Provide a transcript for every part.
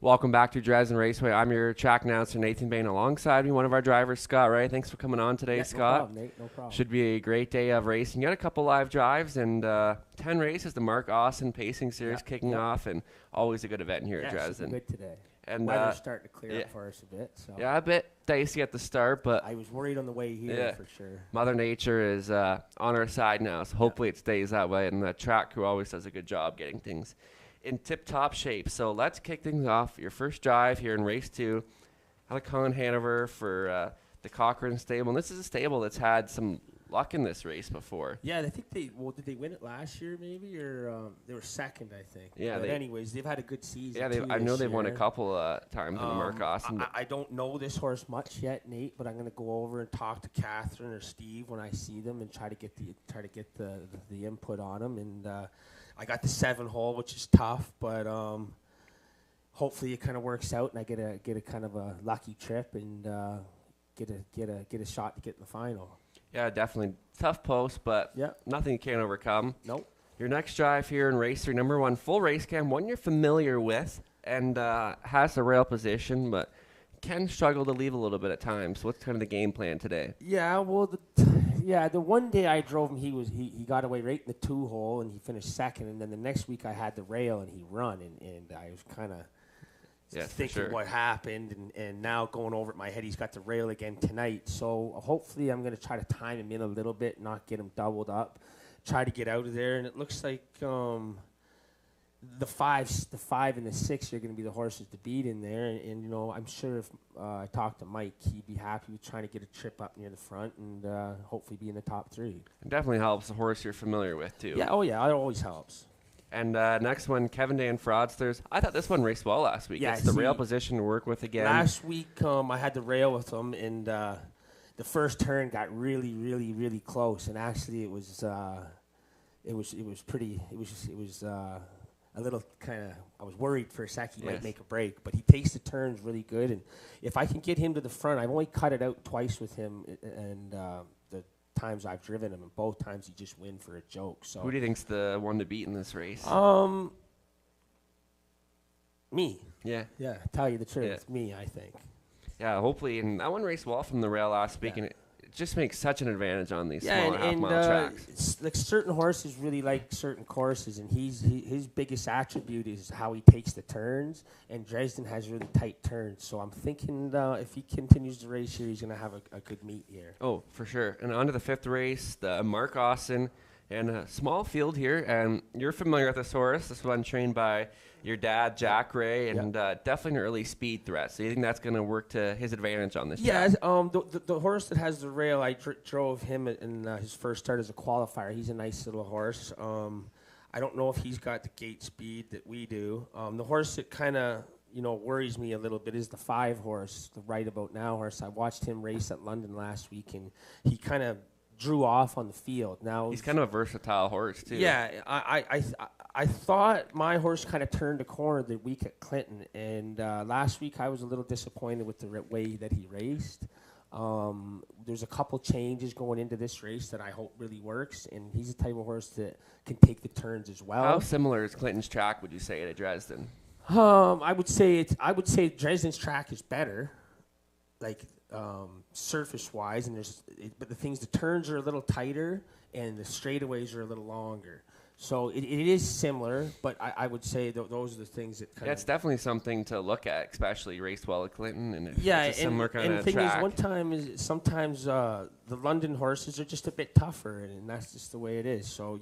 Welcome back to Dresden Raceway. I'm your track announcer, Nathan Bain. Alongside me, one of our drivers, Scott Wright. Thanks for coming on today, Scott. No problem, Nate. No problem. Should be a great day of racing. You got a couple live drives and 10 races. The Mark Austin Pacing Series kicking off, and always a good event here at Dresden. Good today. And weather's starting to clear up for us a bit. So. Yeah, a bit dicey at the start, but I was worried on the way here for sure. Mother Nature is on our side now, so hopefully it stays that way. And the track crew always does a good job getting things in tip-top shape. So let's kick things off. Your first drive here in race 2, Helicon Hanover for the Cochrane stable. And this is a stable that's had some luck in this race before. Yeah, I think did they win it last year maybe, or they were second, I think. Yeah. But anyways, they've had a good season. Yeah, I know they've won a couple times in the Mark Austin. I don't know this horse much yet, Nate, but I'm going to go over and talk to Catherine or Steve when I see them and try to get the input on them. And I got the 7 hole, which is tough, but hopefully it kind of works out and I get a kind of a lucky trip and get a shot to get in the final. Yeah, definitely tough post, but nothing you can't overcome. Nope. Your next drive here in race 3, number 1, full race cam, one you're familiar with and has the rail position, but can struggle to leave a little bit at times. What's kind of the game plan today? Yeah, well, the one day I drove him, he got away right in the 2 hole and he finished second, and then the next week I had the rail and he run, and I was kind of thinking what happened, and now going over it in my head, he's got the rail again tonight. So hopefully I'm going to try to time him in a little bit, not get him doubled up, try to get out of there. And it looks like the 5 and the 6 are going to be the horses to beat in there. And you know, I'm sure if I talked to Mike, he'd be happy with trying to get a trip up near the front and hopefully be in the top 3. It definitely helps the horse you're familiar with too. Yeah, it always helps. And next one, Kevin Day and Fraudsters. I thought this one raced well last week. Yeah, it's the rail position to work with again. Last week, I had the rail with him, and the first turn got really, really, really close. And actually, it was a little kind of. I was worried for a sec he might make a break, but he takes the turns really good. And if I can get him to the front, I've only cut it out twice with him, and the times I've driven him, and both times he just win for a joke. So who do you think's the one to beat in this race? Me. Yeah. Tell you the truth, me. I think. Yeah, hopefully, and that one raced well from the rail last week, and it just makes such an advantage on these smaller half-mile tracks. Like certain horses really like certain courses, and his biggest attribute is how he takes the turns, and Dresden has really tight turns. So I'm thinking if he continues the race here, he's going to have a good meet here. Oh, for sure. And on to the 5th race, the Mark Austin, and a small field here, and you're familiar with this horse. This one trained by your dad, Jack Ray, and definitely an early speed threat. So you think that's going to work to his advantage on this track? The horse that has the rail, I drove him in his first start as a qualifier. He's a nice little horse. I don't know if he's got the gate speed that we do. The horse that kind of worries me a little bit is the 5 horse, the Right About Now horse. I watched him race at London last week, and he kind of drew off on the field. Now he's kind of a versatile horse too. Yeah, I thought my horse kind of turned a corner the week at Clinton, and last week I was a little disappointed with the way that he raced. There's a couple changes going into this race that I hope really works, and he's the type of horse that can take the turns as well. How similar is Clinton's track, would you say, to Dresden? I would say Dresden's track is better, like surface-wise, and but the turns are a little tighter, and the straightaways are a little longer. So it is similar, but I would say those are the things that kind of... it's definitely something to look at, especially raced well at Clinton, and it's a similar kind of track. And the thing is, sometimes the London horses are just a bit tougher, and that's just the way it is. So,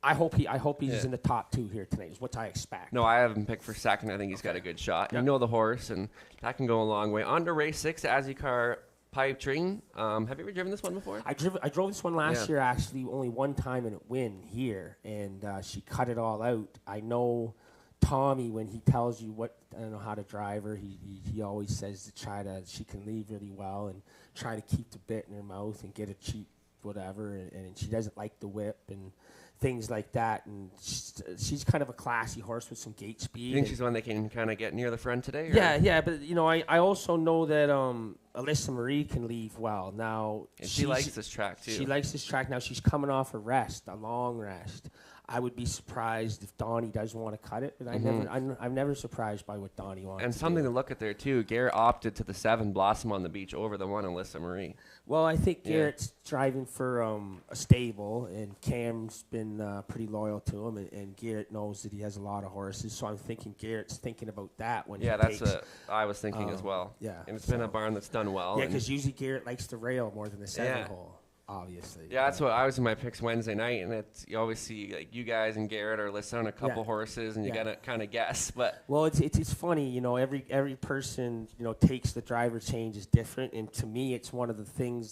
I hope he's in the top 2 here tonight, is what I expect. No, I have him picked for second. I think he's got a good shot. You know the horse, and that can go a long way. On to race 6, Azikar Pipe Dream. Have you ever driven this one before? I drove this one last year, actually, only one time, and it win here, and she cut it all out. I know Tommy, when he tells you I don't know how to drive her, he always says she can leave really well and try to keep the bit in her mouth and get a cheap whatever, and she doesn't like the whip and things like that, and she's kind of a classy horse with some gate speed. You think she's one that can kind of get near the front today? Or? Yeah, but I also know that Alyssa Marie can leave well. Now she likes this track too. She likes this track. Now she's coming off a long rest. I would be surprised if Donnie does want to cut it, but I'm never surprised by what Donnie wants. And something to look at there too. Garrett opted to the 7 Blossom on the Beach over the 1 Alyssa Marie. Well, I think Garrett's driving for a stable, and Cam's been pretty loyal to him, and Garrett knows that he has a lot of horses. So I'm thinking Garrett's thinking about that when that's what I was thinking as well. Yeah, and it's been a barn that's done well. Yeah, because usually Garrett likes the rail more than the 7 hole. Obviously. Yeah, that's what I was in my picks Wednesday night, and you always see like you guys and Garrett are listed on a couple horses, and you gotta kind of guess. But it's funny, every person takes the driver change is different, and to me, it's one of the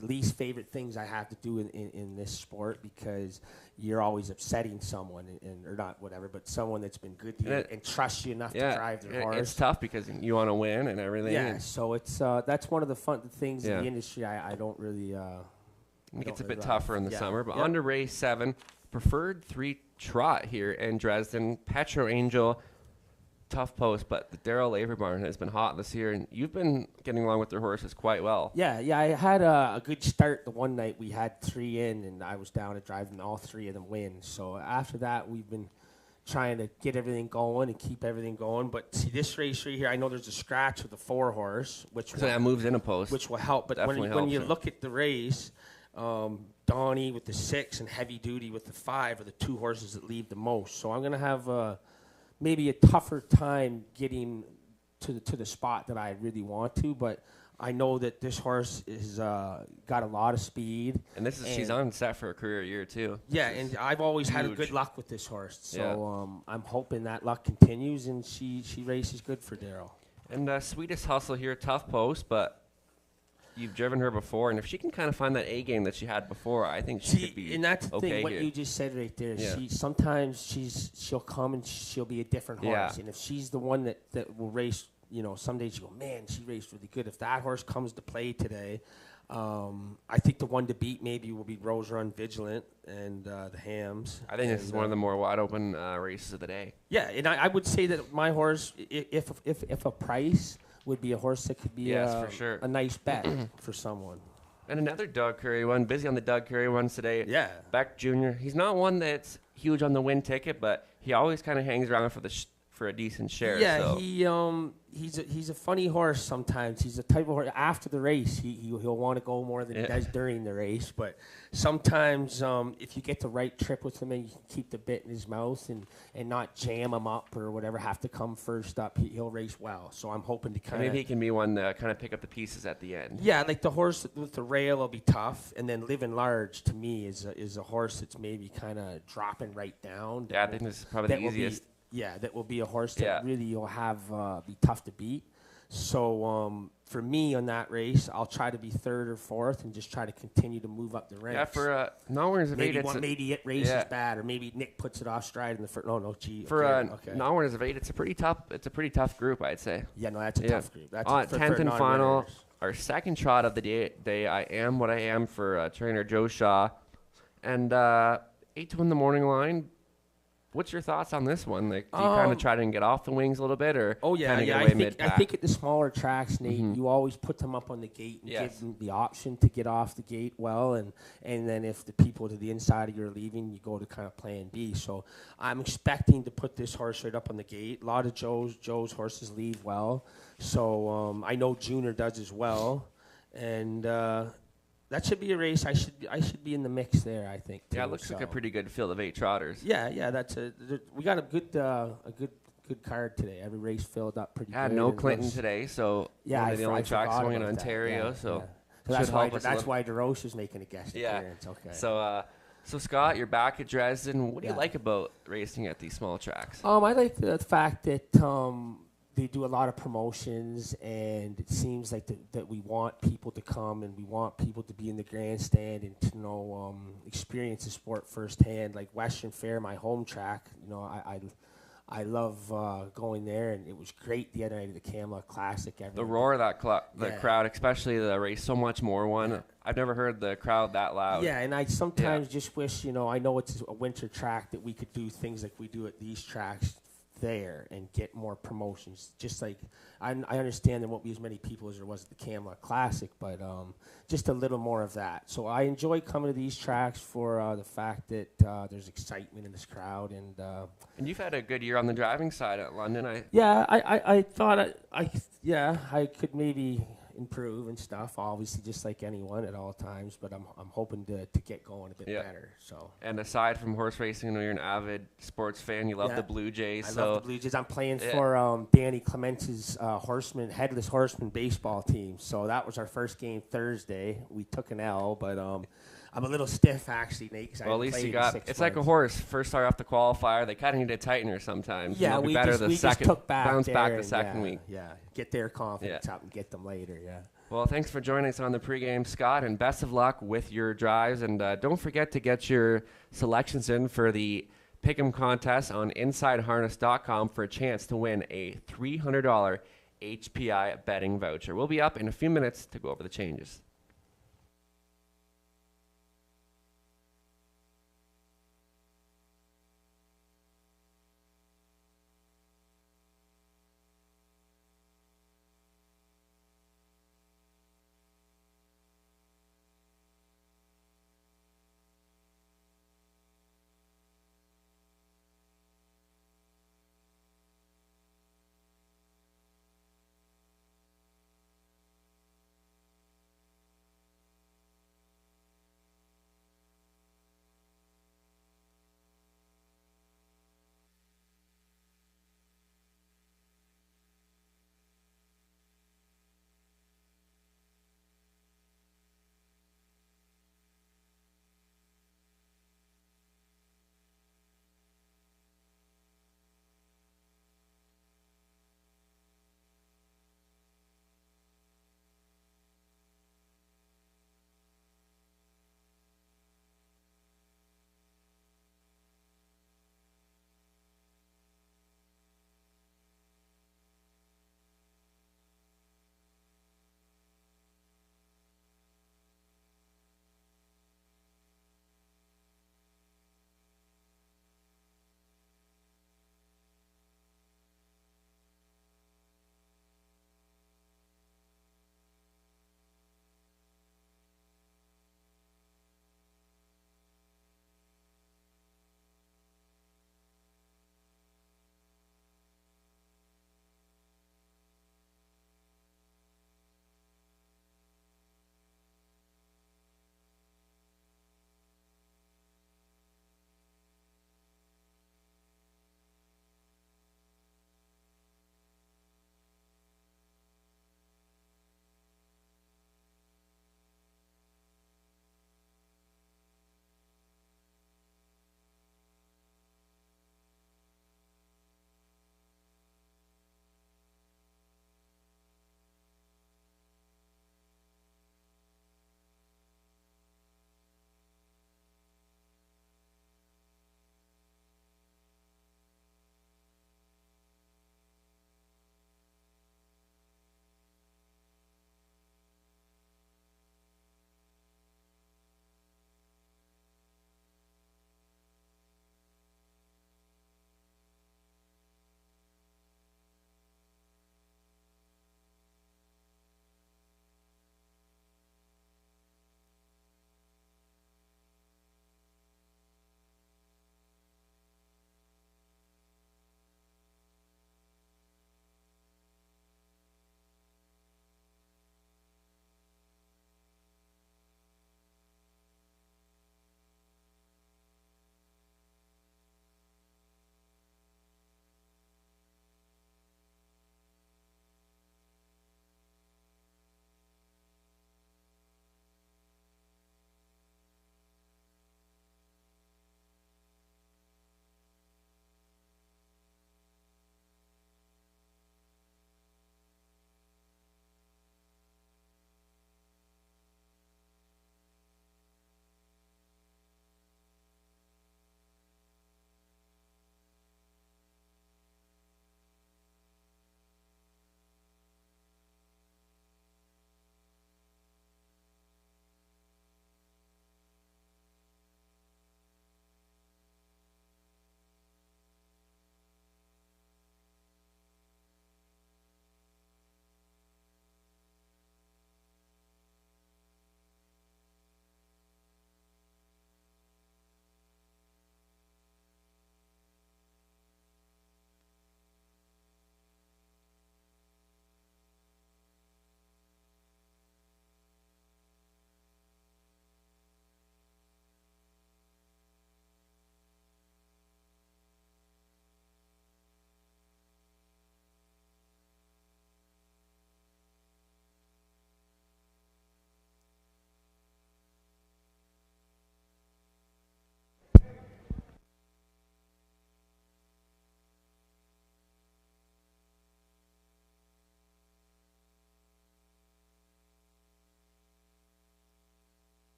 least favorite things I have to do in this sport, because you're always upsetting someone, or not whatever, but someone that's been good to you and trusts you enough to drive their horse. It's tough because you want to win and everything. Yeah, so it's that's one of the fun things in the industry. I don't really. It gets a bit tougher in the summer, but on to race 7, preferred 3 trot here in Dresden. Petro Angel, tough post, but the Darrell Laver barn has been hot this year, and you've been getting along with their horses quite well. Yeah, I had a good start the one night. We had 3 in, and I was down at driving all 3 of them win. So after that, we've been trying to get everything going and keep everything going. But see, this race right here, I know there's a scratch with the 4 horse, so that moves in a post, which will help. But when you look at the race, Donnie with the 6 and Heavy Duty with the 5 are the 2 horses that leave the most. So I'm going to have maybe a tougher time getting to the spot that I really want to, but I know that this horse is got a lot of speed. And she's on set for a career year too. Yeah, and I've always had a good luck with this horse. So I'm hoping that luck continues, and she races good for Darrell. And Sweetest Hustle here, tough post, but you've driven her before, and if she can kind of find that A game that she had before, I think she could be. And that's the thing. What here. you just said right there. Yeah. Sometimes she'll come and she'll be a different horse, and if she's the one that will race, some days you go, man, she raced really good. If that horse comes to play today, I think the one to beat maybe will be Rose Run Vigilant and the Hams. I think this is one of the more wide open races of the day. Yeah, and I would say that my horse, if a price would be a horse that could be for sure. a nice bet for someone. And another Doug Curry one, busy on the Doug Curry ones today. Yeah. Beck Jr., he's not one that's huge on the win ticket, but he always kind of hangs around for a decent share. Yeah, so. He's a funny horse sometimes. He's a type of horse, after the race, he'll want to go more than he does during the race. But sometimes if you get the right trip with him and you can keep the bit in his mouth and not jam him up or whatever, have to come first up, he'll race well. So I'm hoping to kind of... Maybe he can be one to kind of pick up the pieces at the end. Yeah, like the horse with the rail will be tough. And then Living Large, to me, is a horse that's maybe kind of dropping right down. Yeah, I think this is probably the easiest. That will be a horse that really you'll have be tough to beat. So for me on that race, I'll try to be 3rd or 4th and just try to continue to move up the ranks. Yeah, for Nowhere's of 8, maybe it races bad, or maybe Nick puts it off stride in the first. No, gee. For Nowhere's of 8, it's a pretty tough group, I'd say. Yeah, no, that's a tough group. That's on 10th and final, our second trot of the day. I am what I am for trainer Joe Shaw, and 8 to win the morning line. What's your thoughts on this one? Like, do you kind of try to get off the wings a little bit, or I think at the smaller tracks, Nate, you always put them up on the gate and give them the option to get off the gate well, and then if the people to the inside of you are leaving, you go to kind of plan B. So I'm expecting to put this horse right up on the gate. A lot of Joe's horses leave well, so I know Junior does as well, and that should be a race. I should be in the mix there, I think. Yeah, it looks like a pretty good field of 8 trotters. Yeah, we got a good card today. Every race filled up pretty good. No Clinton today, so one of the only tracks going in Ontario, so that's why DeRoche is making a guest appearance. Okay. So Scott, you're back at Dresden. What do you like about racing at these small tracks? I like the fact that they do a lot of promotions, and it seems like that we want people to come and we want people to be in the grandstand and to experience the sport firsthand. Like Western Fair, my home track, I love going there, and it was great the other night at the Camelot Classic. The roar of that crowd, especially the race so much more one. Yeah. I've never heard the crowd that loud. Yeah, and I sometimes just wish, I know it's a winter track, that we could do things like we do at these tracks there and get more promotions. Just like I understand there won't be as many people as there was at the Camelot Classic, but just a little more of that. So I enjoy coming to these tracks for the fact that there's excitement in this crowd. And you've had a good year on the driving side at London. I thought I could maybe improve and stuff, obviously, just like anyone at all times, but I'm hoping to get going a bit better. So. And aside from horse racing, I know you're an avid sports fan. You love the Blue Jays. I love the Blue Jays. I'm playing for Danny Clemence's Headless Horseman baseball team. So that was our first game Thursday. We took an L, but I'm a little stiff, actually, Nate. Well, at least you got – it's like a horse. First start off the qualifier, they kind of need a tightener sometimes. Yeah, we just took back bounce back the and, second week. Yeah, get their confidence up and get them later, Well, thanks for joining us on the pregame, Scott, and best of luck with your drives. And don't forget to get your selections in for the Pick'em contest on InsideHarness.com for a chance to win a $300 HPI betting voucher. We'll be up in a few minutes to go over the changes.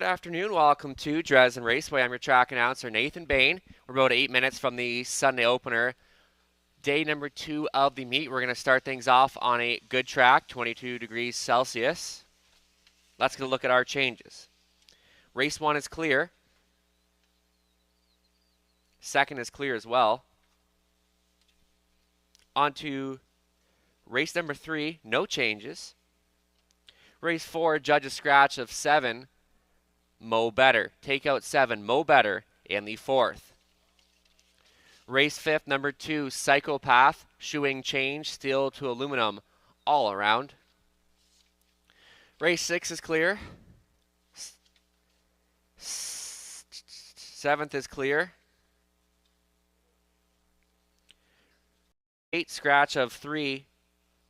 Good afternoon. Welcome to Dresden Raceway. I'm your track announcer, Nathan Bain. We're about 8 minutes from the Sunday opener. Day number 2 of the meet. We're going to start things off on a good track, 22 degrees Celsius. Let's get a look at our changes. Race 1 is clear. Second is clear as well. On to race number 3, no changes. Race 4, judge a scratch of 7, Mo Better. Take out 7, Mo Better in the 4th. Race 5th, number 2, Psychopath. Shoeing change, steel to aluminum, all around. Race 6 is clear. 7th is clear. 8, scratch of 3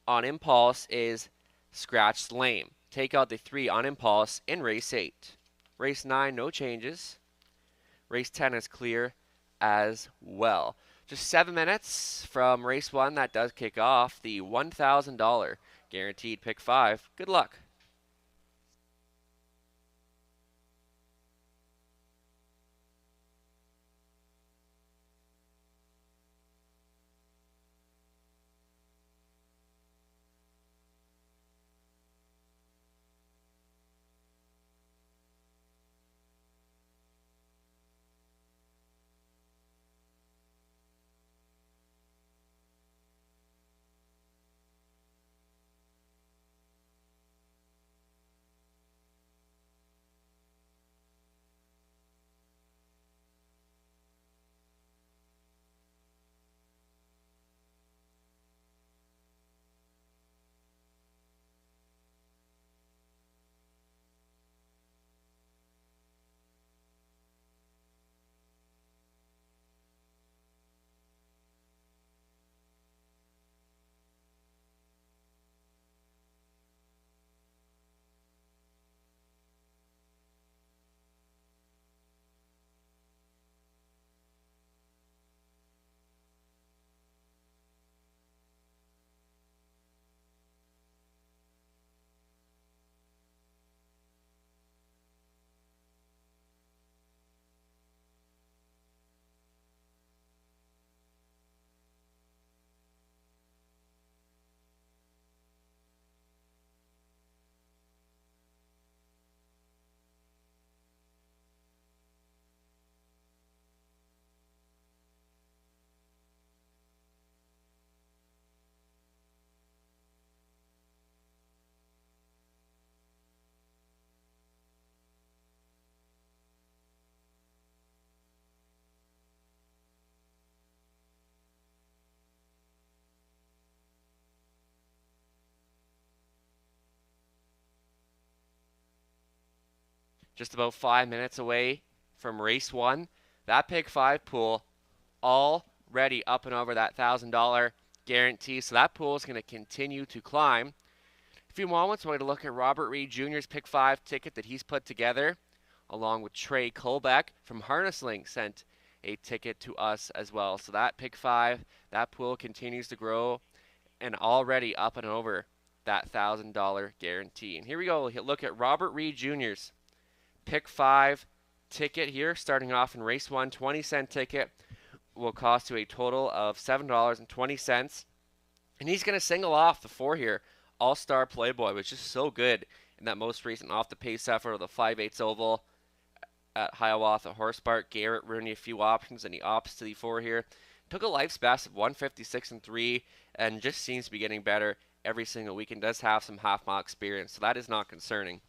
on impulse is scratched lame. Take out the 3 on impulse in race 8. Race 9, no changes. Race 10 is clear as well. Just 7 minutes from race 1. That does kick off the $1,000 guaranteed pick 5. Good luck. Just about 5 minutes away from race 1. That pick 5 pool already up and over that $1,000 guarantee. So that pool is going to continue to climb. A few moments, we're going to look at Robert Reed Jr.'s pick 5 ticket that he's put together, along with Trey Colbeck from Harnesslink sent a ticket to us as well. So that pick 5, that pool continues to grow and already up and over that $1,000 guarantee. And here we go. We'll look at Robert Reed Jr.'s pick 5 ticket here, starting off in race 1. 20-cent ticket will cost you a total of $7.20. And he's going to single off the 4 here. All-Star Playboy, which is so good in that most recent off-the-pace effort of the 5/8 oval at Hiawatha Horse Park. Garrett Rooney, a few options, and he opts to the 4 here. Took a life's best of 156.3 and just seems to be getting better every single week and does have some half-mile experience, so that is not concerning.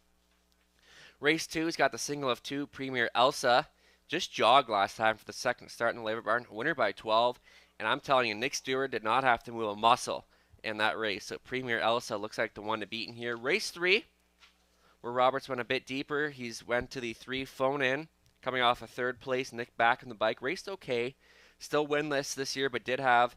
Race 2, he's got the single of 2, Premier Elsa. Just jogged last time for the second start in the Labor Barn, winner by 12. And I'm telling you, Nick Stewart did not have to move a muscle in that race. So Premier Elsa looks like the one to beat in here. Race 3, where Roberts went a bit deeper. He's went to the 3 phone in, coming off a 3rd place. Nick back on the bike. Raced okay. Still winless this year, but did have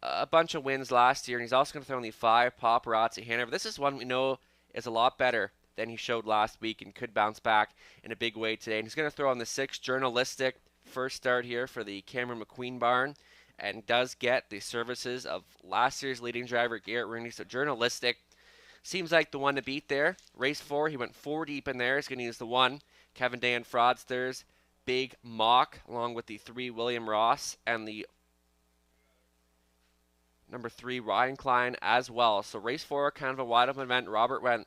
a bunch of wins last year. And he's also going to throw in the 5 Paparazzi Hanover. This is one we know is a lot better than he showed last week and could bounce back in a big way today. And he's going to throw on the 6 Journalistic first start here for the Cameron McQueen barn and does get the services of last year's leading driver Garrett Rooney. So Journalistic seems like the one to beat there. Race 4, he went 4 deep in there. He's going to use the 1 Kevin Day and Fraudsters, Big Mock, along with the 3 William Ross and the number 3 Ryan Klein as well. So race 4, kind of a wide open event. Robert went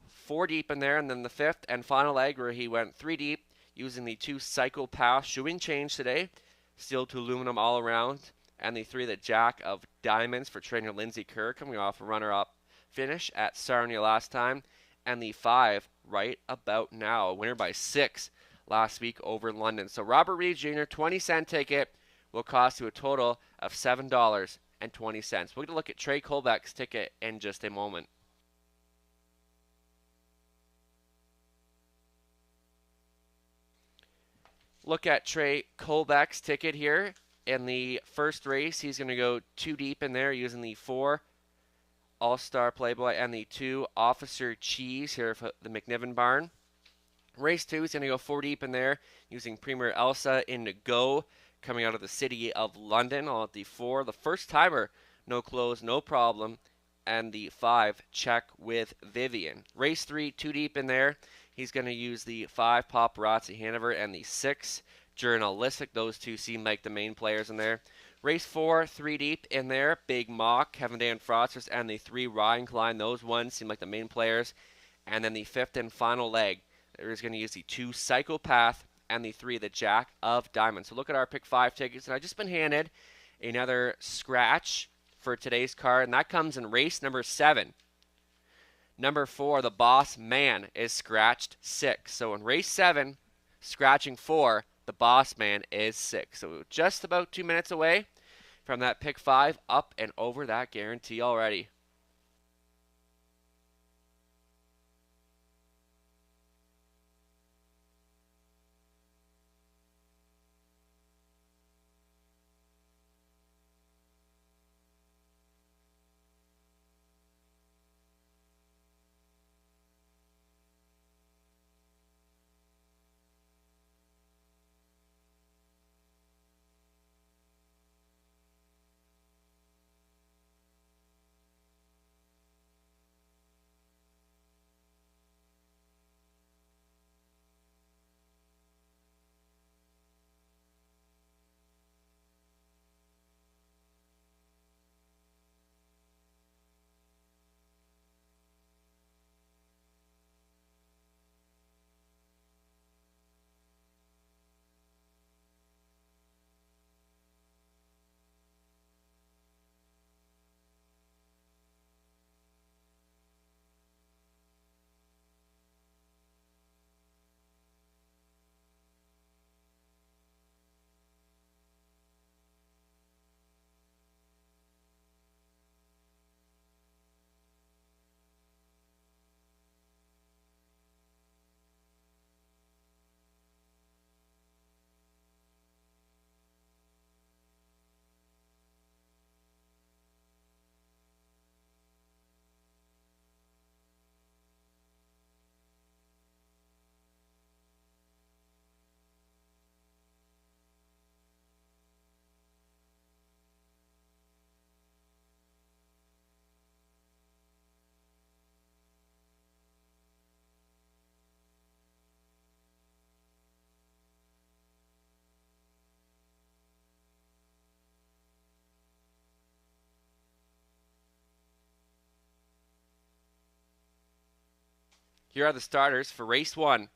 4 deep in there, and then the 5th and final leg where he went 3 deep using the 2 Cycle Pass shoeing change today, steel to aluminum all around, and the 3 the Jack of Diamonds for trainer Lindsay Kerr, coming off a runner-up finish at Sarnia last time, and the 5 right about now, a winner by 6 last week over in London. So Robert Reed Jr., 20-cent ticket will cost you a total of $7.20. We're going to look at Trey Colbeck's ticket in just a moment. Look at Trey Colbeck's ticket here. In the first race, he's going to go 2 deep in there using the 4 All-Star Playboy and the 2 Officer Cheese here for the McNiven barn. Race 2, he's going to go 4 deep in there using Premier Elsa in Go, coming out of the city of London. On the 4, the first timer, no close, no problem, and the 5 Check with Vivian. Race 3, 2 deep in there. He's going to use the 5 Paparazzi Hanover and the 6 Journalistic. Those 2 seem like the main players in there. Race 4, 3 deep in there. Big Mock, Kevin Dan Frosters, and the 3 Ryan Klein. Those ones seem like the main players. And then the 5th and final leg, he's going to use the 2 Psychopath and the 3 the Jack of Diamonds. So look at our pick 5 tickets. And I've just been handed another scratch for today's card, and that comes in race number 7. Number 4, the Boss Man, is scratched 6. So in race 7, scratching 4, the Boss Man is 6. So just about 2 minutes away from that pick 5, up and over that guarantee already. Here are the starters for race 1.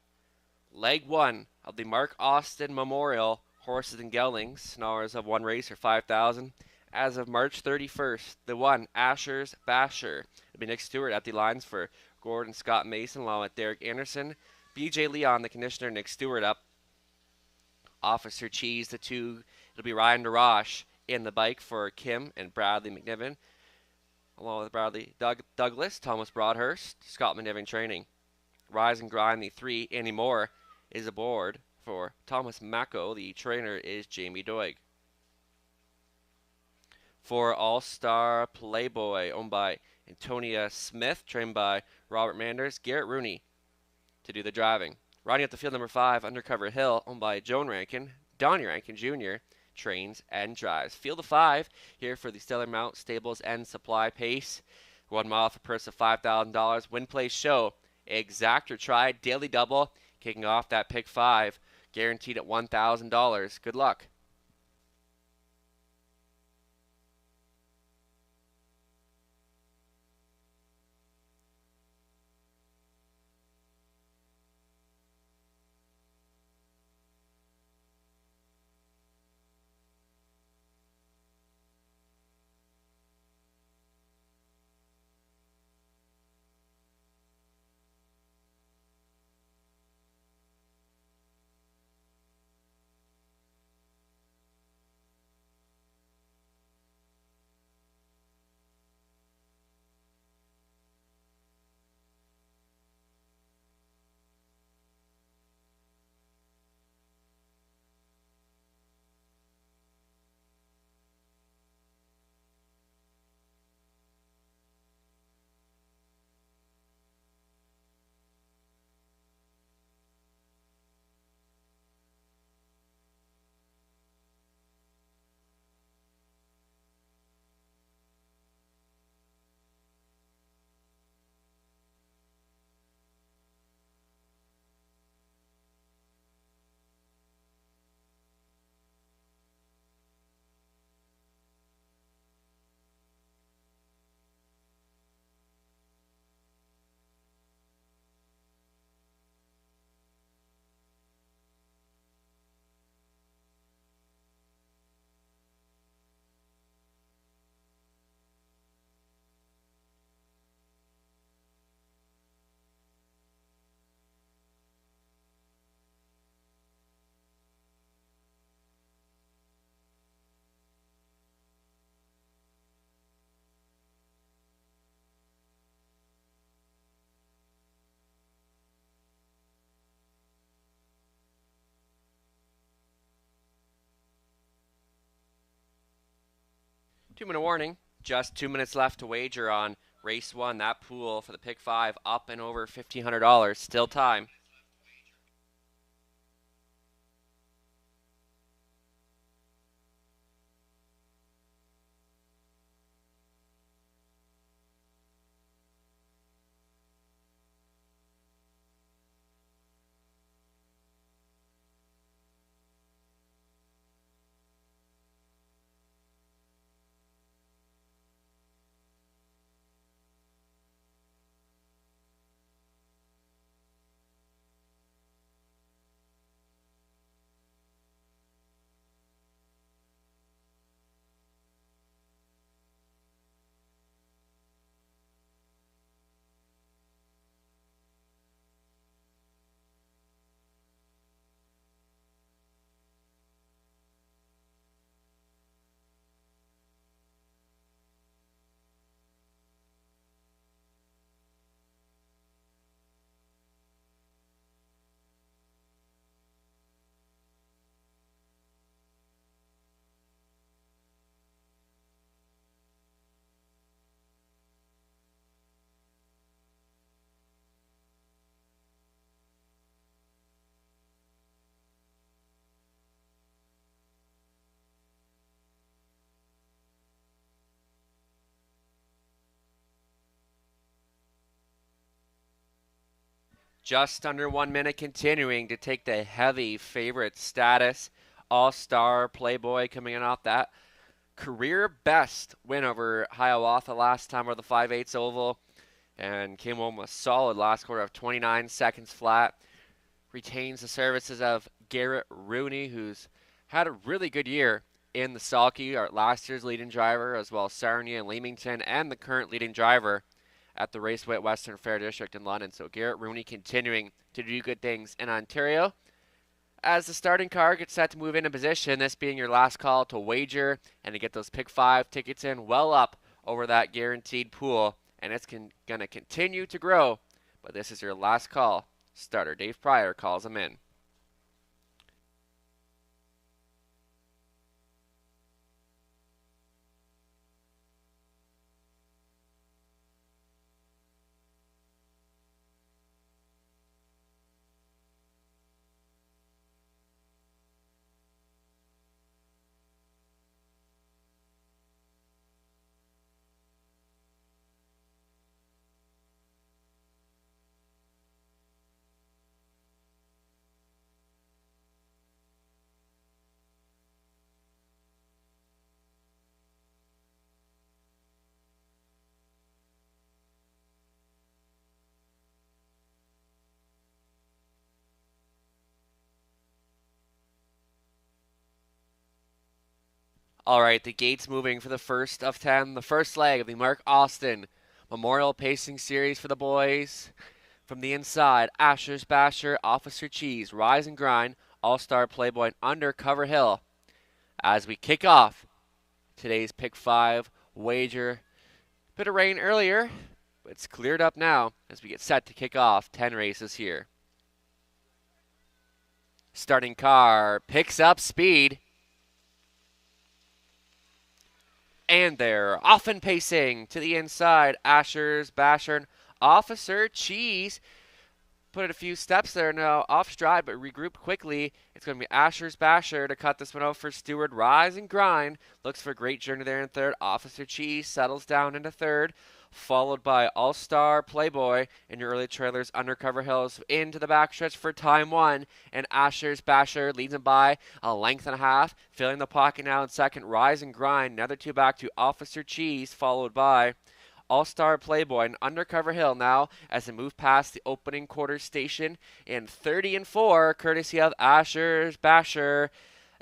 Leg 1 of the Mark Austin Memorial Horses and Geldings. Snarls of 1 race or $5,000. As of March 31st, the 1 Asher's Basher. It'll be Nick Stewart at the lines for Gordon Scott Mason along with Derek Anderson. BJ Leon, the conditioner, Nick Stewart up. Officer Cheese, the 2. It'll be Ryan DeRoche in the bike for Kim and Bradley McNiven. Along with Bradley Douglas, Thomas Broadhurst, Scott McNiven training. Rise and Grind, the 3, Annie Moore, is aboard for Thomas Mako. The trainer is Jamie Doig. For All-Star Playboy, owned by Antonia Smith, trained by Robert Manders, Garrett Rooney to do the driving. Riding at the field number 5, Undercover Hill, owned by Joan Rankin, Donnie Rankin Jr., trains and drives. Field of 5 here for the Stellar Mount Stables and Supply Pace. 1 mile for a purse of $5,000. Win, Play, Show. Exactor Try, Daily Double, kicking off that pick 5, guaranteed at $1,000. Good luck. Two-minute warning. Just 2 minutes left to wager on race 1. That pool for the pick 5 up and over $1,500. Still time. Just under 1 minute, continuing to take the heavy favorite status. All-star Playboy coming in off that career best win over Hiawatha last time, or the 5/8 oval, and came home with a solid last quarter of 29 seconds flat. Retains the services of Garrett Rooney, who's had a really good year in the sulky, our last year's leading driver, as well as Sarnia and Leamington, and the current leading driver at the Raceway at Western Fair District in London. So Garrett Rooney continuing to do good things in Ontario. As the starting car gets set to move into position, this being your last call to wager and to get those pick 5 tickets in well up over that guaranteed pool. And it's going to continue to grow, but this is your last call. Starter Dave Pryor calls him in. All right, the gates moving for the first of 10, the first leg of the Mark Austin Memorial Pacing Series for the boys. From the inside, Asher's Basher, Officer Cheese, Rise and Grind, All-Star Playboy, and Undercover Hill. As we kick off today's Pick 5 wager. Bit of rain earlier, but it's cleared up now as we get set to kick off 10 races here. Starting car picks up speed. And they're off and pacing to the inside. Asher's Basher, Officer Cheese. Put it a few steps there now, off stride, but regrouped quickly. It's going to be Asher's Basher to cut this one out for Stewart. Rise and Grind. Looks for a great journey there in third. Officer Cheese settles down into third, followed by All-Star Playboy and your early trailers Undercover Hills into the backstretch for time one. And Asher's Basher leads him by a length and a half. Filling the pocket now in second. Rise and Grind. Another two back to Officer Cheese, followed by All-Star Playboy and Undercover Hill now as they move past the opening quarter station in 30 and 4, courtesy of Asher's Basher,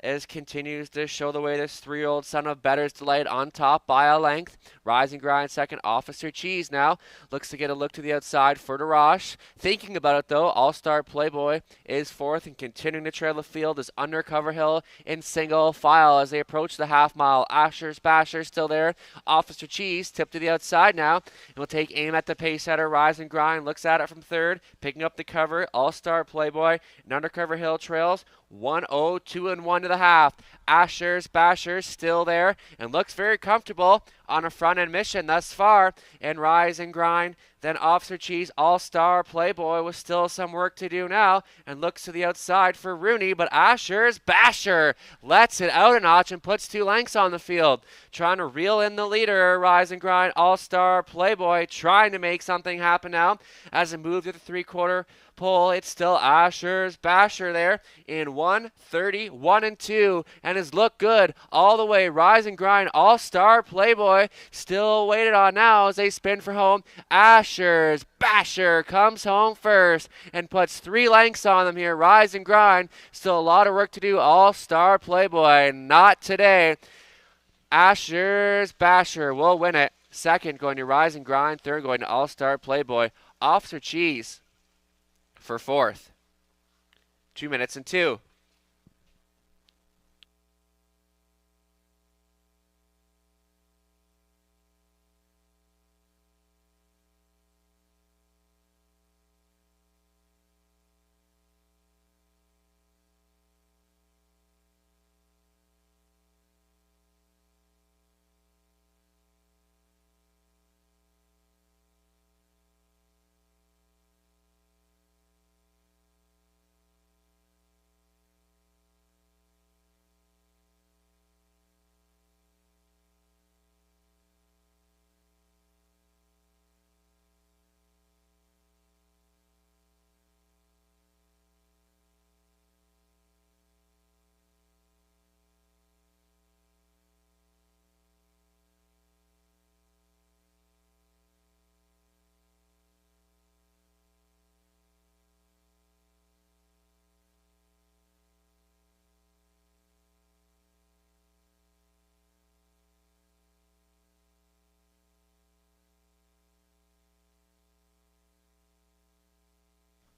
as continues to show the way this 3-year-old son of Better's Delight on top by a length. Rise and Grind second. Officer Cheese now looks to get a look to the outside for DeRoche. Thinking about it though, All-Star Playboy is fourth and continuing to trail the field is Undercover Hill in single file as they approach the half mile. Asher's Basher still there. Officer Cheese tipped to the outside now and will take aim at the pace setter. Rise and Grind looks at it from third, picking up the cover. All-Star Playboy and Undercover Hill trails 1-0, 2 and 1 to the half. Asher's Basher still there and looks very comfortable on a front end mission thus far. And Rise and Grind, then Officer Cheese, All-Star Playboy with still some work to do now and looks to the outside for Rooney, but Asher's Basher lets it out a notch and puts 2 lengths on the field. Trying to reel in the leader, Rise and Grind, All-Star Playboy trying to make something happen now as it moves to the 3/4 pole. It's still Asher's Basher there in 1:30, 1 and 2, and has looked good all the way. Rise and Grind, All-Star Playboy still waited on now as they spin for home. Asher's Basher comes home first and puts 3 lengths on them here. Rise and Grind, still a lot of work to do. All-Star Playboy, not today. Asher's Basher will win it. Second going to Rise and Grind, third going to All-Star Playboy. Officer Cheese for fourth. 2 minutes and 2.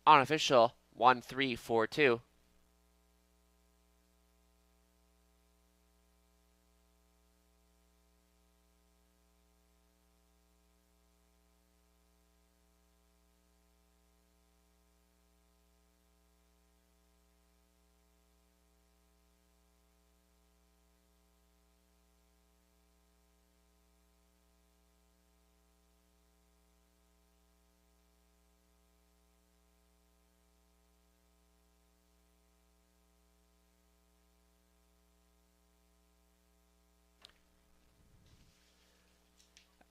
Unofficial 1-3-4-2.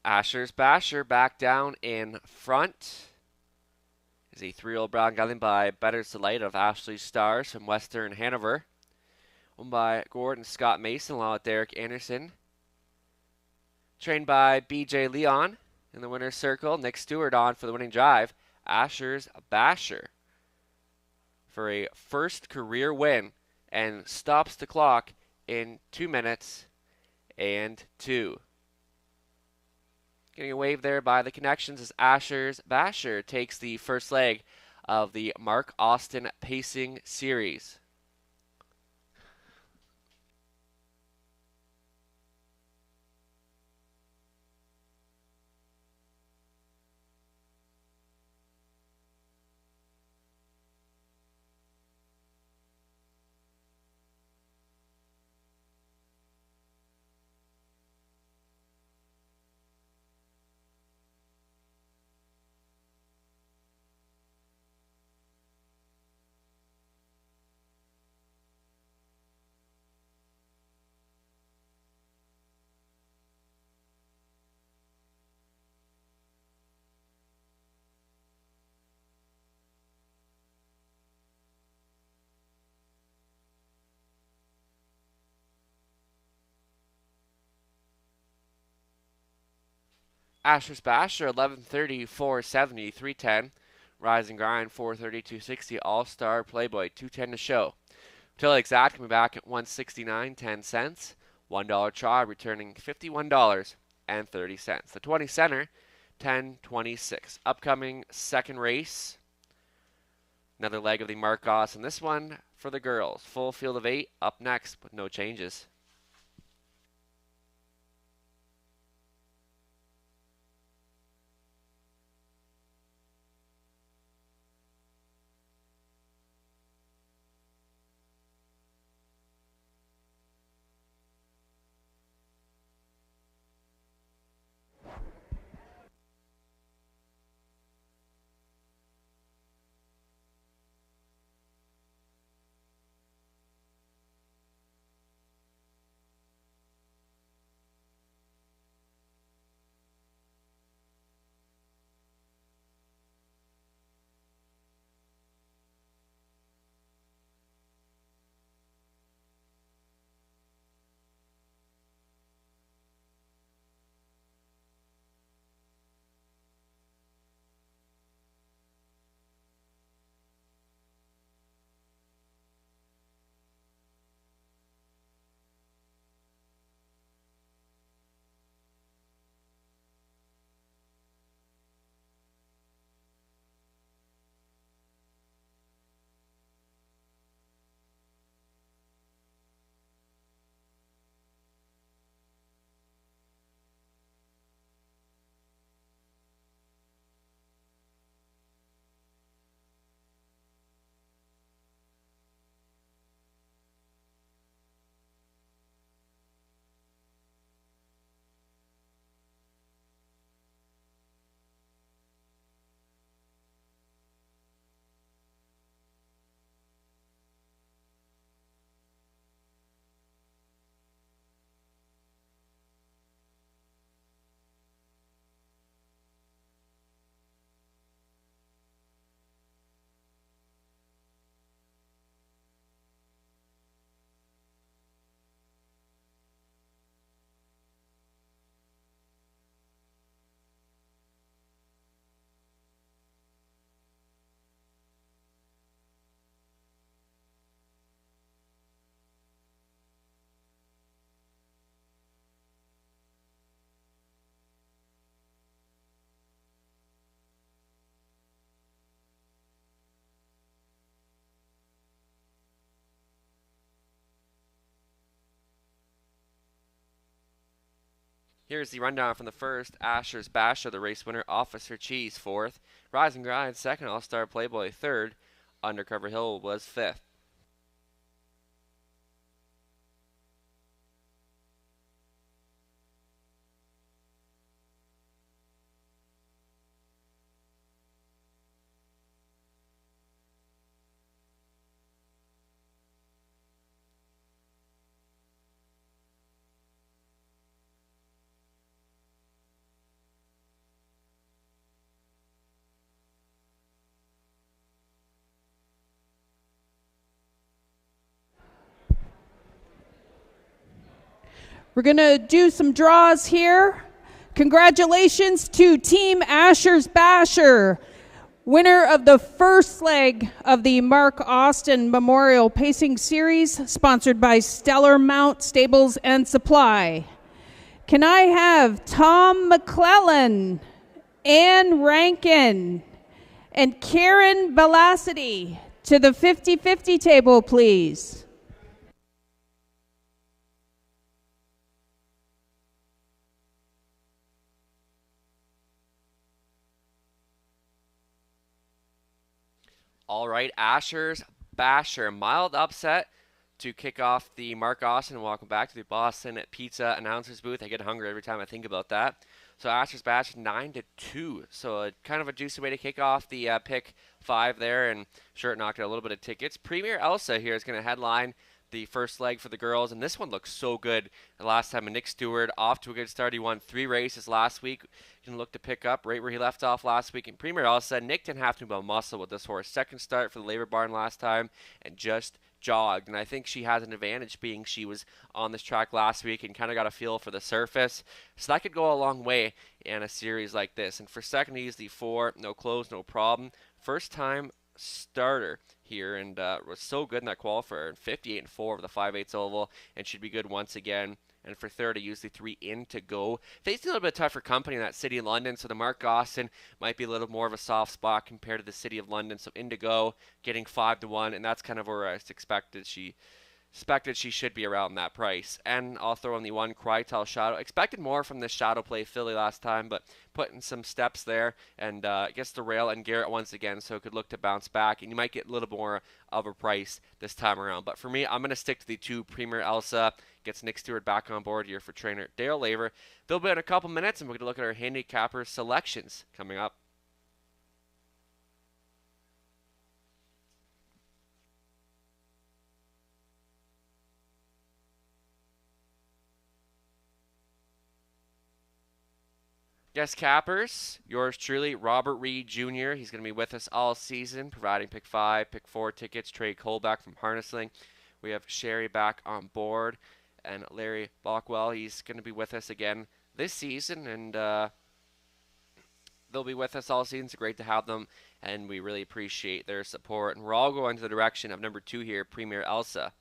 Asher's Basher back down in front is a 3-year-old brown gelding by Better's Delight of Ashley Stars from Western Hanover. Owned by Gordon Scott Mason along with Derek Anderson. Trained by BJ Leon in the winner's circle. Nick Stewart on for the winning drive. Asher's Basher for a first career win and stops the clock in 2 minutes and 2. Getting a wave there by the connections as Asher's Basher takes the first leg of the Mark Austin Pacing Series. Asher's Basher, 1130, 470, 310. Rise and Grind, 430, 260. All-Star Playboy, 210 to show. Till exact coming back at 169.10 cents. $1 try returning $51.30. The 20 center, 10.26. Upcoming second race. Another leg of the Mark Austin. This one for the girls. Full field of 8 up next with no changes. Here's the rundown from the first. Asher's Basher, the race winner. Officer Cheese, 4th. Rise and Grind, 2nd. All-Star Playboy, 3rd. Undercover Hill was 5th. We're going to do some draws here. Congratulations to Team Asher's Basher, winner of the first leg of the Mark Austin Memorial Pacing Series, sponsored by Stellar Mount Stables and Supply. Can I have Tom McClellan, Ann Rankin, and Karen Velocity to the 50-50 table, please? All right, Asher's Basher, mild upset to kick off the Mark Austin. Welcome back to the Boston Pizza announcers booth. I get hungry every time I think about that. So Asher's Basher 9-2. So kind of a juicy way to kick off the pick 5 there, and sure it knocked out a little bit of tickets. Premier Elsa here is going to headline the first leg for the girls, and this one looks so good. The last time, Nick Stewart off to a good start. He won 3 races last week. He can look to pick up right where he left off last week. And Premier Elsa, Nick didn't have to move a muscle with this horse. Second start for the Labor Barn last time, and just jogged. And I think she has an advantage being she was on this track last week and kind of got a feel for the surface. So that could go a long way in a series like this. And for second, he's the 4, no close, no problem. First time starter here, and was so good in that qualifier, 58-4 over the 5/8 oval, and should be good once again. And for third, I use the 3 in to go. Facing a little bit tougher company in that City of London, so the Mark Austin might be a little more of a soft spot compared to the City of London. So in to go, getting 5-1, and that's kind of where I expected she should be around that price. And I'll throw in the 1 Crytel Shadow. Expected more from this Shadow play filly last time, but putting some steps there, and gets the rail and Garrett once again, so it could look to bounce back, and you might get a little more of a price this time around. But for me, I'm going to stick to the 2 Premier Elsa. Gets Nick Stewart back on board here for trainer Dale Laver. They'll be in a couple minutes, and we're going to look at our handicapper selections coming up. Guest cappers, yours truly, Robert Reed Jr. He's going to be with us all season, providing pick 5, pick 4 tickets. Trey Colback from Harnessling. We have Sherry back on board, and Larry Bockwell. He's going to be with us again this season, and they'll be with us all season. It's great to have them, and we really appreciate their support. And we're all going to the direction of number 2 here, Premier Elsa.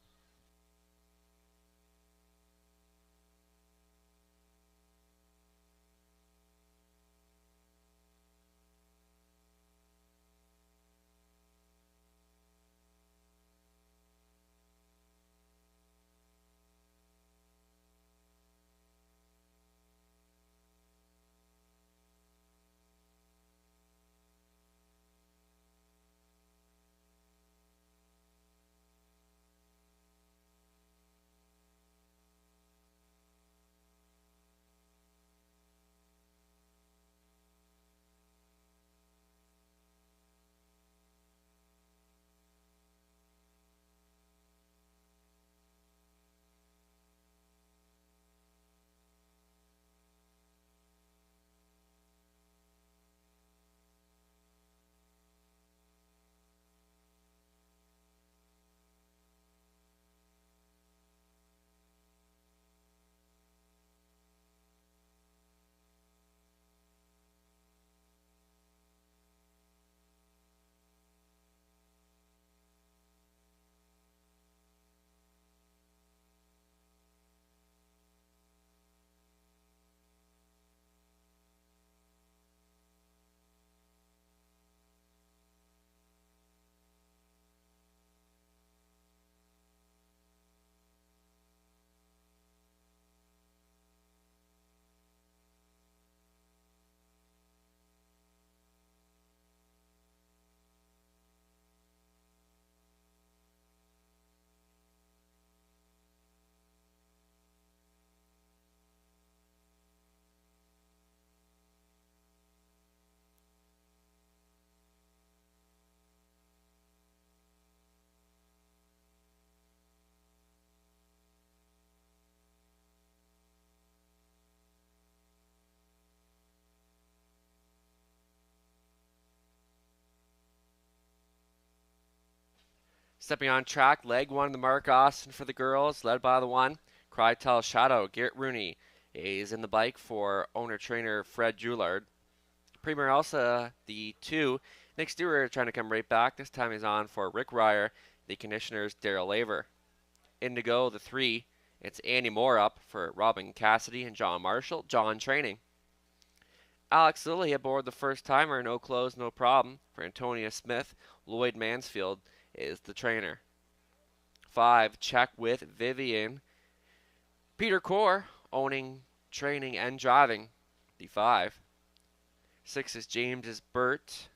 Stepping on track, leg 1 the Mark Austin for the girls, led by the 1 Crytel Shadow. Garrett Rooney is in the bike for owner-trainer Fred Joulard. Premier Elsa, the 2. Nick Stewart trying to come right back. This time he's on for Rick Ryer, the conditioner's Daryl Laver. Indigo, the 3, It's Andy Moore up for Robin Cassidy and John Marshall. John training. Alex Lilly aboard the first timer. No close, no problem for Antonia Smith. Lloyd Mansfield is the trainer. 5, check with Vivian. Peter Core owning training and driving the 5. 6 is James Burt.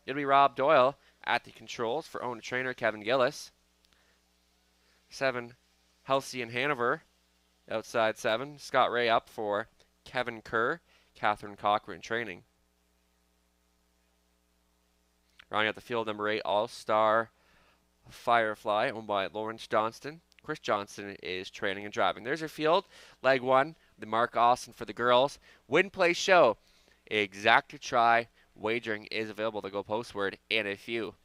It'll be Rob Doyle at the controls for owner trainer Kevin Gillis. 7, Halcyon Hanover outside 7. Scott Ray up for Kevin Kerr. Catherine Cochran training. Rounding out the field, number 8, All-Star Firefly, owned by Lawrence Johnston. Chris Johnston is training and driving. There's your field. Leg 1, the Mark Austin for the girls. Win, play, show. Exacta try wagering is available to go postward in a few.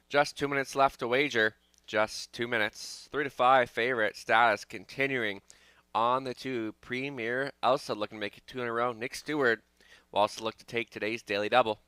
Just 2 minutes left to wager. Just 2 minutes. 3 to 5 favorite status continuing on the 2. Premier Elsa looking to make it 2 in a row. Nick Stewart will also look to take today's daily double.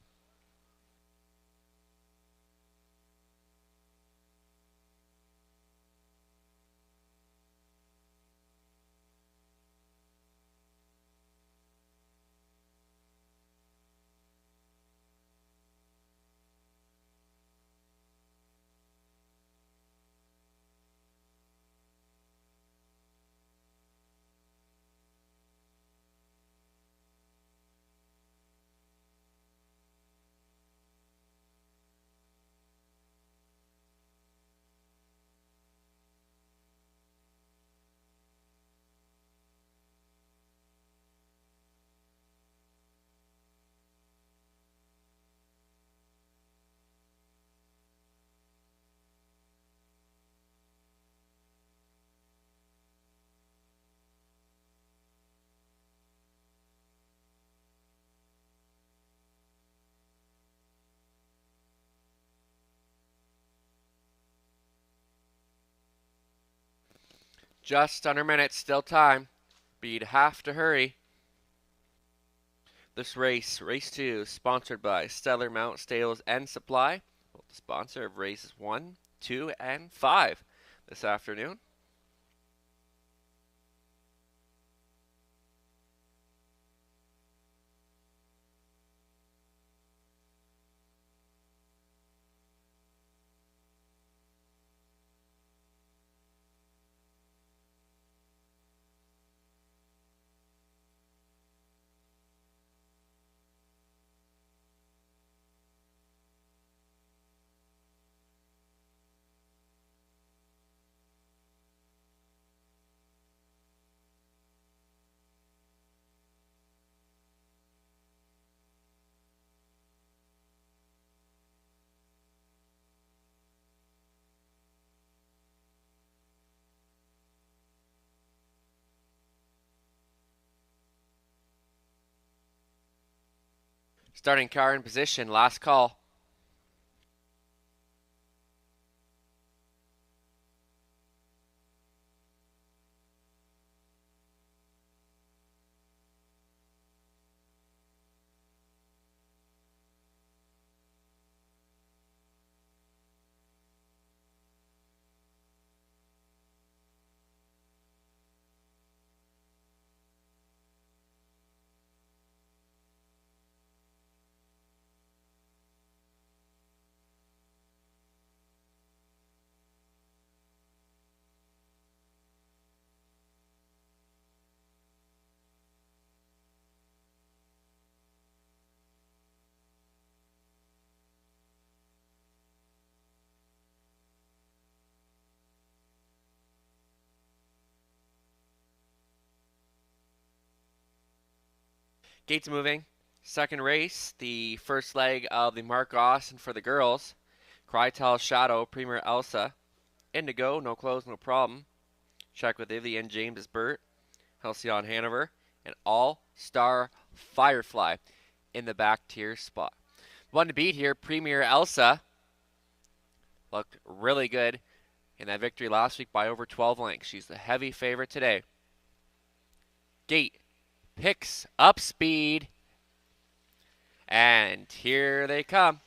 Just under minutes, still time. But you'd have to hurry. This race, race 2, sponsored by Stellar Mount Stables and Supply. The sponsor of races 1, 2, and 5 this afternoon. Starting car in position. Last call. Gates moving. Second race, the first leg of the Mark Austin for the girls. Crytel Shadow, Premier Elsa. Indigo, no close, no problem. Check with Vivian, James Burt, Halcyon Hanover, and All-Star Firefly in the back tier spot. One to beat here, Premier Elsa. Looked really good in that victory last week by over 12 lengths. She's the heavy favorite today. Gate picks up speed. And here they come.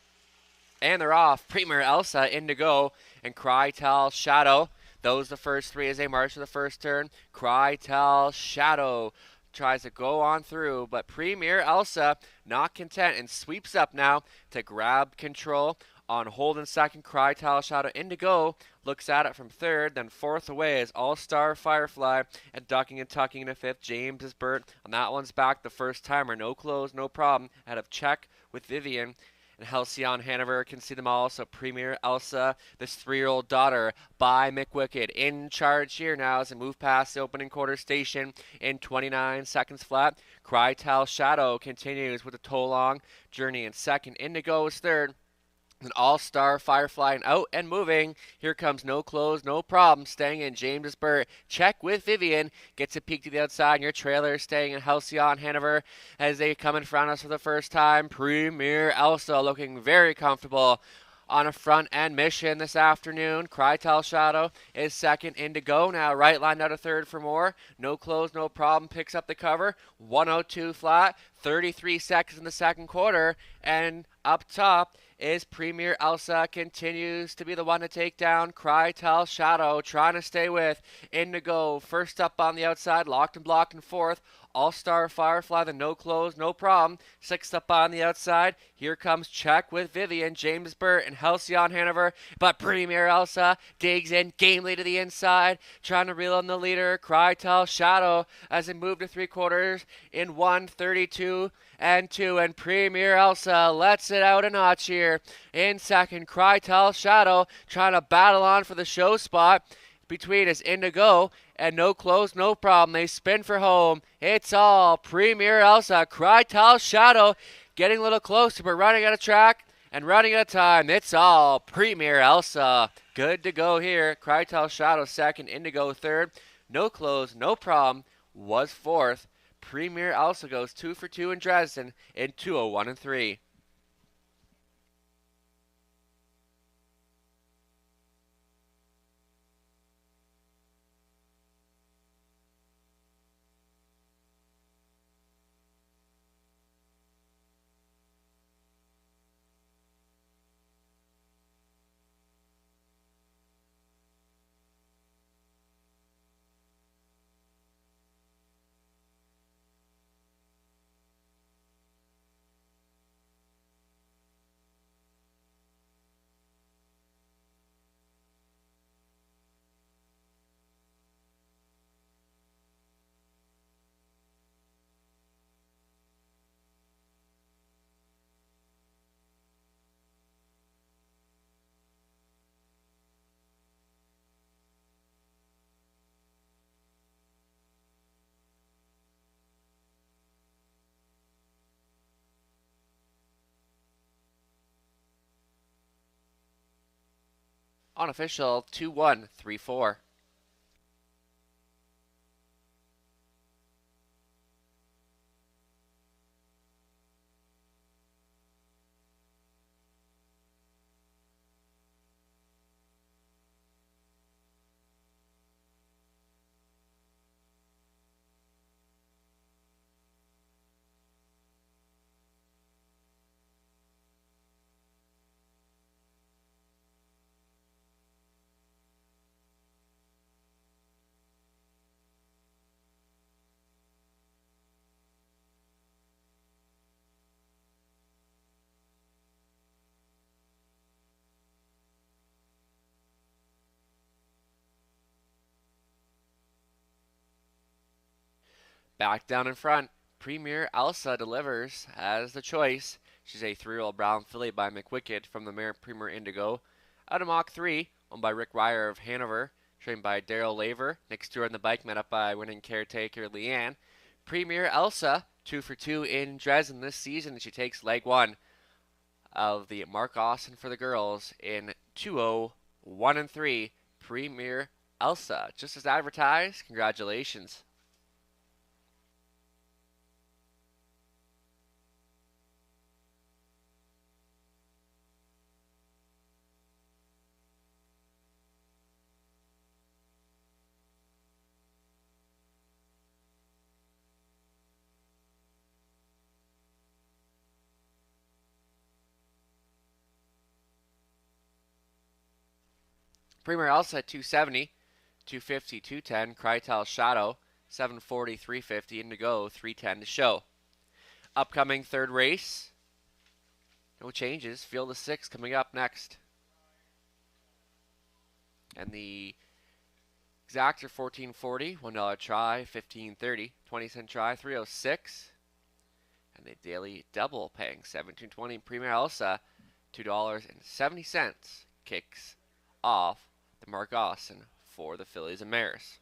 And they're off. Premier Elsa, Indigo, and Crytel Shadow. Those the first three as they march to the first turn. Crytel Shadow tries to go on through, but Premier Elsa not content and sweeps up now to grab control. On hold in second, Crytel Shadow. Indigo looks at it from third, then fourth away is All-Star Firefly, and ducking and tucking into fifth, James is Burt. On that one's back, the first timer, no close, no problem. Out of check with Vivian. And Halcyon Hanover can see them all. So Premier Elsa, this 3-year-old daughter by McWicked, in charge here now as they move past the opening quarter station in 29 seconds flat. Crytel Shadow continues with a tow-long journey in second. Indigo is third. An All-Star Firefly and out and moving. Here comes no close, no problem. Staying in James Burt. Check with Vivian. Gets a peek to the outside. And your trailer staying in Halcyon Hanover as they come in front of us for the first time. Premier Elsa looking very comfortable on a front end mission this afternoon. Crytel Shadow is second. Indigo now right line out of third for more. No close, no problem. Picks up the cover. 102 flat. 33 seconds in the second quarter. And up top is Premier Elsa, continues to be the one to take down Crytel Shadow, trying to stay with Indigo. First up on the outside, locked and blocked in fourth. All-Star Firefly, the no close, no problem. Sixth up on the outside. Here comes Check with Vivian, James Burt, and Halcyon Hanover. But Premier Elsa digs in, gamely to the inside, trying to reel in the leader. Crytel Shadow as they move to three quarters in 1:32 and 2. And Premier Elsa lets it out a notch here. In second, Crytel Shadow trying to battle on for the show spot. Between is Indigo and no close, no problem. They spin for home. It's all Premier Elsa. Crytel Shadow getting a little closer, but running out of track and running out of time. It's all Premier Elsa. Good to go here. Crytel Shadow second, Indigo third. No close, no problem. Was fourth. Premier Elsa goes 2 for 2 in Dresden in 2:01 and 3. Unofficial 2-1-3-4. Back down in front, Premier Elsa delivers as the choice. She's a 3-year-old brown filly by McWicked from the Premier Indigo. Out of Mach 3, owned by Rick Ryer of Hanover, trained by Daryl Laver. Next to her on the bike, met up by winning caretaker Leanne. Premier Elsa, 2 for 2 in Dresden this season, and she takes leg 1 of the Mark Austin for the girls in 2-0, 1-3. Premier Elsa, just as advertised. Congratulations. Premier Elsa at 270, 250, 210. Krytel Shadow, 740, 350. Indigo, 310 to show. Upcoming third race. No changes. Field of 6 coming up next. And the exacts are $14.40, $1 try, $15.30, 20-cent try, $3.06. And the daily double paying $17.20. Premier Elsa, $2.70 kicks off the Mark Austin for the fillies and mares.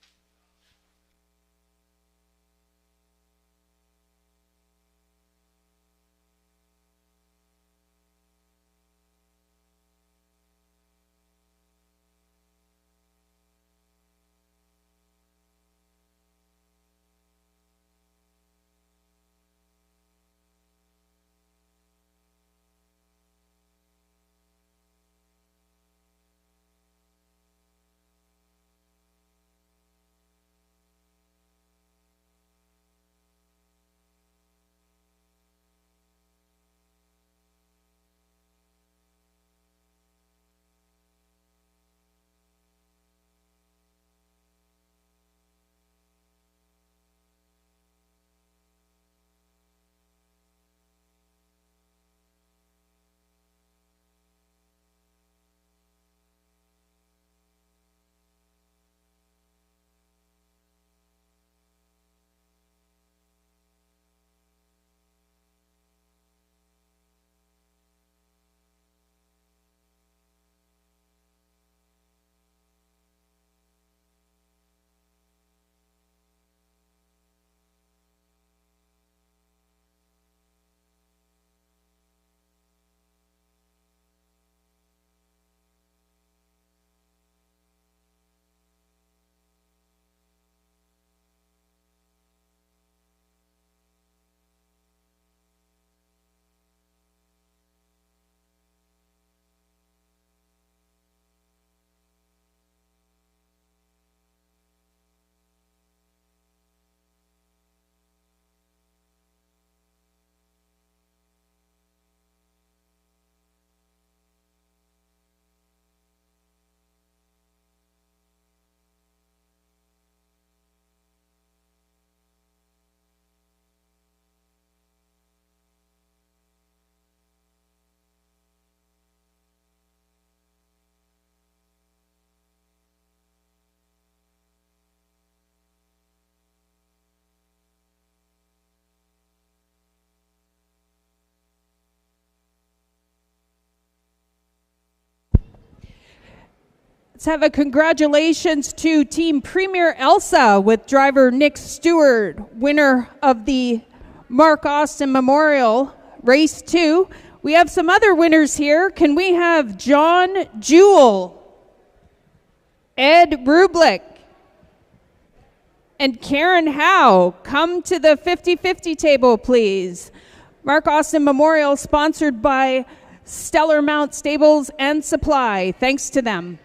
Let's have a congratulations to Team Premier Elsa with driver Nick Stewart, winner of the Mark Austin Memorial Race 2. We have some other winners here. Can we have John Jewell, Ed Rublick, and Karen Howe come to the 50-50 table, please? Mark Austin Memorial sponsored by Stellar Mount Stables and Supply. Thanks to them.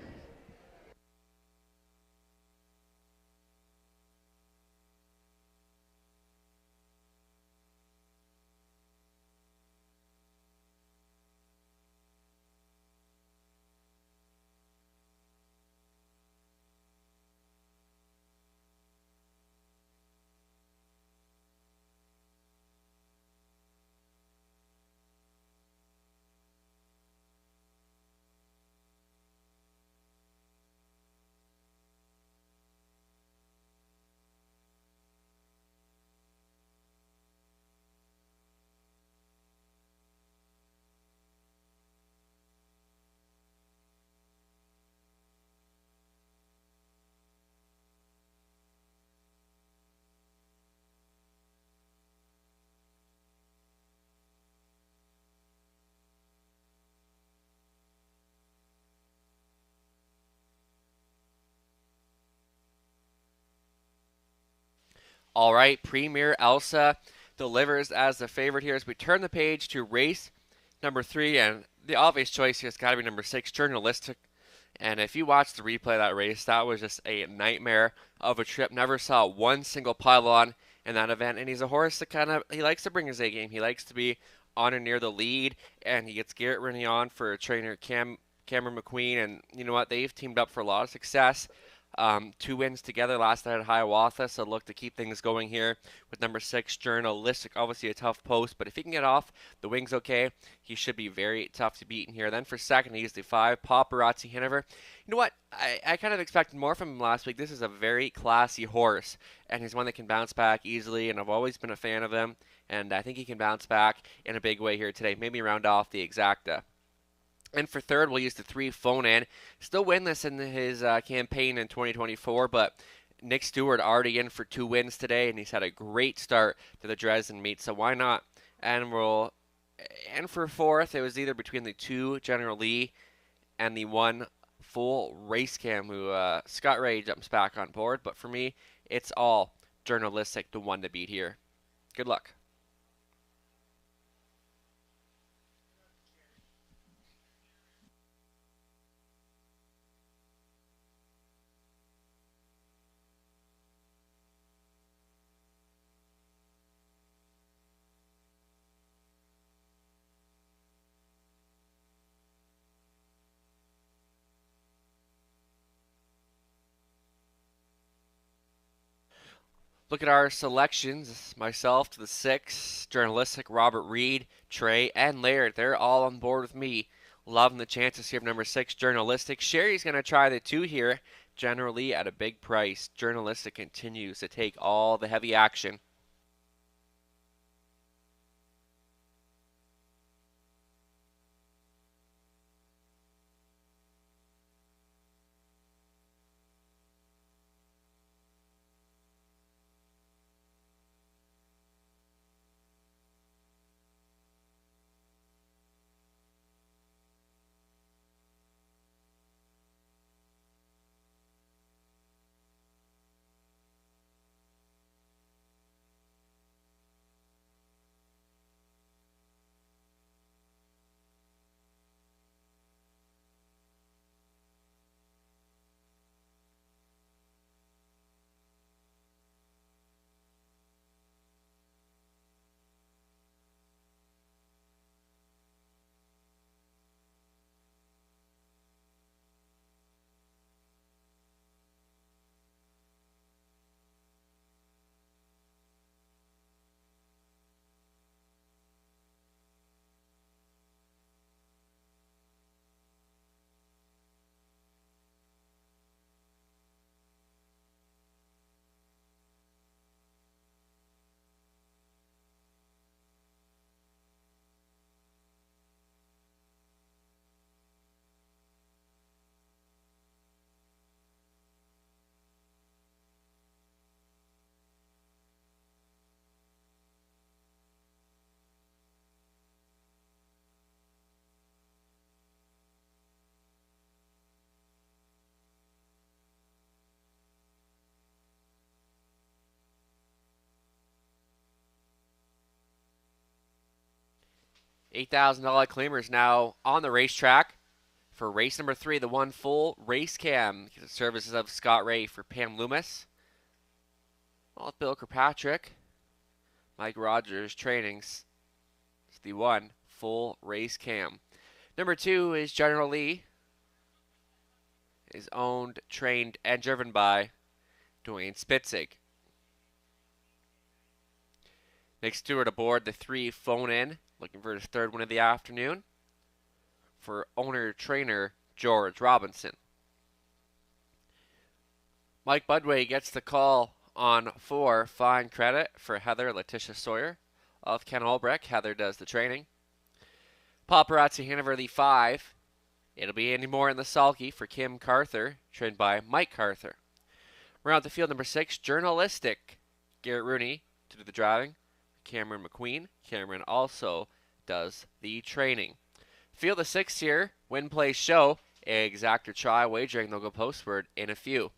All right, Premier Elsa delivers as the favorite here as we turn the page to race number 3, and the obvious choice here has got to be number 6, Journalistic. And if you watch the replay of that race, that was just a nightmare of a trip. Never saw one single pylon in that event, and he's a horse that he likes to bring his A game. He likes to be on or near the lead, and he gets Garrett Rooney on for trainer Cameron McQueen, and you know what? They've teamed up for a lot of success. 2 wins together last night at Hiawatha, so look to keep things going here with number 6, Journalistic. Obviously a tough post, but if he can get off the wings okay, he should be very tough to beat in here. Then for second, he's the 5, Paparazzi Hanover. You know what? I kind of expected more from him last week. This is a very classy horse, and he's one that can bounce back easily, and I've always been a fan of him, and I think he can bounce back in a big way here today. Maybe round off the exacta. And for third, we'll use the 3, Phone In. Still winless in his campaign in 2024, but Nick Stewart already in for 2 wins today, and he's had a great start to the Dresden meet, so why not? And for fourth, it was either between the 2, General Lee, and the 1, Full Race Cam, who Scott Ray jumps back on board. But for me, it's all Journalistic, the one to beat here. Good luck. Look at our selections. Myself to the 6, Journalistic, Robert Reed, Trey, and Laird. They're all on board with me. Loving the chances here of number 6, Journalistic. Sherry's going to try the 2 here, generally at a big price. Journalistic continues to take all the heavy action. $8,000 claimers now on the racetrack for race number 3, the 1, Full Race Cam. The services of Scott Ray for Pam Loomis. Well, Bill Kirkpatrick, Mike Rogers trainings. It's the 1, Full Race Cam. Number 2 is General Lee. Is owned, trained, and driven by Dwayne Spitzig. Nick Stewart aboard the 3, Phone In. Looking for his 3rd win of the afternoon for owner-trainer George Robinson. Mike Budway gets the call on 4, Fine Credit for Heather Letitia Sawyer of Ken Albrecht. Heather does the training. Paparazzi Hanover, the 5. It'll be Andy Moore in the sulky for Kim Carther, trained by Mike Carther. Around the field, number 6, Journalistic. Garrett Rooney to do the driving. Cameron McQueen. Cameron also does the training. Field of 6 here. Win, play, show. Exact or try wagering. They'll go postward in a few.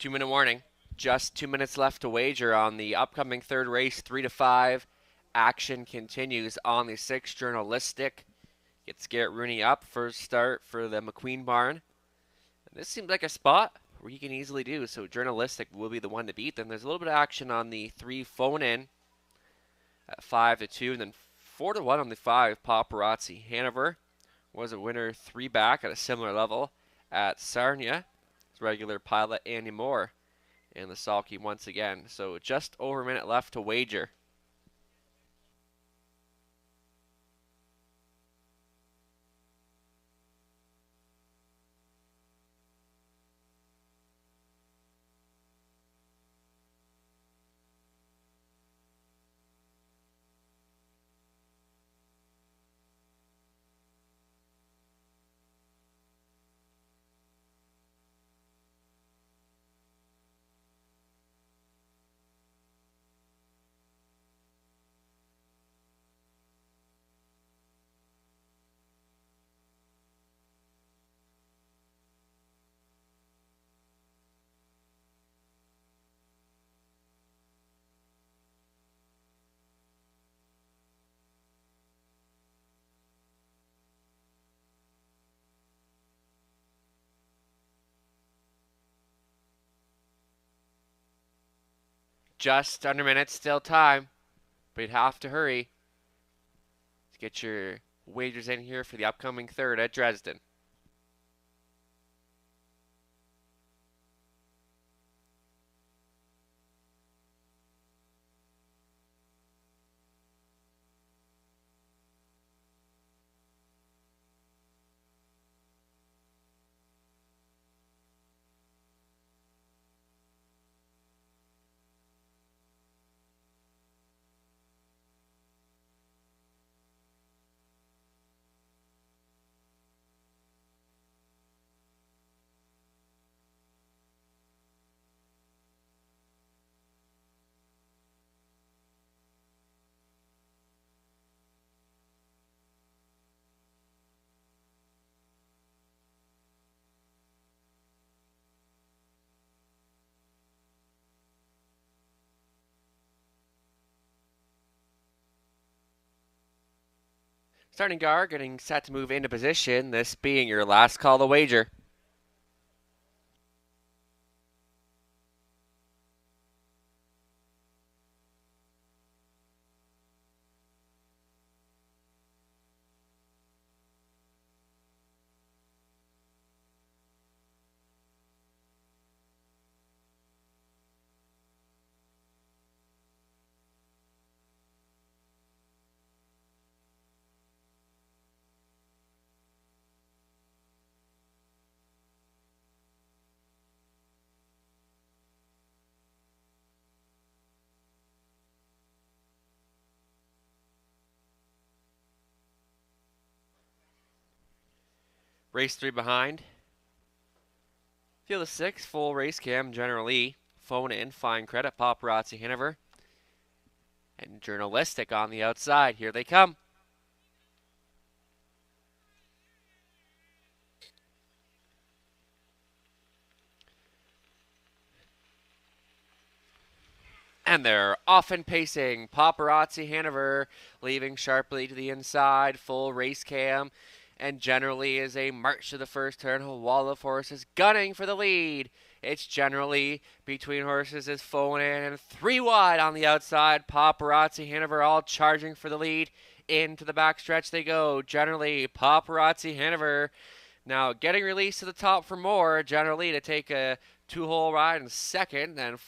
2-minute warning. Just 2 minutes left to wager on the upcoming third race, 3 to 5. Action continues on the 6th. Journalistic gets Garrett Rooney up. First start for the McQueen barn. And this seems like a spot where he can easily do. So Journalistic will be the one to beat them. There's a little bit of action on the 3 phone in at 5 to 2. And then 4 to 1 on the 5. Paparazzi Hanover was a winner 3 back at a similar level at Sarnia. Regular pilot Andy Moore and the sulky once again. So just over a minute left to wager. Just under a minute, still time, but you'd have to hurry to get your wagers in here for the upcoming third at Dresden. Starting guard getting set to move into position, this being your last call to wager. Race 3 behind. Field of 6, full race cam, General Lee. Phone in, fine credit, Paparazzi Hanover. And Journalistic on the outside. Here they come. And they're off and pacing. Paparazzi Hanover leaving sharply to the inside, full race cam. And generally is a march to the first turn. A wall of horses gunning for the lead. It's generally between horses is phone in and 3 wide on the outside. Paparazzi Hanover all charging for the lead. Into the backstretch they go. Generally, Paparazzi Hanover now getting released to the top for more. Generally to take a 2-hole ride in second. Then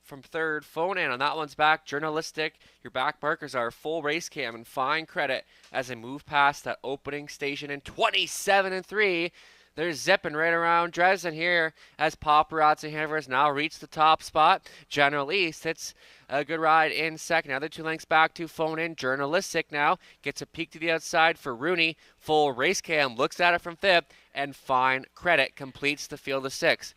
from third, phone in on that one's back. Journalistic, your back markers are full race cam and fine credit as they move past that opening station in 27-3. They're zipping right around Dresden here as Paparazzi Hanover has now reached the top spot. General Lee sits a good ride in second. Other 2 lengths back to phone in. Journalistic now gets a peek to the outside for Rooney. Full race cam looks at it from fifth, and fine credit completes the field of 6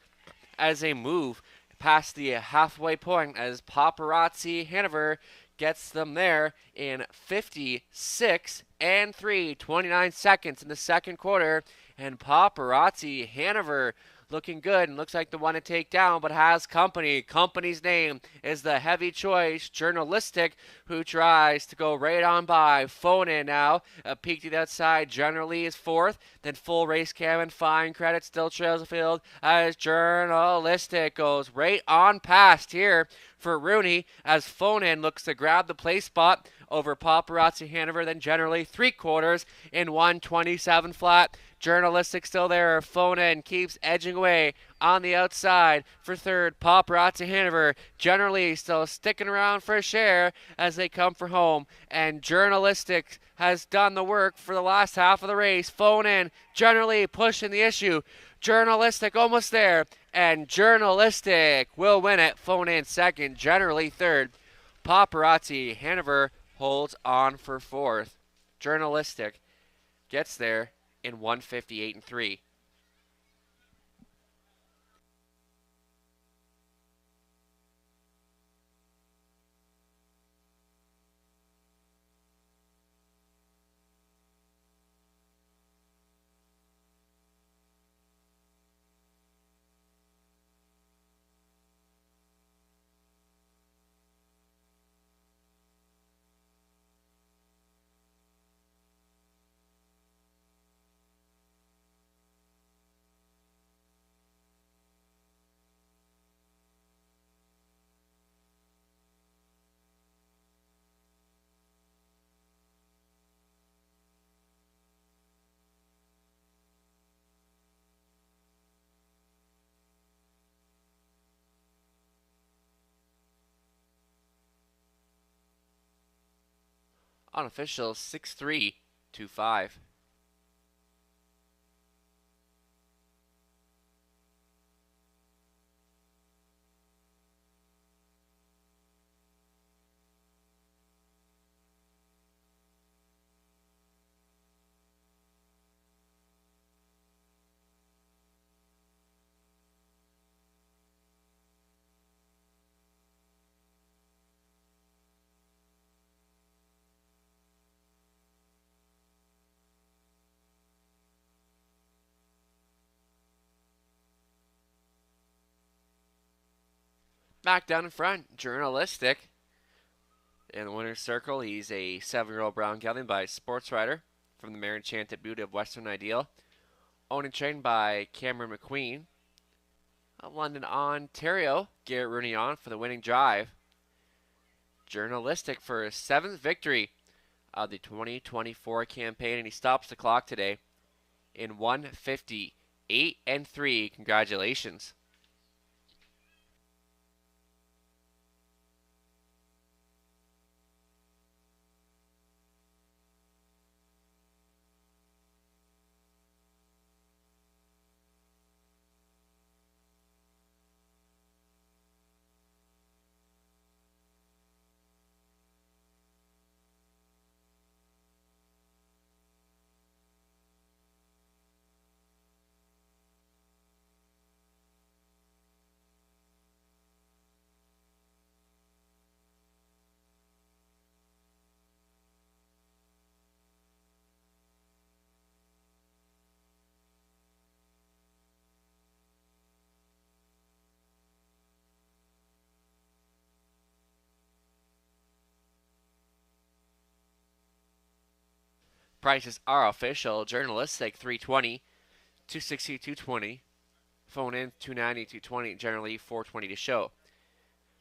as they move past the halfway point as Paparazzi Hanover gets them there in 56 and 3, 29 seconds in the second quarter. And Paparazzi Hanover looking good and looks like the one to take down, but has company. Company's name is the heavy choice Journalistic, who tries to go right on by. Phone in now. A peek to the outside. Generally is fourth. Then full race cam and fine credit still trails the field as Journalistic goes right on past here for Rooney as Phone in looks to grab the place spot over Paparazzi Hanover. Then generally 3/4 in 127 flat. Journalistic still there. Phone in keeps edging away on the outside for third. Paparazzi Hanover generally still sticking around for a share as they come for home. And Journalistic has done the work for the last half of the race. Phone in generally pushing the issue. Journalistic almost there. And Journalistic will win it. Phone in second. Generally third. Paparazzi Hanover holds on for fourth. Journalistic gets there in 158 and 3. Unofficial 6-3-2-5. Back down in front, Journalistic. In the winner's circle, he's a 7-year-old brown gelding by Sports Rider from the Mare Enchanted Beauty of Western Ideal. Owned and trained by Cameron McQueen. London, Ontario, Garrett Rooney on for the winning drive. Journalistic for his 7th victory of the 2024 campaign, and he stops the clock today in 158 and 3. Congratulations. Prices are official. Journalistic 320, 260, 220. Phone in 290, 220. Generally 420 to show.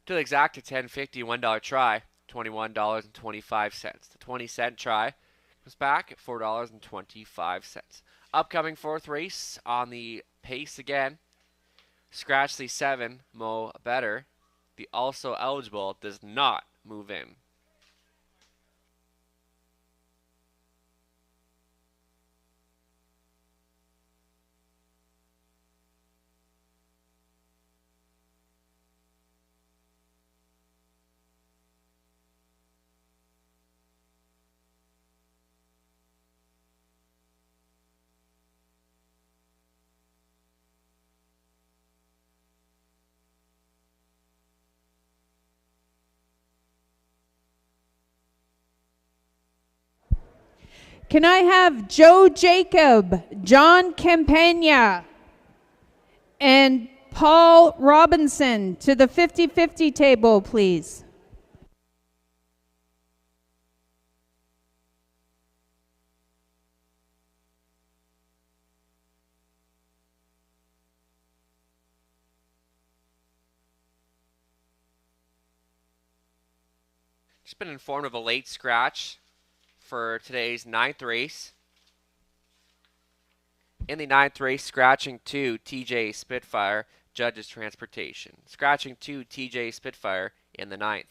To the exact, a $10.50 $1 try, $21.25. The 20-cent try comes back at $4.25. Upcoming fourth race on the pace again. Scratch the 7, Mo Better. The also eligible does not move in. Can I have Joe Jacob, John Campagna, and Paul Robinson to the 50-50 table, please? Just been informed of a late scratch for today's 9th race. In the 9th race, scratching 2, TJ Spitfire, Judges Transportation. Scratching 2, TJ Spitfire in the 9th.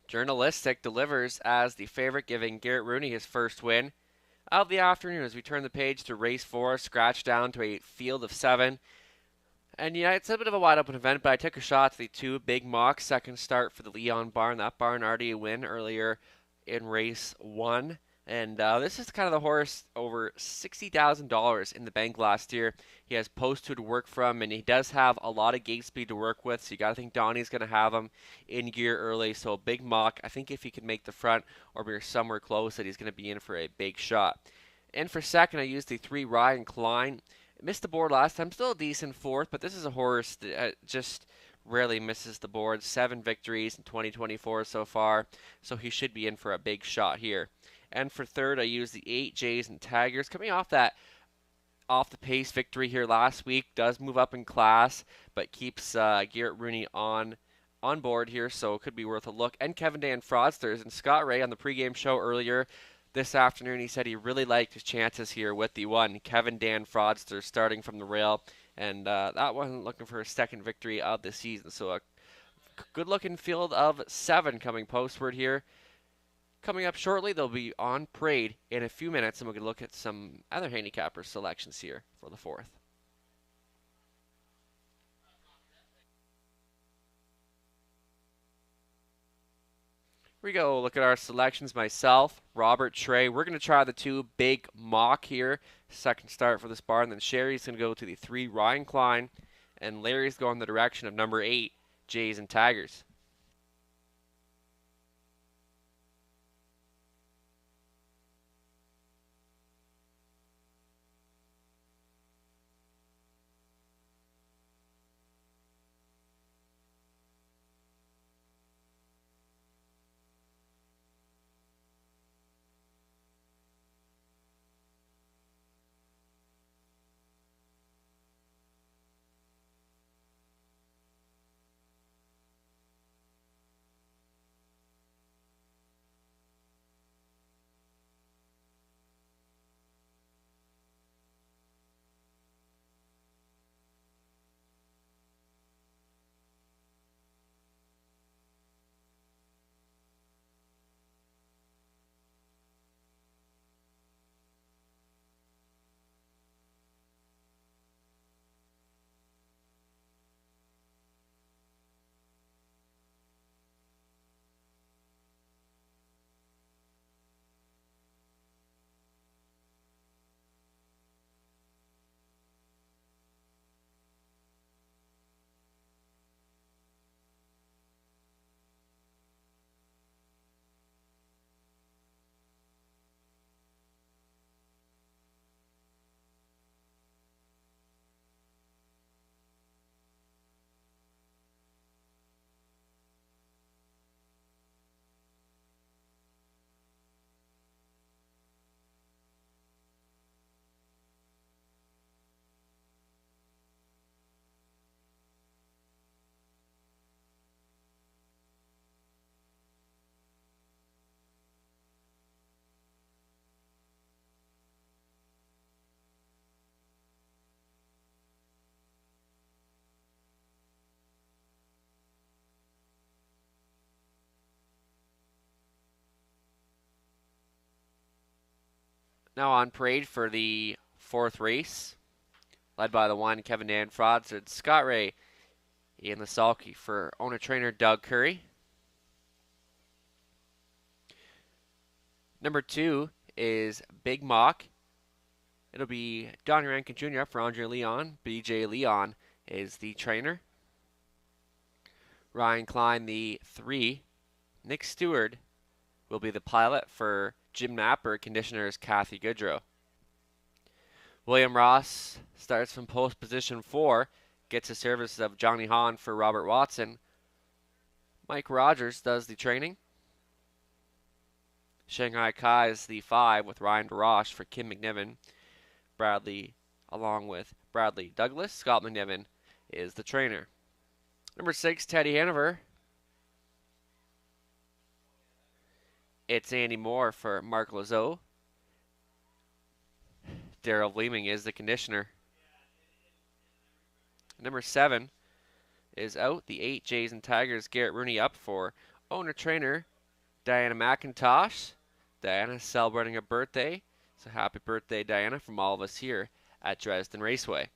Journalistic delivers as the favorite, giving Garrett Rooney his first win of the afternoon as we turn the page to race 4, scratch down to a field of 7. And yeah, it's a bit of a wide open event, but I took a shot to the 2 Big Mock, second start for the Leon barn. That barn already a win earlier in race 1. And this is kind of the horse over $60,000 in the bank last year. He has post 2 to work from, and he does have a lot of gate speed to work with. So you got to think Donnie's going to have him in gear early. So a Big Mock, I think if he can make the front or be somewhere close, that he's going to be in for a big shot. And for second, I used the 3 Ryan Klein. Missed the board last time, still a decent 4th, but this is a horse that just rarely misses the board. 7 victories in 2024 so far, so he should be in for a big shot here. And for third, I used the 8 Jays and Tigers. Coming off that off-the-pace victory here last week, does move up in class, but keeps Garrett Rooney on board here, so it could be worth a look. And Kevin Dan Fraudsters, and Scott Ray on the pregame show earlier this afternoon, he said he really liked his chances here with the 1 Kevin Dan Fraudster starting from the rail, and that one looking for his second victory of the season. So a good-looking field of 7 coming postward here. Coming up shortly, they'll be on parade in a few minutes, and we're going to look at some other handicapper selections here for the 4th. Here we go. Look at our selections. Myself, Robert, Trey. We're going to try the 2 Big Mock here. Second start for this barn. Then Sherry's going to go to the 3 Ryan Klein. And Larry's going the direction of number 8, Jays and Tigers. Now on parade for the 4th race, led by the 1 Kevin Dan Fraudstad, Scott Ray, in the sulky for owner-trainer Doug Curry. Number 2 is Big Mock. It'll be Donnie Rankin Jr. up for Andre Leon. BJ Leon is the trainer. Ryan Klein, the 3. Nick Stewart will be the pilot for Jim Napper. Conditioner is Kathy Goodrow. William Ross starts from post position 4. Gets the services of Johnny Hahn for Robert Watson. Mike Rogers does the training. Shanghai Kai is the 5 with Ryan DeRoche for Kim McNiven. Bradley, along with Bradley Douglas. Scott McNiven is the trainer. Number 6, Teddy Hanover. It's Andy Moore for Mark Lazo. Daryl Vleeming is the conditioner. Number 7 is out. The 8 Jays and Tigers. Garrett Rooney up for owner-trainer Diana McIntosh. Diana celebrating a birthday. So happy birthday, Diana, from all of us here at Dresden Raceway.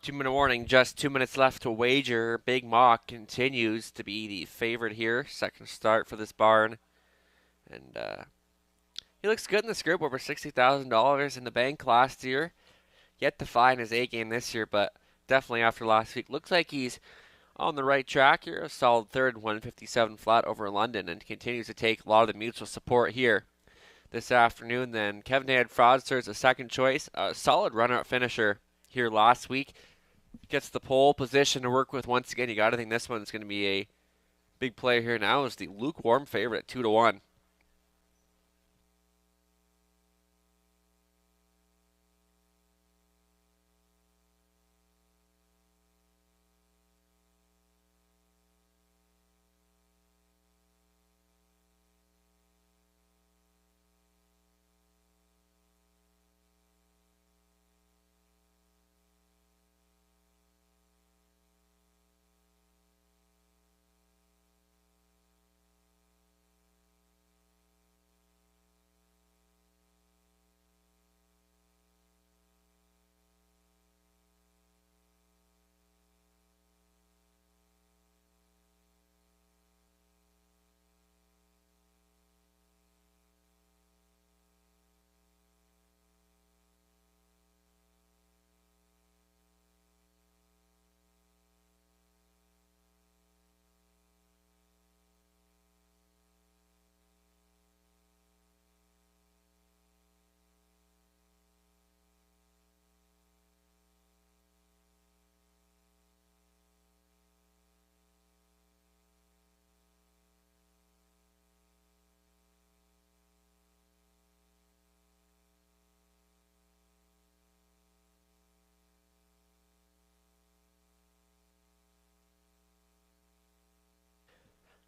Two-minute warning, just 2 minutes left to wager. Big Mock continues to be the favorite here. Second start for this barn. And he looks good in this group, over $60,000 in the bank last year. Yet to find his A game this year, but definitely after last week. Looks like he's on the right track here. A solid third, 157 flat over London, and continues to take a lot of the mutual support here this afternoon. Then Kevin Dan Fraudster is a second choice. A solid runner-up finisher here last week. Gets the pole position to work with once again. You got to think this one's going to be a big player here now. Is the lukewarm favorite at 2-1.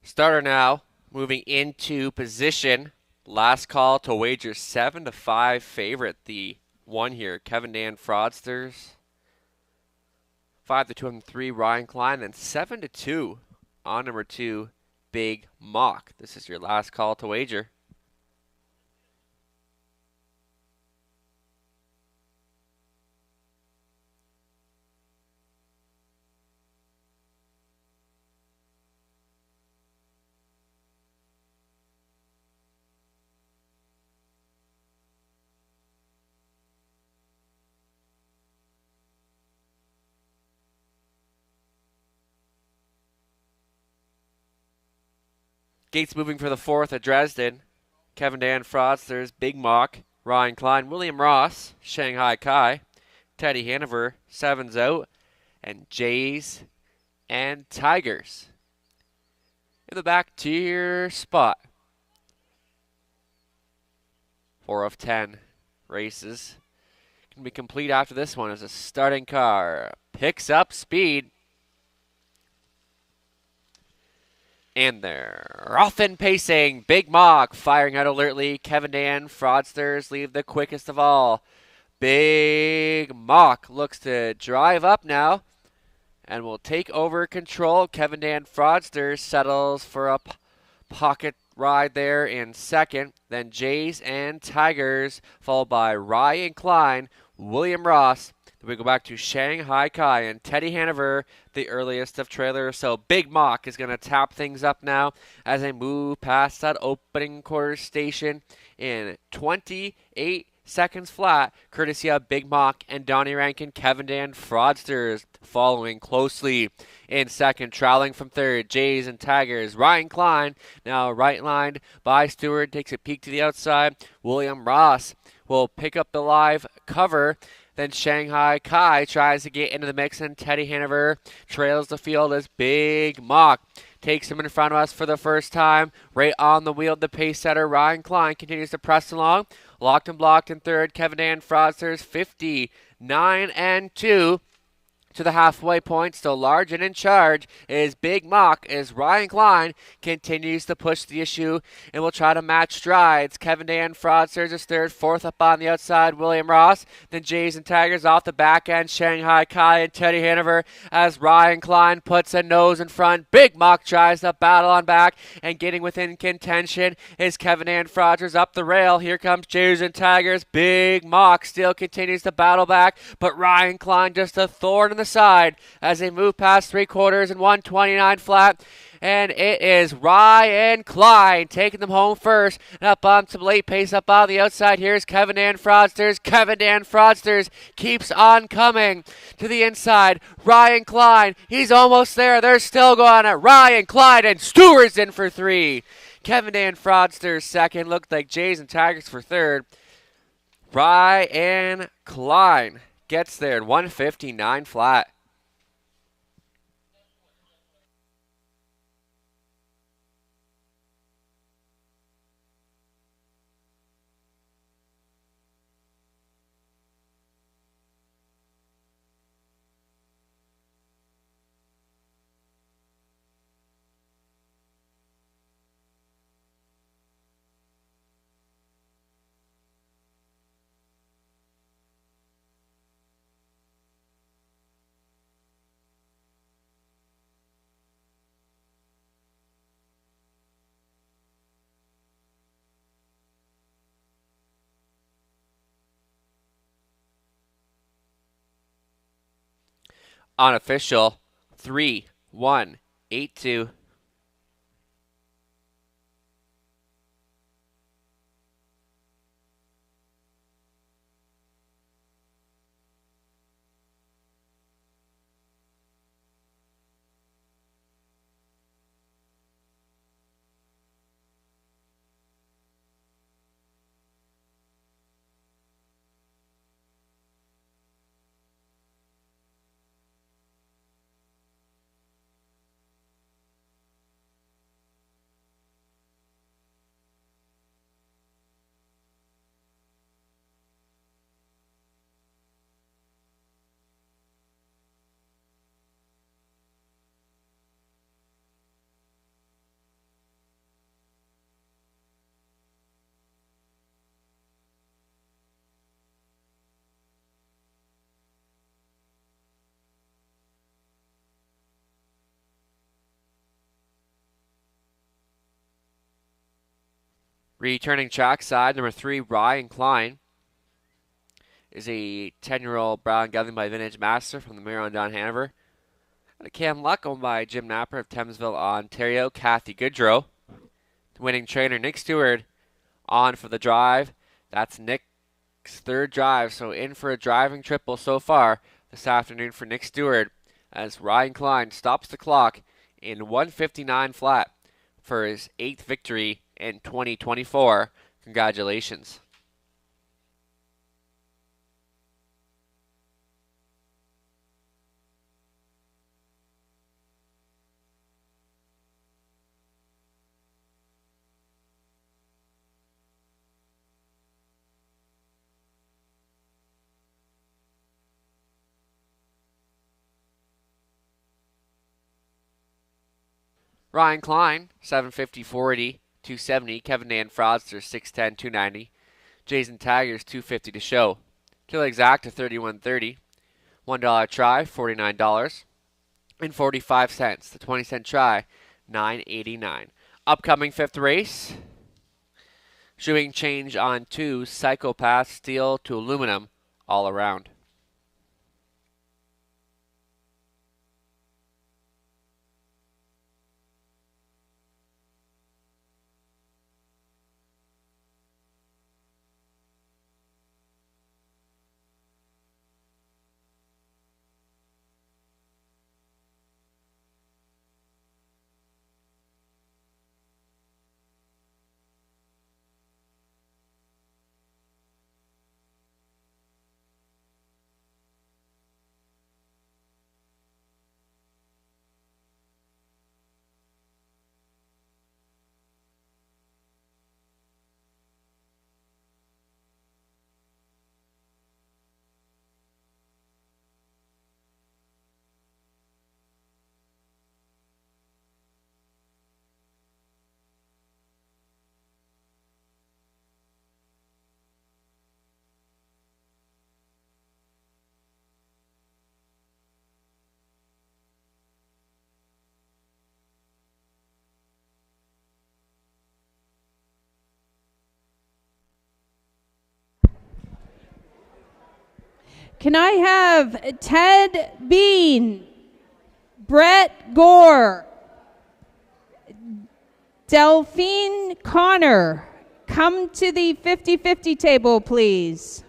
Starter now, moving into position. Last call to wager 7-5 favorite. The one here, Kevin Dan Fraudsters. 5-2 on 3, Ryan Klein. Then 7-2 on number 2, Big Mock. This is your last call to wager. Gates moving for the 4th at Dresden. Kevin Dan Fraudsters, Big Mock, Ryan Klein, William Ross, Shanghai Kai, Teddy Hanover, 7's out, and Jays and Tigers in the back tier spot. 4 of 10 races can be complete after this one as a starting car picks up speed. And they're off and pacing. Big Mock firing out alertly. Kevin Dan Fraudsters leave the quickest of all. Big Mock looks to drive up now and will take over control. Kevin Dan Fraudsters settles for a pocket ride there in second. Then Jays and Tigers, followed by Ryan Klein, William Ross. Then we go back to Shanghai Kai and Teddy Hanover, the earliest of trailers. So Big Mock is going to tap things up now as they move past that opening quarter station in 28 seconds flat, courtesy of Big Mock and Donnie Rankin. Kevin Dan Fraudsters following closely in second, traveling from third, Jays and Tigers. Ryan Klein now right lined by Stewart, takes a peek to the outside. William Ross will pick up the live cover. Then Shanghai Kai tries to get into the mix, and Teddy Hanover trails the field as Big Mock takes him in front of us for the first time. Right on the wheel, the pace setter Ryan Klein continues to press along. Locked and blocked in third, Kevin Dan Fraudsters 59-2 to the halfway point. Still large and in charge is Big Mock as Ryan Klein continues to push the issue and will try to match strides. Kevin Dan Fraudsters is third, 4th up on the outside, William Ross. Then Jays and Tigers off the back end, Shanghai Kai and Teddy Hanover as Ryan Klein puts a nose in front. Big Mock tries to battle on back, and getting within contention is Kevin Dan Fraudsters up the rail. Here comes Jays and Tigers. Big Mock still continues to battle back, but Ryan Klein just a thorn in the side as they move past 3/4 and 129 flat. And it is Ryan Klein taking them home first. And up on some late pace up on the outside. Here's Kevin Dan Fraudsters. Kevin Dan Fraudsters keeps on coming to the inside. Ryan Klein, he's almost there. They're still going at Ryan Klein, and Stewart's in for 3. Kevin Dan Fraudsters second. Looked like Jays and Tigers for third. Ryan Klein gets there at 159 flat. Unofficial 3-1-8-2. Returning trackside, number 3, Ryan Klein, is a 10-year-old brown gelding by Vintage Master from the Mare Down Hanover. And a Cam Luck owned by Jim Napper of Thamesville, Ontario. Kathy Goodrow. The winning trainer, Nick Stewart, on for the drive. That's Nick's third drive, so in for a driving triple so far this afternoon for Nick Stewart as Ryan Klein stops the clock in 1:59 flat for his 8th victory in 2024. Congratulations. Ryan Klein, 750-480, 270. Kevin Dan Fraudster, 610, 290. Jason Taggers, 250 to show. Kill exact to 31.30. $1 try, $49. And 45 cents. The 20-cent try, $9.89. Upcoming 5th race. Shoeing change on 2, Psychopath, steel to aluminum, all around. Can I have Ted Bean, Brett Gore, Delphine Connor, come to the 50-50 table, please.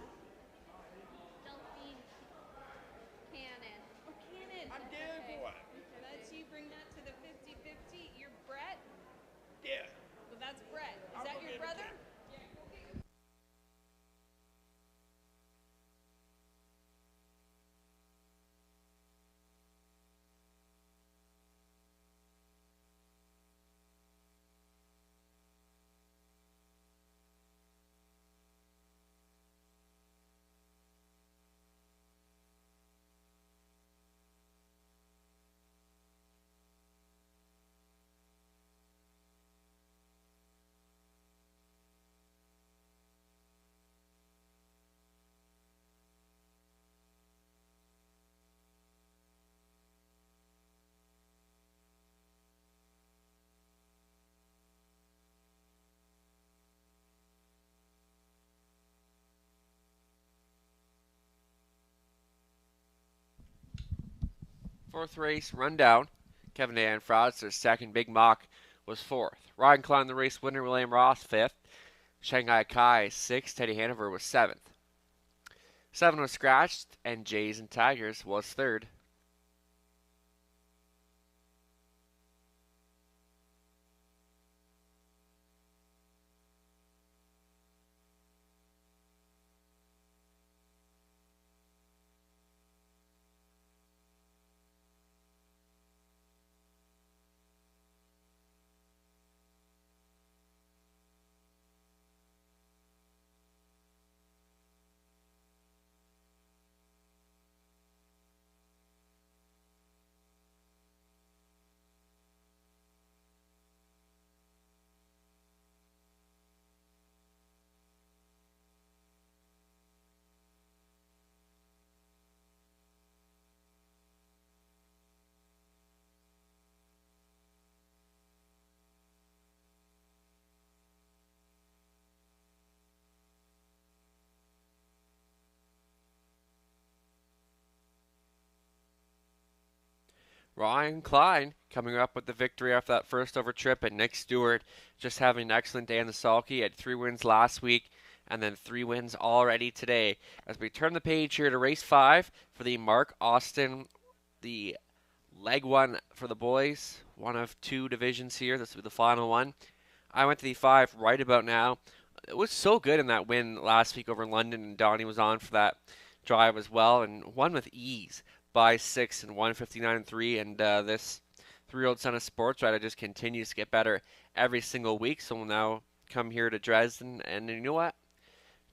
Fourth race rundown. Kevin Dan Fraudster's second. Big Mock was 4th. Ryan Klein, the race winner. William Ross, 5th. Shanghai Kai, 6th. Teddy Hanover was 7th. 7 was scratched, and Jays and Tigers was 3rd. Ryan Klein coming up with the victory after that first over trip, and Nick Stewart just having an excellent day in the sulky. He had 3 wins last week and then 3 wins already today. As we turn the page here to race 5 for the Mark Austin, the leg 1 for the boys, one of 2 divisions here. This will be the final one. I went to the 5 right about now. It was so good in that win last week over London, and Donnie was on for that drive as well, and won with ease by 6 and 159.3. And this 3-year-old son of sports rider just continues to get better every single week. So we'll now come here to Dresden, and you know what?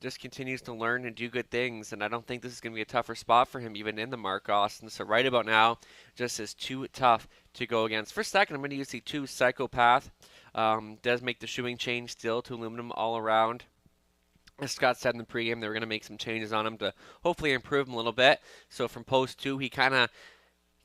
Just continues to learn and do good things, and I don't think this is going to be a tougher spot for him even in the Mark Austin. So right about now, just is too tough to go against. For second, I'm going to use the 2 Psychopath. Does make the shoeing change still to aluminum all around. As Scott said in the pregame, they were going to make some changes on him to hopefully improve him a little bit. So from post 2, he kind of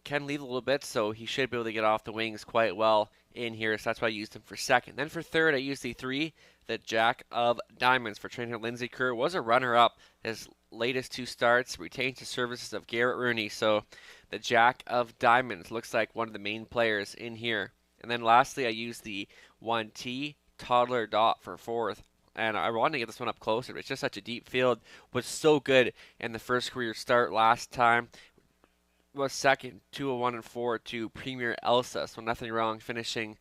can leave a little bit, so he should be able to get off the wings quite well in here. So that's why I used him for second. Then for third, I used the 3, the Jack of Diamonds for trainer Lindsay Kerr. Was a runner-up his latest 2 starts, retains the services of Garrett Rooney. So the Jack of Diamonds looks like one of the main players in here. And then lastly, I used the 1T Toddler Dot for fourth. And I wanted to get this one up closer, but it's just such a deep field. Was so good in the first career start last time. Was second, 201 and 4 to Premier Elsa. So nothing wrong finishing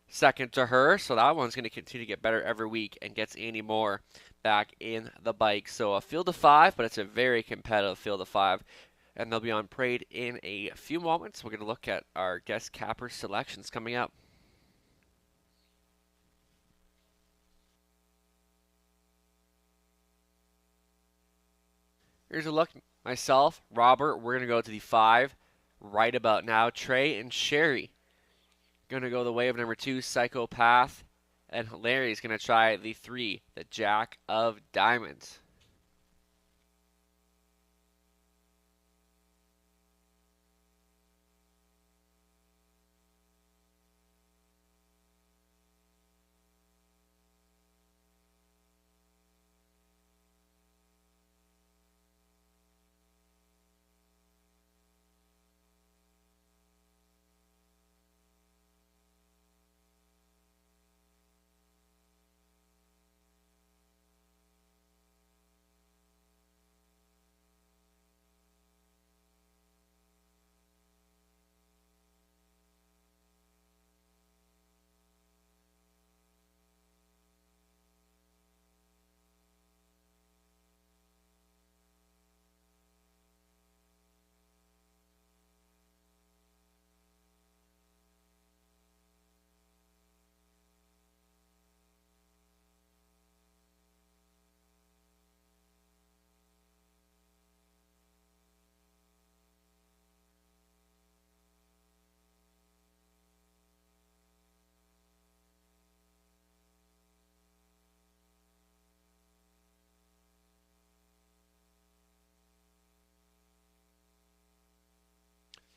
second to her. So that one's going to continue to get better every week and gets Andy Moore back in the bike. So a field of 5, but it's a very competitive field of 5. And they'll be on parade in a few moments. We're going to look at our guest capper selections coming up. Here's a look. Myself, Robert, we're going to go to the 5 right about now. Trey and Sherry going to go the way of number 2, Psychopath. And Larry's going to try the 3, the Jack of Diamonds.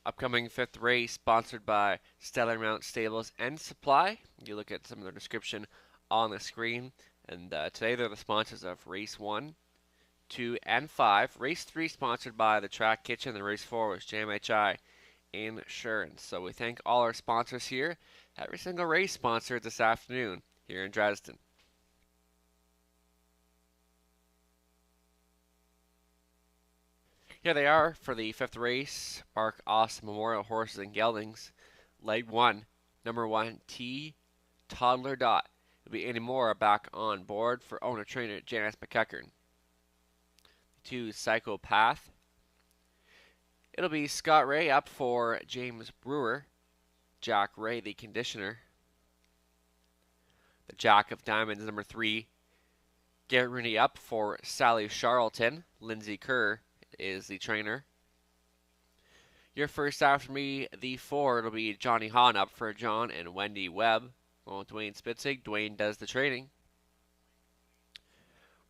Upcoming 5th race sponsored by Stellar Mount Stables and Supply. You look at some of their description on the screen. And today they're the sponsors of race 1, 2, and 5. Race 3 sponsored by the Track Kitchen. And race 4 was JMHI Insurance. So we thank all our sponsors here. Every single race sponsored this afternoon here in Dresden. Here they are for the 5th race, Mark Austin Memorial Horses and Geldings. Leg 1, number 1, T Toddler Dot. It'll be Andy Moore back on board for owner-trainer Janice McEachern. 2, Psychopath. It'll be Scott Ray up for James Brewer. Jack Ray, the conditioner. The Jack of Diamonds, number 3. Garrett Rooney up for Sally Charlton. Lindsay Kerr is the trainer. Your first after me, the 4, it'll be Johnny Hahn up for John and Wendy Webb. Well, Dwayne Spitzig. Dwayne does the training.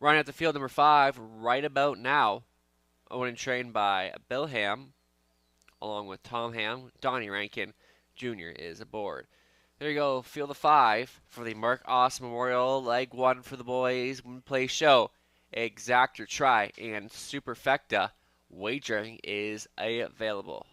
Running at the field, number 5, right about now. Owned and trained by Bill Ham, along with Tom Ham. Donnie Rankin Jr. is aboard. There you go, field of 5 for the Mark Austin Memorial. Leg 1 for the boys. Win Play Show. Exactor Try and Superfecta wagering is available.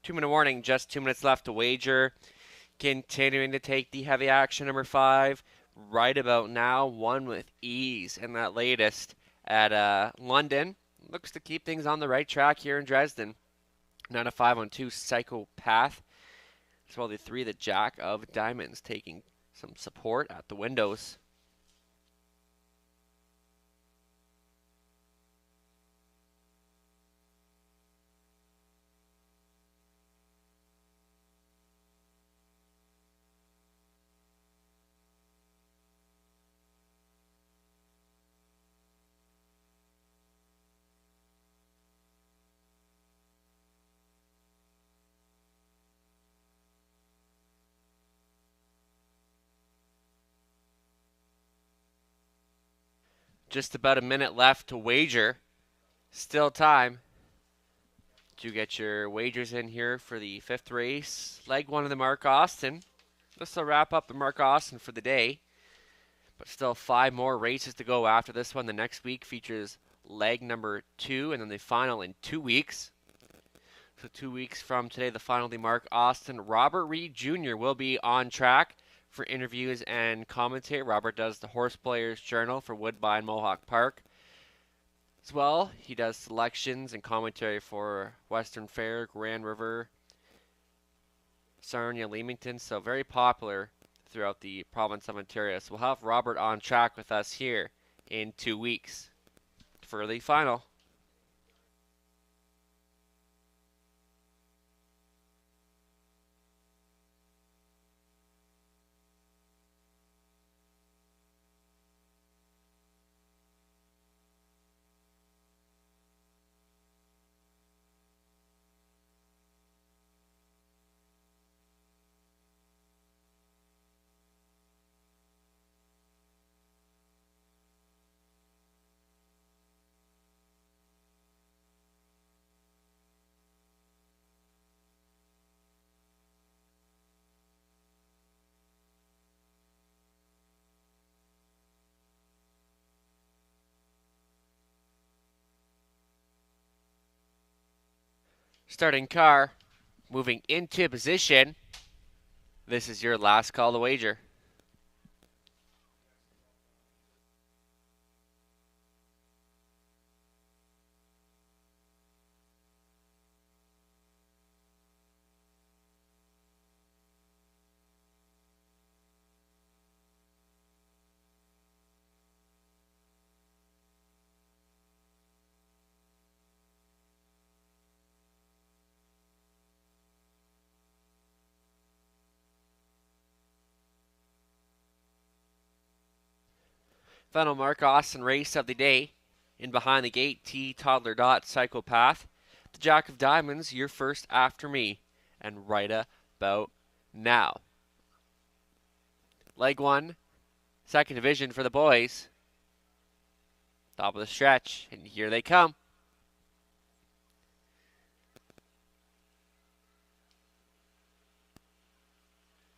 2-minute warning, just 2 minutes left to wager. Continuing to take the heavy action, number 5, right about now, won with ease in that latest at London. Looks to keep things on the right track here in Dresden. 9-5 on 2, Psychopath. As well, the 3, the Jack of Diamonds, taking some support at the windows. Just about a minute left to wager. Still time to get your wagers in here for the 5th race. Leg 1 of the Mark Austin. This will wrap up the Mark Austin for the day. But still 5 more races to go after this one. The next week features leg number 2 and then the final in 2 weeks. So 2 weeks from today, the final of the Mark Austin. Robert Reed Jr. will be on track for interviews and commentary. Robert does the Horse Players Journal for Woodbine Mohawk Park. As well, he does selections and commentary for Western Fair, Grand River, Sarnia, Leamington. So very popular throughout the province of Ontario. So we'll have Robert on track with us here in 2 weeks for the final. Starting car, moving into position. This is your last call to wager. Final Mark Austin race of the day. In behind the gate, T Toddler Dot Psychopath. The Jack of Diamonds, your first after me. And right about now. Leg 1, second division for the boys. Top of the stretch, and here they come.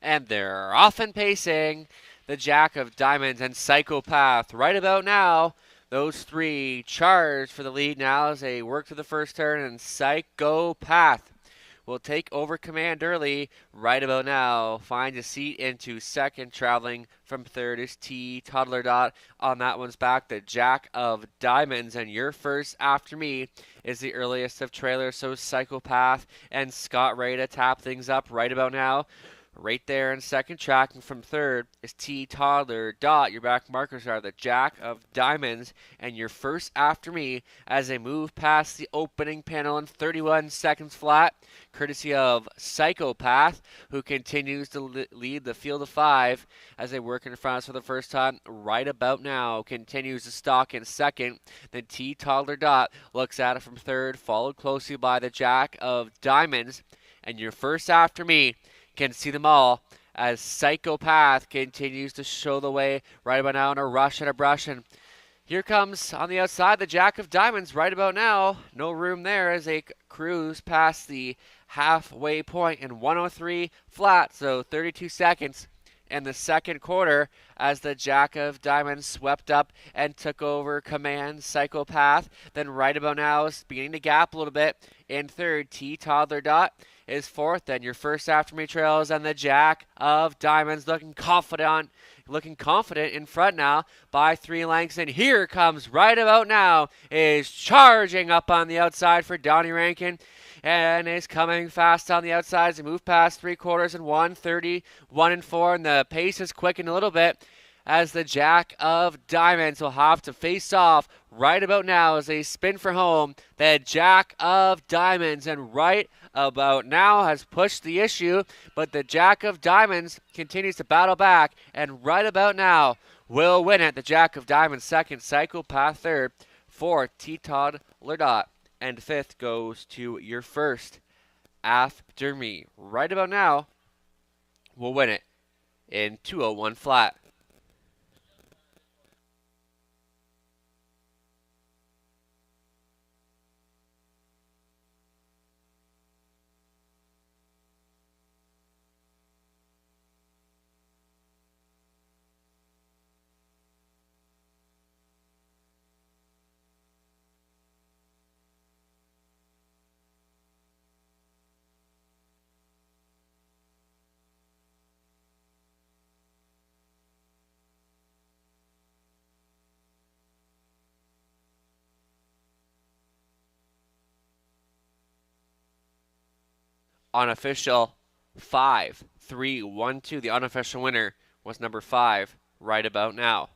And they're off and pacing. The Jack of Diamonds and Psychopath right about now. Those 3 charge for the lead now as they work to the first turn, and Psychopath will take over command early right about now. Finds a seat into second. Traveling from third is T Toddler Dot. On that one's back, the Jack of Diamonds, and your first after me is the earliest of trailers. So Psychopath and Scott ready to tap things up right about now. Right there in second, tracking from third is T Toddler Dot. Your back markers are the Jack of Diamonds and your first after me as they move past the opening panel in 31 seconds flat, courtesy of Psychopath, who continues to lead the field of 5 as they work in front of us for the first time right about now. Continues to stalk in second. Then T Toddler Dot looks at it from third, followed closely by the Jack of Diamonds. And your first after me can see them all as Psychopath continues to show the way right about now in a rush and a brush. And here comes on the outside the Jack of Diamonds right about now. No room there as they cruise past the halfway point in 103 flat, so 32 seconds in the second quarter as the Jack of Diamonds swept up and took over command. Psychopath then right about now is beginning to gap a little bit in third. T Toddler Dot is fourth. Then your first after me trails, and the Jack of Diamonds looking confident in front now by 3 lengths. And here comes right about now is charging up on the outside for Donnie Rankin, and is coming fast on the outside as he move past 3/4 and 1:30, 1 and 4, and the pace has quickened a little bit as the Jack of Diamonds will have to face off right about now as they spin for home. The Jack of Diamonds, and right about now has pushed the issue, but the Jack of Diamonds continues to battle back, and right about now will win it. The Jack of Diamonds second, Psychopath third, fourth, T-Todd Lerdot, and fifth goes to your first After Me. Right about now will win it in 201 flat. Unofficial 5, 3, 1, 2. The unofficial winner was number 5 right about now.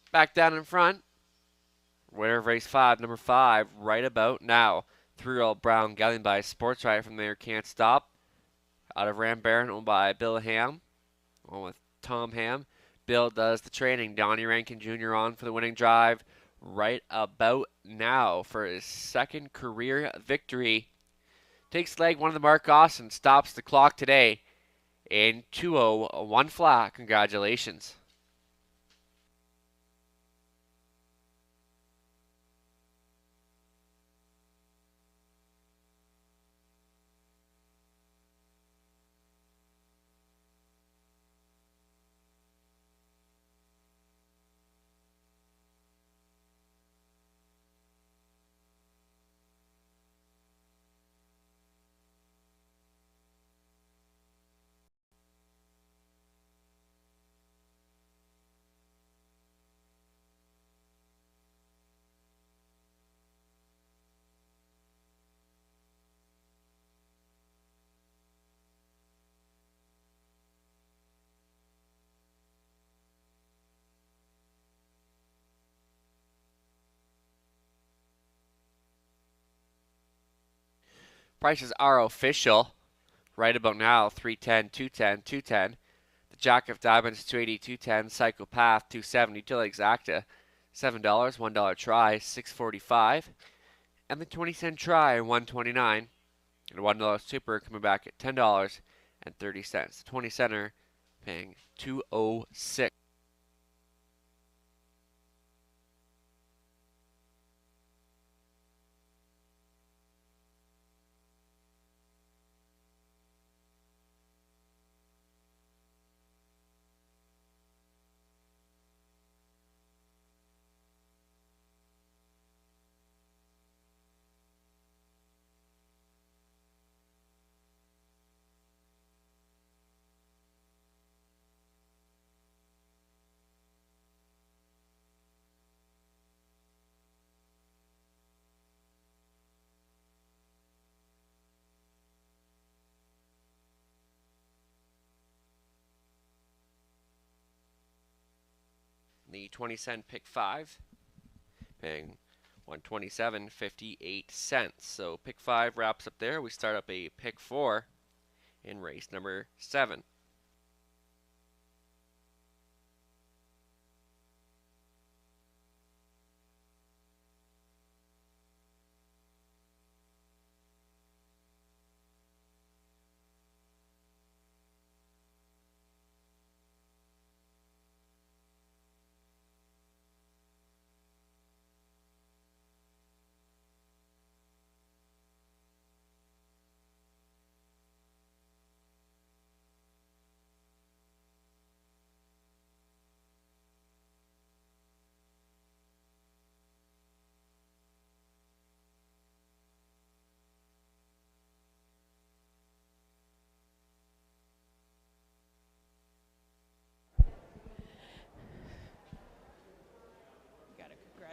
Back down in front, winner of race 5, number 5, right about now. 3-year-old Brown Gelding by Sports Rider from there, Can't Stop. Out of Ram Baron, owned by Bill Ham, along with Tom Ham. Bill does the training. Donnie Rankin Jr. on for the winning drive right about now for his second career victory. Takes leg one of the Mark Austin, stops the clock today in 201 flat. Congratulations. Prices are official right about now. 310, 210, 210. The Jack of Diamonds 280, 210. Psychopath 270 till exacta $7, $1 try 645, and the 20-cent try 129, and $1 super coming back at $10.30. The 20 center paying $206. The 20-cent pick 5 paying $127.58. So pick 5 wraps up there. We start up a pick 4 in race number 7.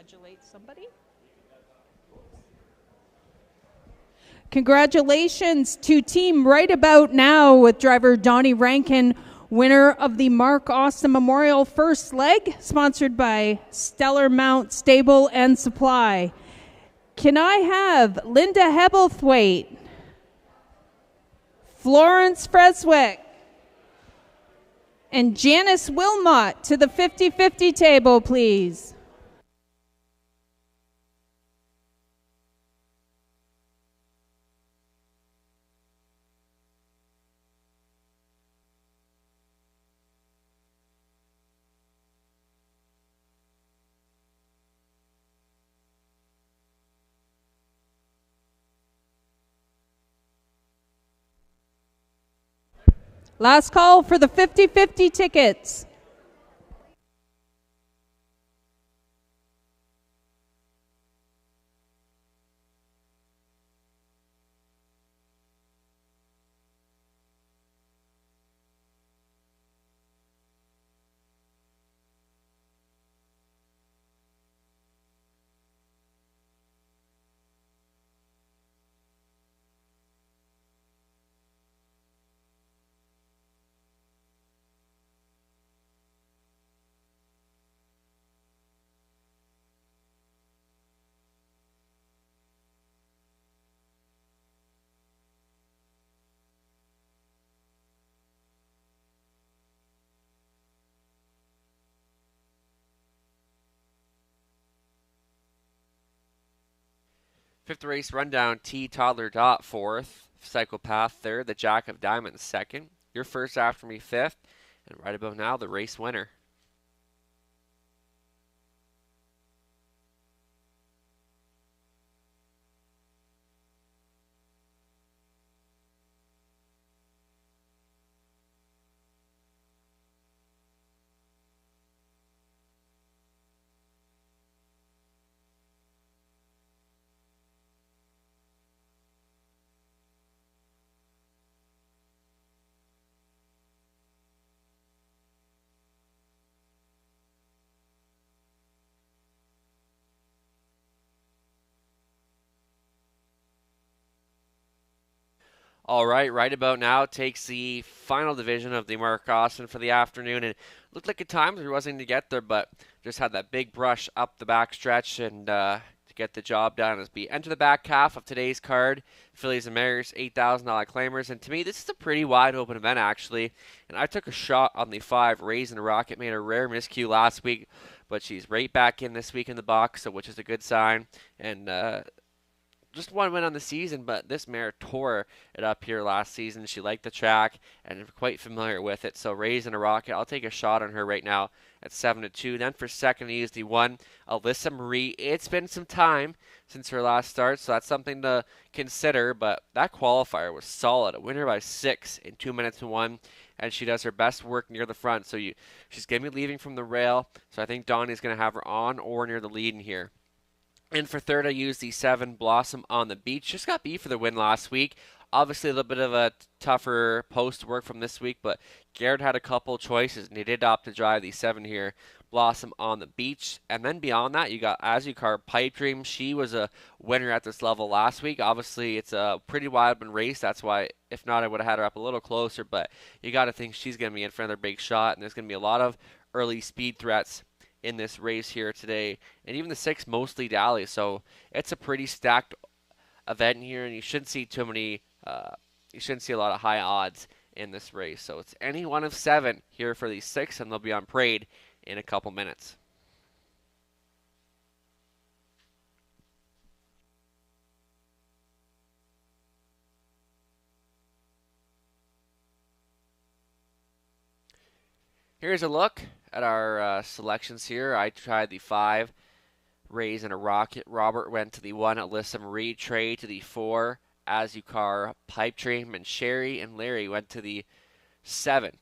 congratulate somebody. Congratulations to Team Right About Now with driver Donnie Rankin, winner of the Mark Austin Memorial First Leg, sponsored by Stellar Mount Stable and Supply. Can I have Linda Hebblethwaite, Florence Freswick, and Janice Wilmot to the 50-50 table, please? Last call for the 50-50 tickets. Fifth race rundown, T Toddler Dot fourth, Psychopath third, the Jack of Diamonds second. Your first after me fifth, and right above now the race winner. All right, right about now takes the final division of the Mark Austin for the afternoon, and it looked like at times he wasn't going to get there, but just had that big brush up the back stretch and to get the job done. As we enter the back half of today's card, Fillies and Mares, $8,000 claimers, and to me this is a pretty wide open event actually. And I took a shot on the 5, Raising a Rocket, made a rare miscue last week, but she's right back in this week in the box, so which is a good sign. And just one win on the season, but this mare tore it up here last season. She liked the track and quite familiar with it. So Raising a Rocket, I'll take a shot on her right now at 7-2. Then for second, I use the 1, Alyssa Marie. It's been some time since her last start, so that's something to consider. But that qualifier was solid. A winner by 6 in 2 minutes and 1. And she does her best work near the front. So she's going to be leaving from the rail. So I think Donnie's going to have her on or near the lead in here. And for third, I used the 7, Blossom on the Beach. Just got beat for the win last week. Obviously, a little bit of a tougher post work from this week, but Garrett had a couple choices, and he did opt to drive the 7 here, Blossom on the Beach. And then beyond that, you got Azucar Pipe Dream. She was a winner at this level last week. Obviously, it's a pretty wide open race. That's why, if not, I would have had her up a little closer. But you got to think she's going to be in for another big shot, and there's going to be a lot of early speed threats in this race here today, and even the 6 mostly Dally. So it's a pretty stacked event here, and you shouldn't see too many. You shouldn't see a lot of high odds in this race. So it's any one of 7 here for these 6, and they'll be on parade in a couple minutes. Here's a look at our selections here. I tried the 5, Raising a Rocket. Robert went to the 1, Alyssa Marie. Trey to the 4, Azucar Pipe Dream. And Sherry and Larry went to the 7,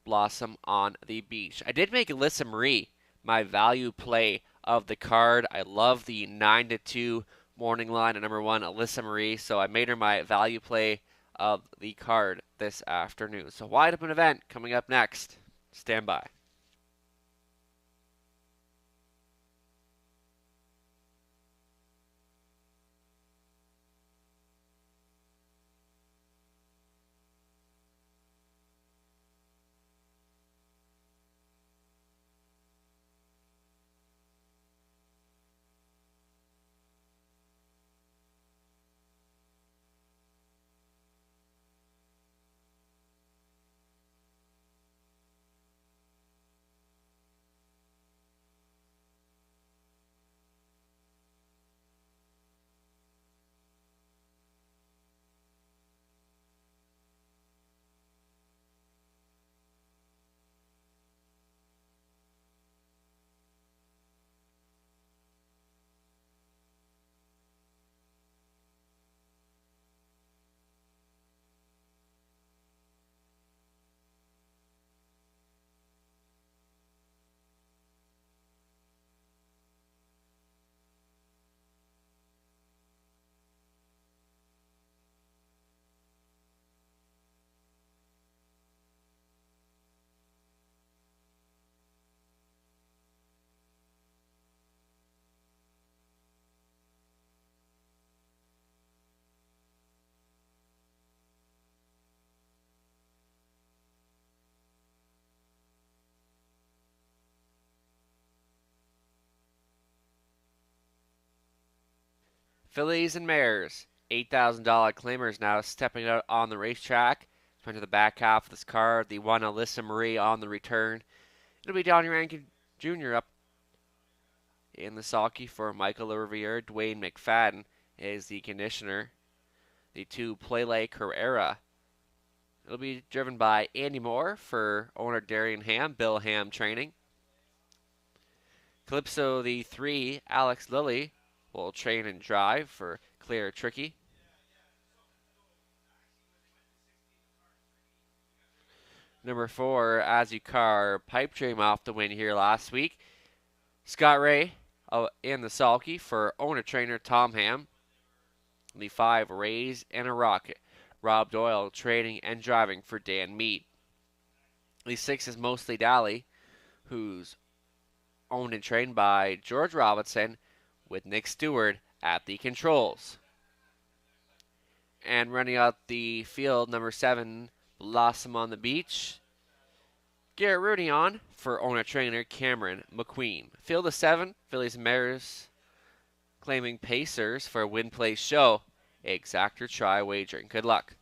Blossom on the Beach. I did make Alyssa Marie my value play of the card. I love the 9-2 morning line at number 1, Alyssa Marie. So I made her my value play of the card this afternoon. So wide open event coming up next. Stand by. Fillies and Mares, $8,000 claimers now stepping out on the racetrack. Into the back half of this card, the one Alyssa Marie on the return. It'll be Donnie Rankin Jr. up in the sulky for Michael Riviere. Dwayne McFadden is the conditioner. The two Plele Carrera. It'll be driven by Andy Moore for owner Darian Ham, Bill Ham Training. Calypso, the 3, Alex Lilly, will train and drive for Claire Tricky. Number 4, Azucar, Pipe Dream off the win here last week. Scott Ray in the sulky for owner trainer Tom Ham. The 5, Rays and a Rocket, Rob Doyle training and driving for Dan Mead. The 6 is Mostly Dally, who's owned and trained by George Robinson with Nick Stewart at the controls. And running out the field, number 7, Blossom on the Beach. Garrett Rooney on for owner trainer Cameron McQueen. Field of 7, Phillies and Mares claiming Pacers for a win play show. Exact or try wagering. Good luck.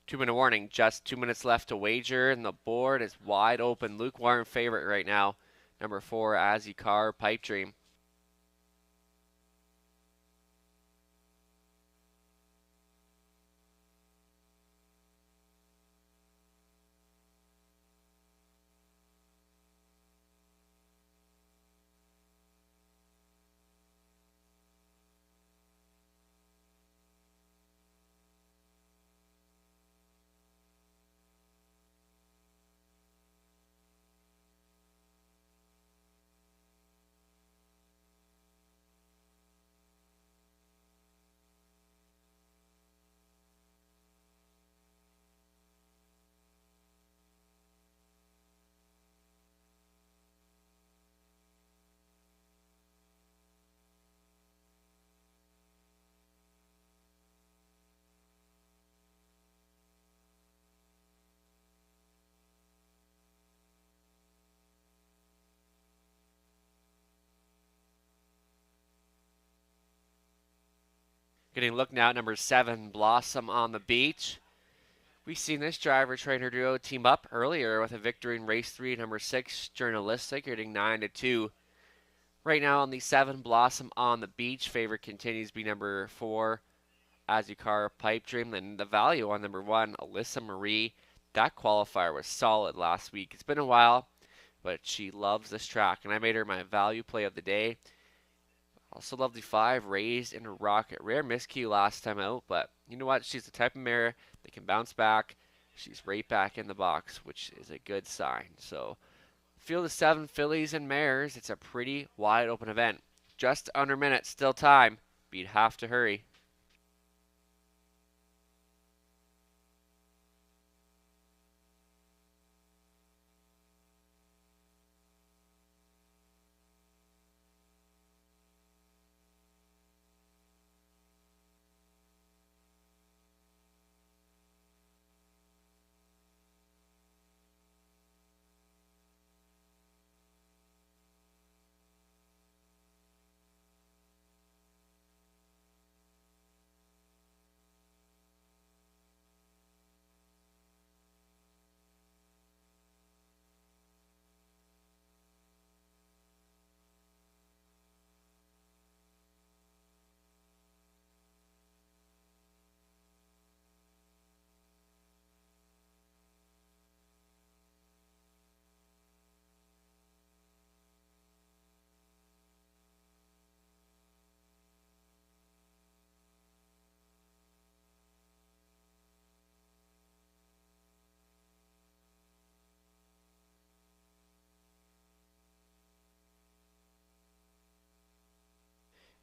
Two-minute warning, just 2 minutes left to wager, and the board is wide open. Lukewarm favorite right now. Number 4, Azucar, Pipe Dream. Getting a look now at number 7, Blossom on the Beach. We've seen this driver-trainer duo team up earlier with a victory in race 3. Number 6, Journalistic, getting 9-2. Right now on the 7, Blossom on the Beach. Favorite continues to be number 4, Azucar, Pipe Dream. Then the value on number 1, Alyssa Marie. That qualifier was solid last week. It's been a while, but she loves this track, and I made her my value play of the day. Also love the 5 Raised in a Rocket. Rare miscue last time out, but you know what? She's the type of mare that can bounce back. She's right back in the box, which is a good sign. So, field of 7 fillies and mares. It's a pretty wide open event. Just under minutes, still time, but you'd have to hurry.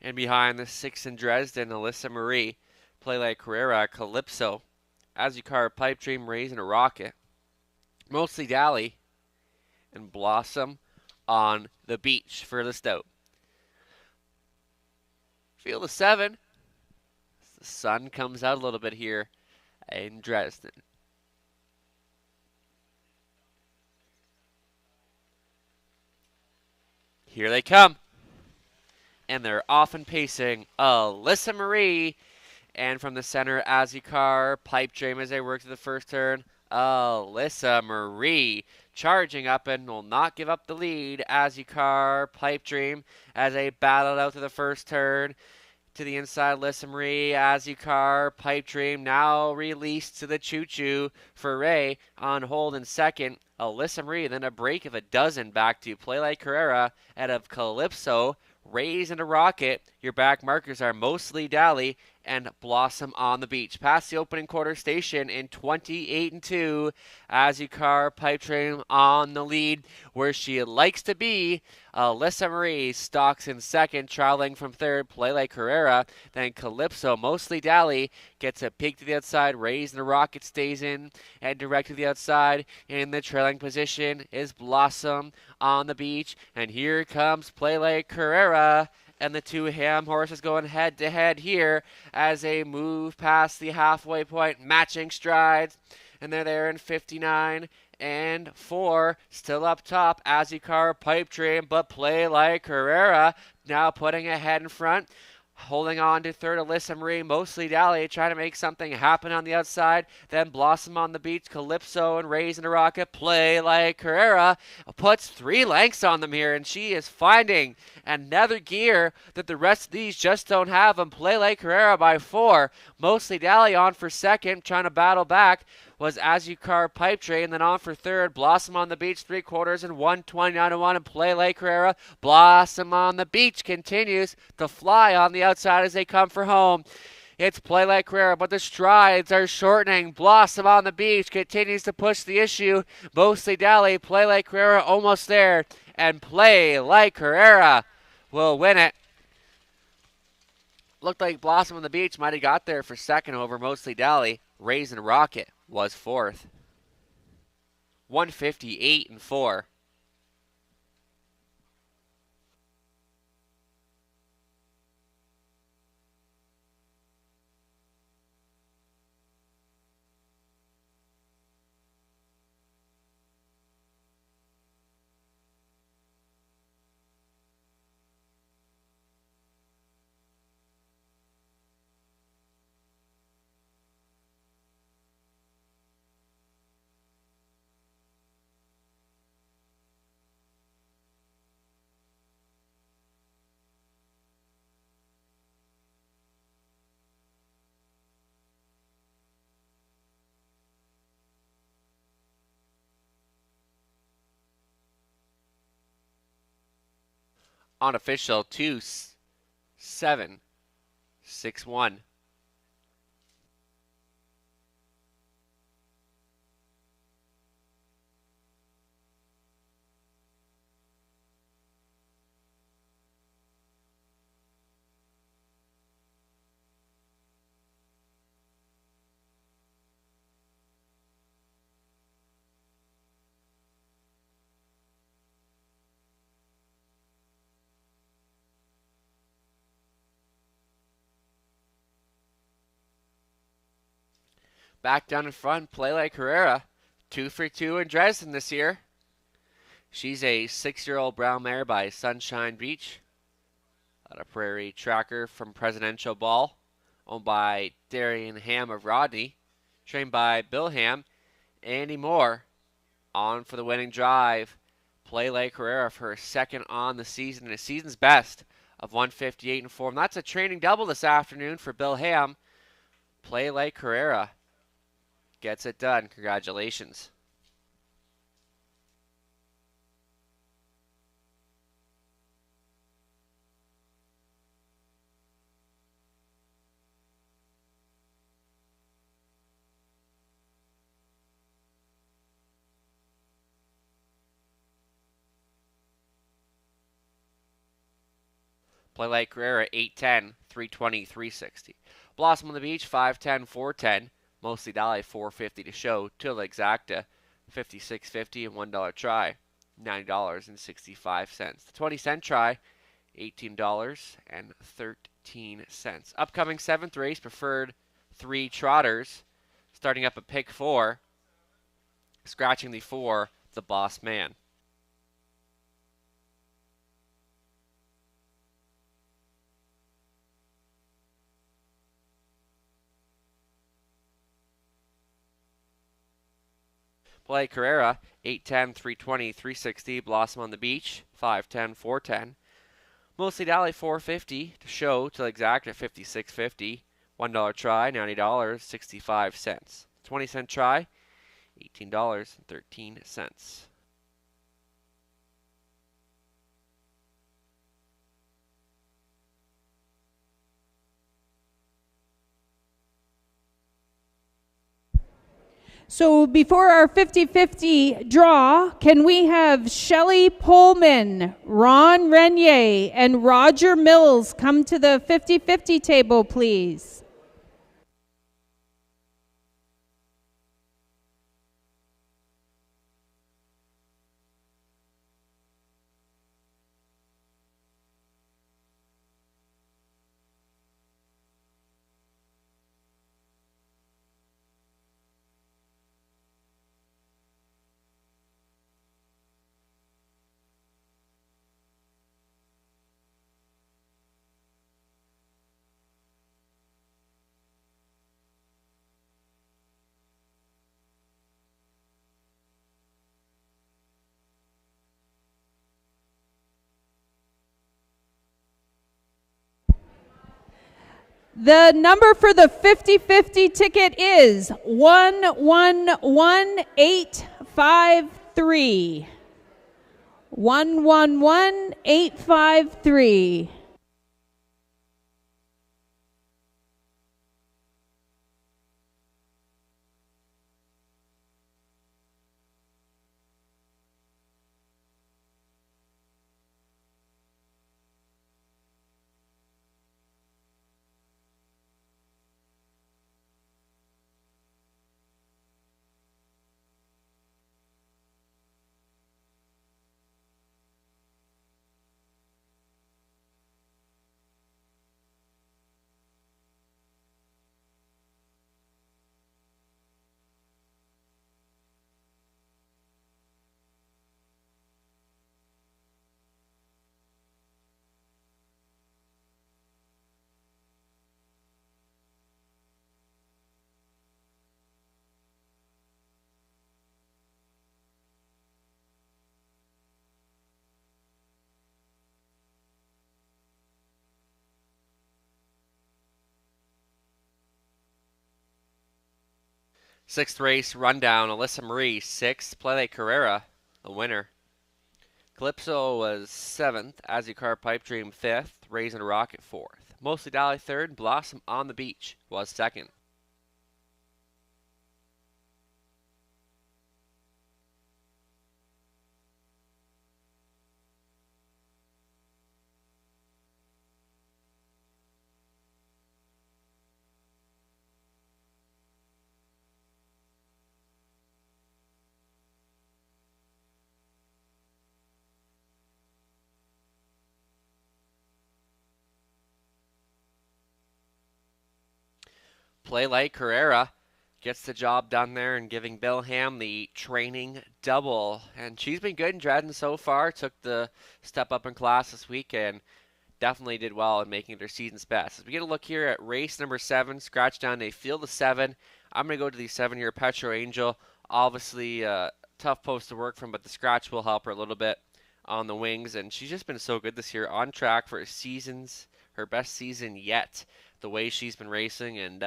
And behind the 6 in Dresden, Alyssa Marie, Play Like Carrera, Calypso, Azucar, Pipe Dream, Raising a Rocket, Mostly Dally, and Blossom on the Beach for the Stout. Field of 7. The sun comes out a little bit here in Dresden. Here they come. And they're off and pacing. Alyssa Marie. And from the center, Azucar, Pipe Dream as they work to the first turn. Alyssa Marie charging up and will not give up the lead. Azucar, Pipe Dream as they battled out to the first turn. To the inside, Alyssa Marie, Azucar, Pipe Dream now released to the choo-choo for Ray on hold in second. Alyssa Marie, then a break of a dozen back to Play Like Carrera out of Calypso. Raise and a Rocket. Your back markers are Mostly Dally and Blossom on the Beach. Past the opening quarter station in 28-2. Azucar, Pipe Dream on the lead where she likes to be. Alyssa Marie stalks in second, traveling from third. Play Like Carrera. Then Calypso, Mostly Dally gets a peek to the outside. Raise and a Rocket stays in and direct to the outside. In the trailing position is Blossom on the Beach. And here comes Play Like Carrera. And the 2 Ham horses going head-to-head here as they move past the halfway point, matching strides. And they're there in 59-4. Still up top, Azucar, Pipe Dream, but Play Like Carrera now putting ahead in front. Holding on to third, Alyssa Marie, Mostly Dally, trying to make something happen on the outside. Then Blossom on the Beach, Calypso and Raising a Rocket. Play Like Carrera puts 3 lengths on them here, and she is finding another gear that the rest of these just don't have. And Play Like Carrera by 4. Mostly Dally on for second, trying to battle back. Was Azucar, Pipe Dream, then on for third. Blossom on the Beach, 3/4 and 129-1, and Play Like Carrera. Blossom on the Beach continues to fly on the outside as they come for home. It's Play Like Carrera, but the strides are shortening. Blossom on the Beach continues to push the issue. Mostly Dally, Play Like Carrera almost there, and Play Like Carrera will win it. Looked like Blossom on the Beach might have got there for second over Mostly Dally. Raising a Rocket was fourth. 158-4. unofficial 2-7-6-1. Back down in front, Play Like Herrera, 2 for 2 in Dresden this year. She's a 6-year-old brown mare by Sunshine Beach, a prairie tracker from Presidential Ball, owned by Darian Ham of Rodney, trained by Bill Ham. Andy Moore on for the winning drive. Play Like Herrera for her second on the season and a season's best of 158 and 4. And that's a training double this afternoon for Bill Ham. Play Like Herrera gets it done. Congratulations. Play Like Herrera, 8-10, 320, 360. Blossom on the Beach, 5-10, 410. Mostly Dolly, 450 to show. Till Exacta, 56.50 and $1 try, $90.65. The 20-cent try, $18.13. Upcoming 7th race, preferred 3 trotters. Starting up at pick 4. Scratching the 4, the Boss Man. Play Carrera, 8-10, 320, 360. Blossom on the Beach, 5-10, 410. Mostly Dally, 450 to show till exact at 56.50. $1 try, $90.65. 20-cent try, $18.13. So before our 50-50 draw, can we have Shelley Pullman, Ron Renier, and Roger Mills come to the 50-50 table, please? The number for the 50-50 ticket is 111853. 111853. Sixth race rundown, Alyssa Marie, 6th, Play Like Carrera, the winner. Calypso was 7th, Azikar Pipe Dream 5th, Raisin Rocket 4th. Mostly Dally 3rd, Blossom on the Beach was 2nd. Play like Carrera gets the job done there and giving Bilham the training double. And she's been good in Dredden so far. Took the step up in class this week and definitely did well in making it her season's best. As we get a look here at race number 7, scratch down a field of 7. I'm going to go to the 7-year Petro Angel. Obviously, tough post to work from, but the scratch will help her a little bit on the wings. And she's just been so good this year, on track for her best season yet, the way she's been racing. And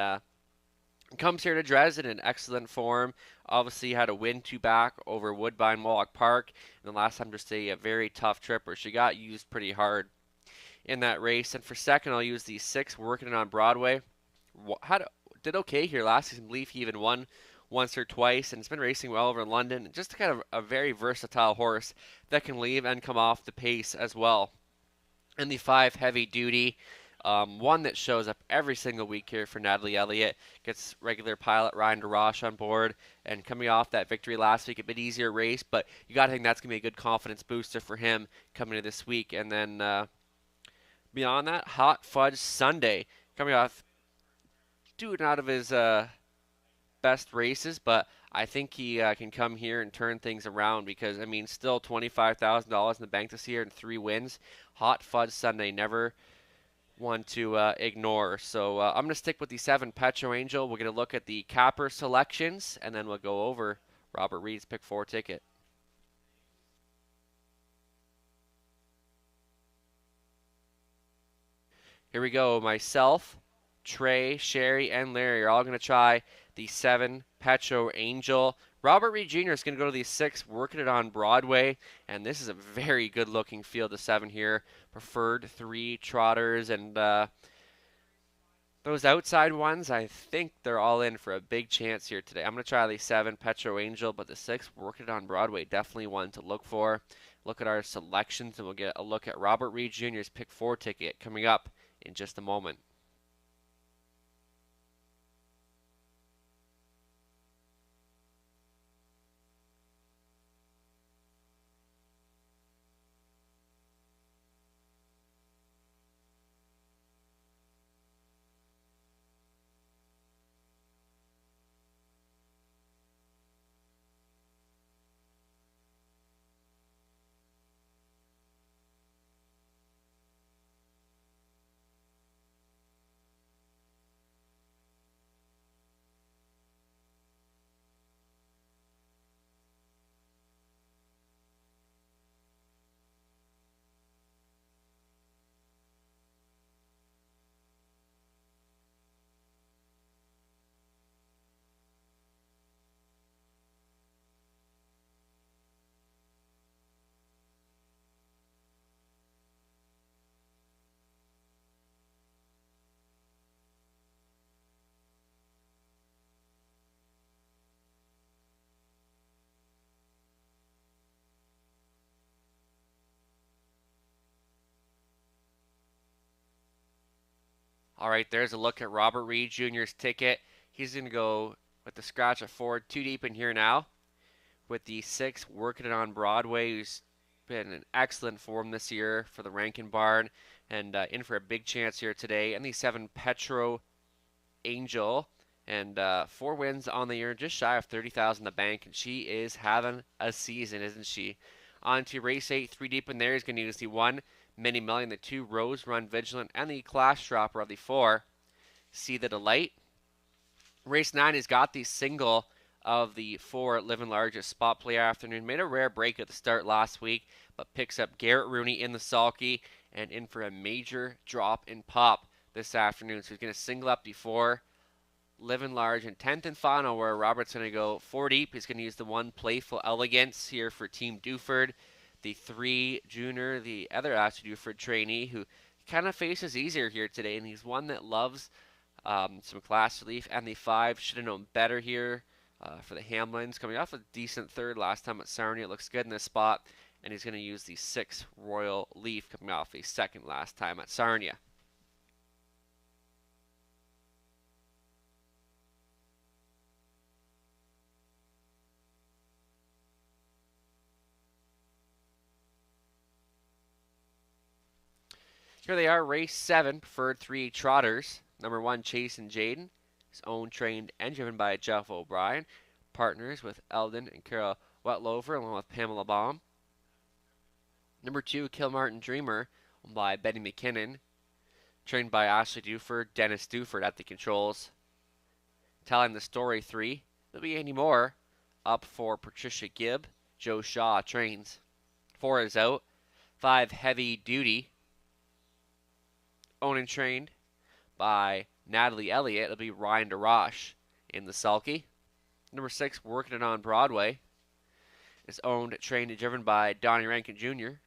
comes here to Dresden in excellent form. Obviously had a win 2 back over Woodbine Moloch Park. And the last time just a very tough trip where she got used pretty hard in that race. And for second, I'll use the 6, working it on Broadway. Did okay here last season. I believe he even won once or twice, and it's been racing well over in London. Just kind of a very versatile horse that can leave and come off the pace as well. And the 5, Heavy Duty. One that shows up every single week here for Natalie Elliott. Gets regular pilot Ryan DeRoche on board. And coming off that victory last week, a bit easier race, but you got to think that's going to be a good confidence booster for him coming into this week. And then beyond that, Hot Fudge Sunday. Coming off doing out of his best races, but I think he can come here and turn things around because, I mean, still $25,000 in the bank this year and 3 wins. Hot Fudge Sunday, never one to ignore. So I'm going to stick with the 7 Petro Angel. We're going to look at the capper selections, and then we'll go over Robert Reed's pick 4 ticket. Here we go. Myself, Trey, Sherry, and Larry are all going to try the 7 Petro Angel. Robert Reed Jr. is going to go to the 6, working it on Broadway. And this is a very good-looking field of 7 here. Preferred 3 trotters. And those outside ones, I think they're all in for a big chance here today. I'm going to try the 7 Petro Angel, but the 6, working it on Broadway, definitely one to look for. Look at our selections, and we'll get a look at Robert Reed Jr.'s pick 4 ticket coming up in just a moment. All right, there's a look at Robert Reed Jr.'s ticket. He's going to go with the scratch of 4, 2 deep in here now. With the 6, working it on Broadway, who's been in excellent form this year for the Rankin Barn and in for a big chance here today. And the 7, Petro Angel, and 4 wins on the year, just shy of $30,000 in the bank, and she is having a season, isn't she? On to race 8, 3 deep in there. He's going to use the 1, Mini Million, the 2, Rose Run Vigilant, and the Clash Dropper of the 4, See the Delight. Race 9 has got the single of the 4, Living Largest Spot Play Afternoon. Made a rare break at the start last week, but picks up Garrett Rooney in the sulky and in for a major drop in pop this afternoon. So he's going to single up the 4, Living Large, and 10th and final, where Robert's going to go 4 deep. He's going to use the 1, Playful Elegance here for Team Duford. the 3 junior, the other Ashley Duford trainee, who kind of faces easier here today, and he's one that loves some class relief. And the 5 should have known better here for the Hamlins, coming off a decent third last time at Sarnia. It looks good in this spot, and he's going to use the 6 Royal Leaf, coming off a second last time at Sarnia. Here they are, race 7, preferred 3 trotters. Number 1, Chase and Jaden, his own trained and driven by Jeff O'Brien. Partners with Eldon and Carol Wetlover, along with Pamela Baum. Number 2, Kilmartin Dreamer, owned by Betty McKinnon. Trained by Ashley Duford, Dennis Duford at the controls. Telling the story 3, there'll be Andy Moore, up for Patricia Gibb. Joe Shaw trains. 4 is out. 5, Heavy Duty, owned and trained by Natalie Elliott. It'll be Ryan DeRoche in the sulky. Number 6, Working It on Broadway, is owned, trained, and driven by Donnie Rankin Jr.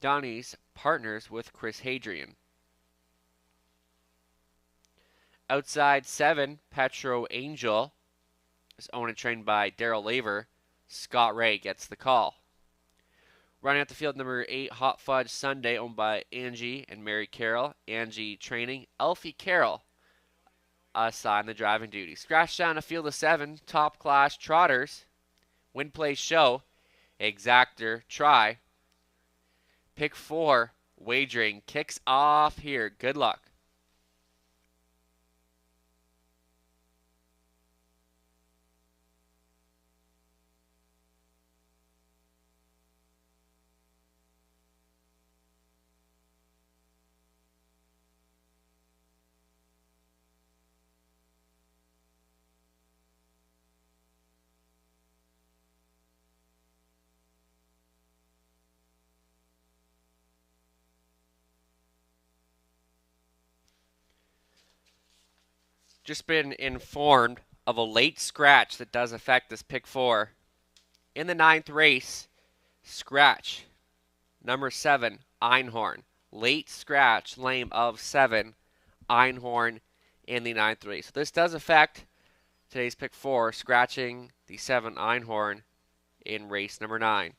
Donnie's partners with Chris Hadrian. Outside 7, Petro Angel, is owned and trained by Daryl Laver. Scott Ray gets the call. Running at the field, number 8, Hot Fudge Sunday, owned by Angie and Mary Carroll. Angie training. Elfie Carroll assigned the driving duty. Scratch down a field of 7, top class trotters. Win, play, show. Exactor, try. Pick 4, wagering, kicks off here. Good luck. Just been informed of a late scratch that does affect this pick 4. In the 9th race, scratch, number 7, Einhorn. Late scratch, lame of 7, Einhorn in the 9th race. So this does affect today's pick 4, scratching the 7, Einhorn in race number 9.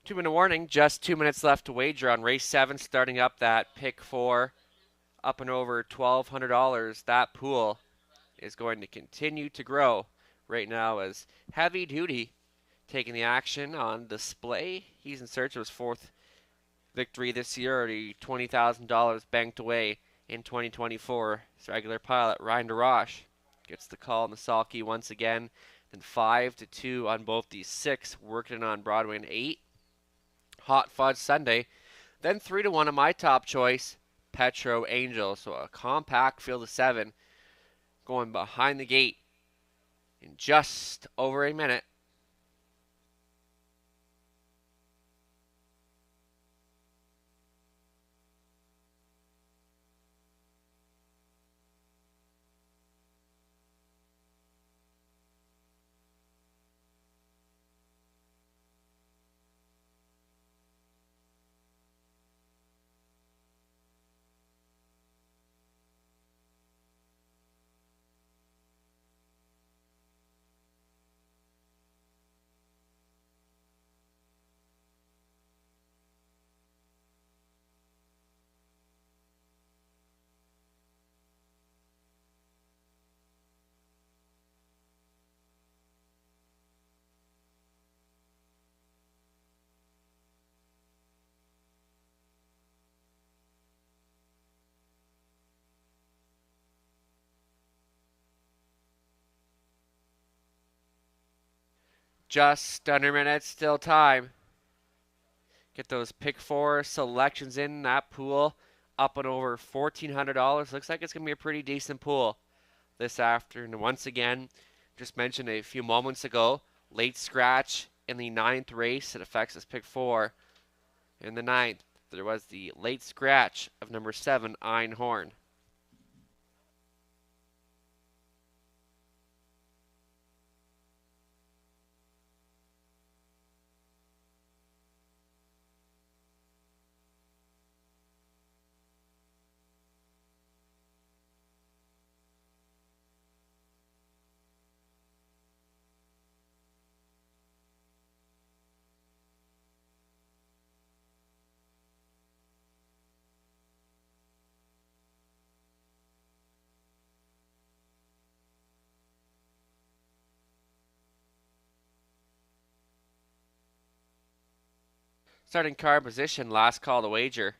Two-minute warning, just 2 minutes left to wager on race 7, starting up that pick 4, up and over $1,200. That pool is going to continue to grow right now as Heavy Duty taking the action on display. He's in search of his 4th victory this year, already $20,000 banked away in 2024. His regular pilot, Ryan DeRoche, gets the call on the sulky once again. Then 5-2 on both these 6, working on Broadway and 8. Hot Fudge Sunday. Then 3-1 on my top choice, Petro Angel. So a compact field of 7 going behind the gate in just over a minute. Just under a minute, still time. Get those pick 4 selections in that pool up and over $1,400. Looks like it's going to be a pretty decent pool this afternoon. Once again, just mentioned a few moments ago, late scratch in the 9th race. It affects this pick 4. In the 9th, there was the late scratch of number 7, Einhorn. Starting car position, last call to wager.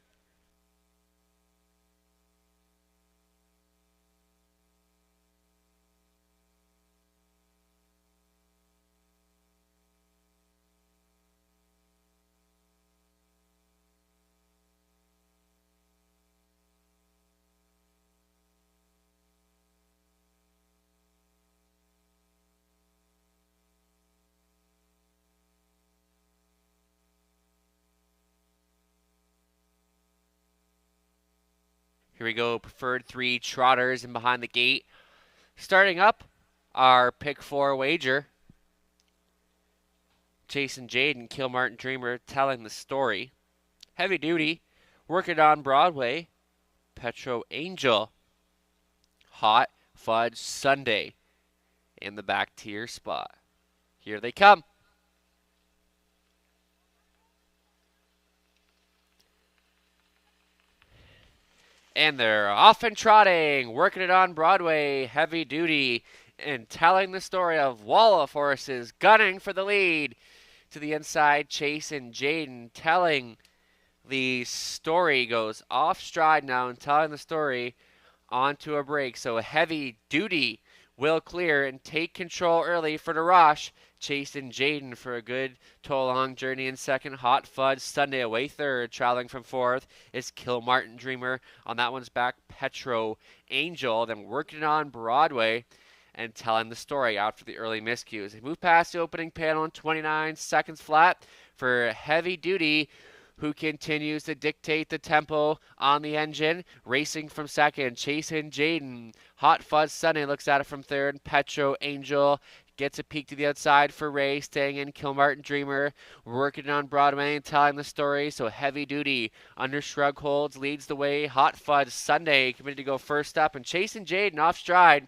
Here we go, preferred 3 trotters in behind the gate. Starting up, our pick 4 wager. Jason Jaden, Kilmartin Dreamer, telling the story. Heavy Duty, working on Broadway. Petro Angel. Hot Fudge Sunday in the back tier spot. Here they come. And they're off and trotting, working it on Broadway, Heavy Duty, and telling the story of Wallach horses gunning for the lead. To the inside, Chase and Jaden telling the story, goes off stride now and telling the story onto a break. So Heavy Duty will clear and take control early for DeRoche. Chase and Jaden for a good tow-along journey in second. Hot Fudge Sunday away third. Traveling from fourth is Kilmartin Dreamer. On that one's back, Petro Angel. Then working on Broadway and telling the story after the early miscues. They move past the opening panel in 29 seconds flat for Heavy Duty, who continues to dictate the tempo on the engine. Racing from second, Chase and Jaden. Hot Fuzz Sunday looks at it from third. Petro Angel gets a peek to the outside for Ray, staying in. Kilmartin Dreamer working on Broadway and telling the story. So Heavy Duty under shrug holds, leads the way. Hot Fudge Sunday committed to go first up, and Chase and Jaden off stride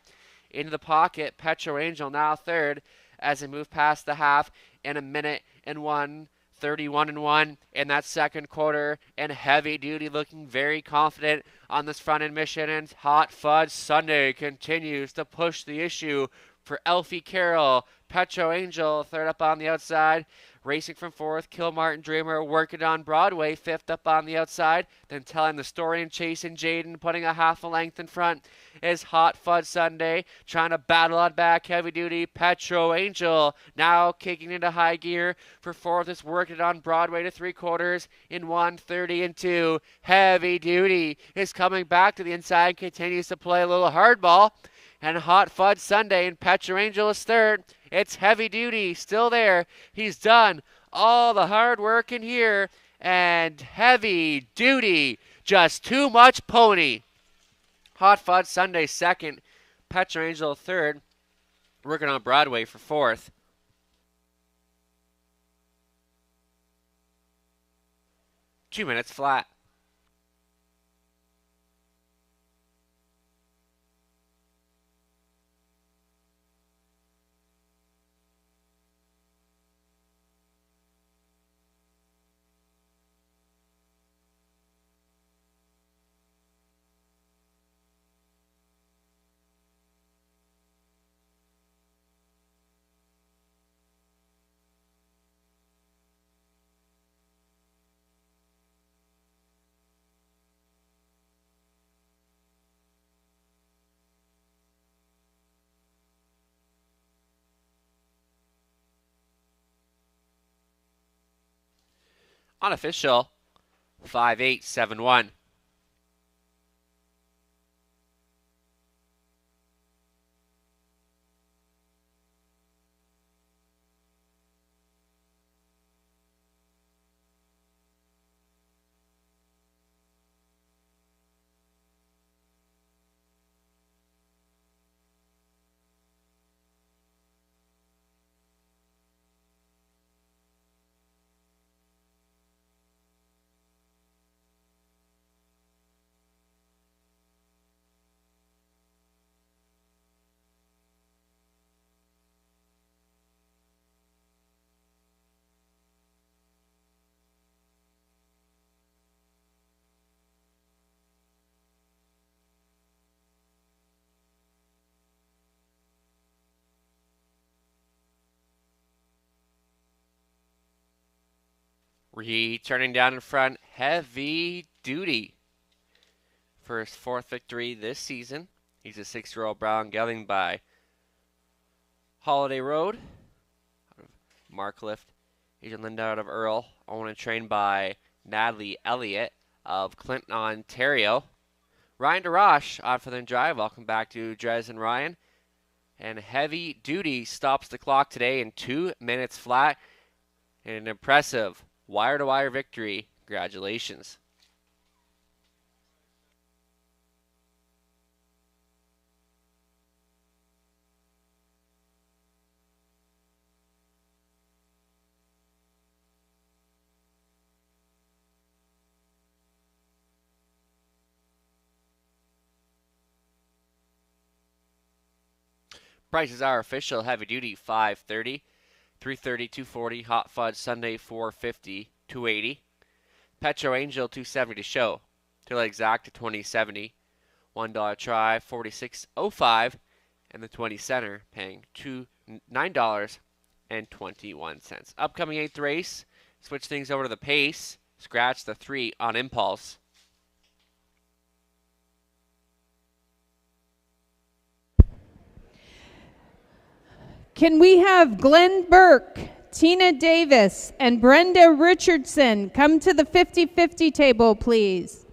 into the pocket. Petro Angel now third as they move past the half in a minute and 1:31 in that second quarter, and Heavy Duty looking very confident on this front end mission. And Hot Fudge Sunday continues to push the issue for Elfie Carroll. Petro Angel third up on the outside. Racing from fourth, Kilmartin Dreamer working on Broadway, fifth up on the outside. Then telling the story and chasing Jaden, putting a half a length in front is Hot Fudge Sunday. Trying to battle on back, heavy duty, Petro Angel. Now kicking into high gear for fourth. Is working on Broadway to 3/4 in 1:30 and 2. Heavy duty is coming back to the inside, continues to play a little hardball. And Hot Fudge Sunday and Petro Angel is third. It's heavy duty, still there. He's done all the hard work in here. And heavy duty, just too much pony. Hot Fudge Sunday second. Petro Angel third. Working on Broadway for fourth. 2 minutes flat. Unofficial, 5-8-7-1. Returning down in front, heavy duty. For his fourth victory this season. He's a 6-year-old brown gelding by Holiday Road. Mark Lift. Agent Linda out of Earl. Owned and trained by Natalie Elliott of Clinton, Ontario. Ryan DeRoche on for the drive. Welcome back to Drez and Ryan. And heavy duty stops the clock today in 2 minutes flat. And an impressive wire-to-wire victory. Congratulations. Prices are official heavy duty $5.30, $3.30, $2.40, Hot Fudge Sunday $4.50, $2.80, Petro Angel $2.70 to show, till exact to $20.70, $1 try $46.05, and the 20 center paying $9.21. Upcoming 8th race, switch things over to the pace, scratch the 3 on impulse. Can we have Glenn Burke, Tina Davis, and Brenda Richardson come to the 50-50 table, please?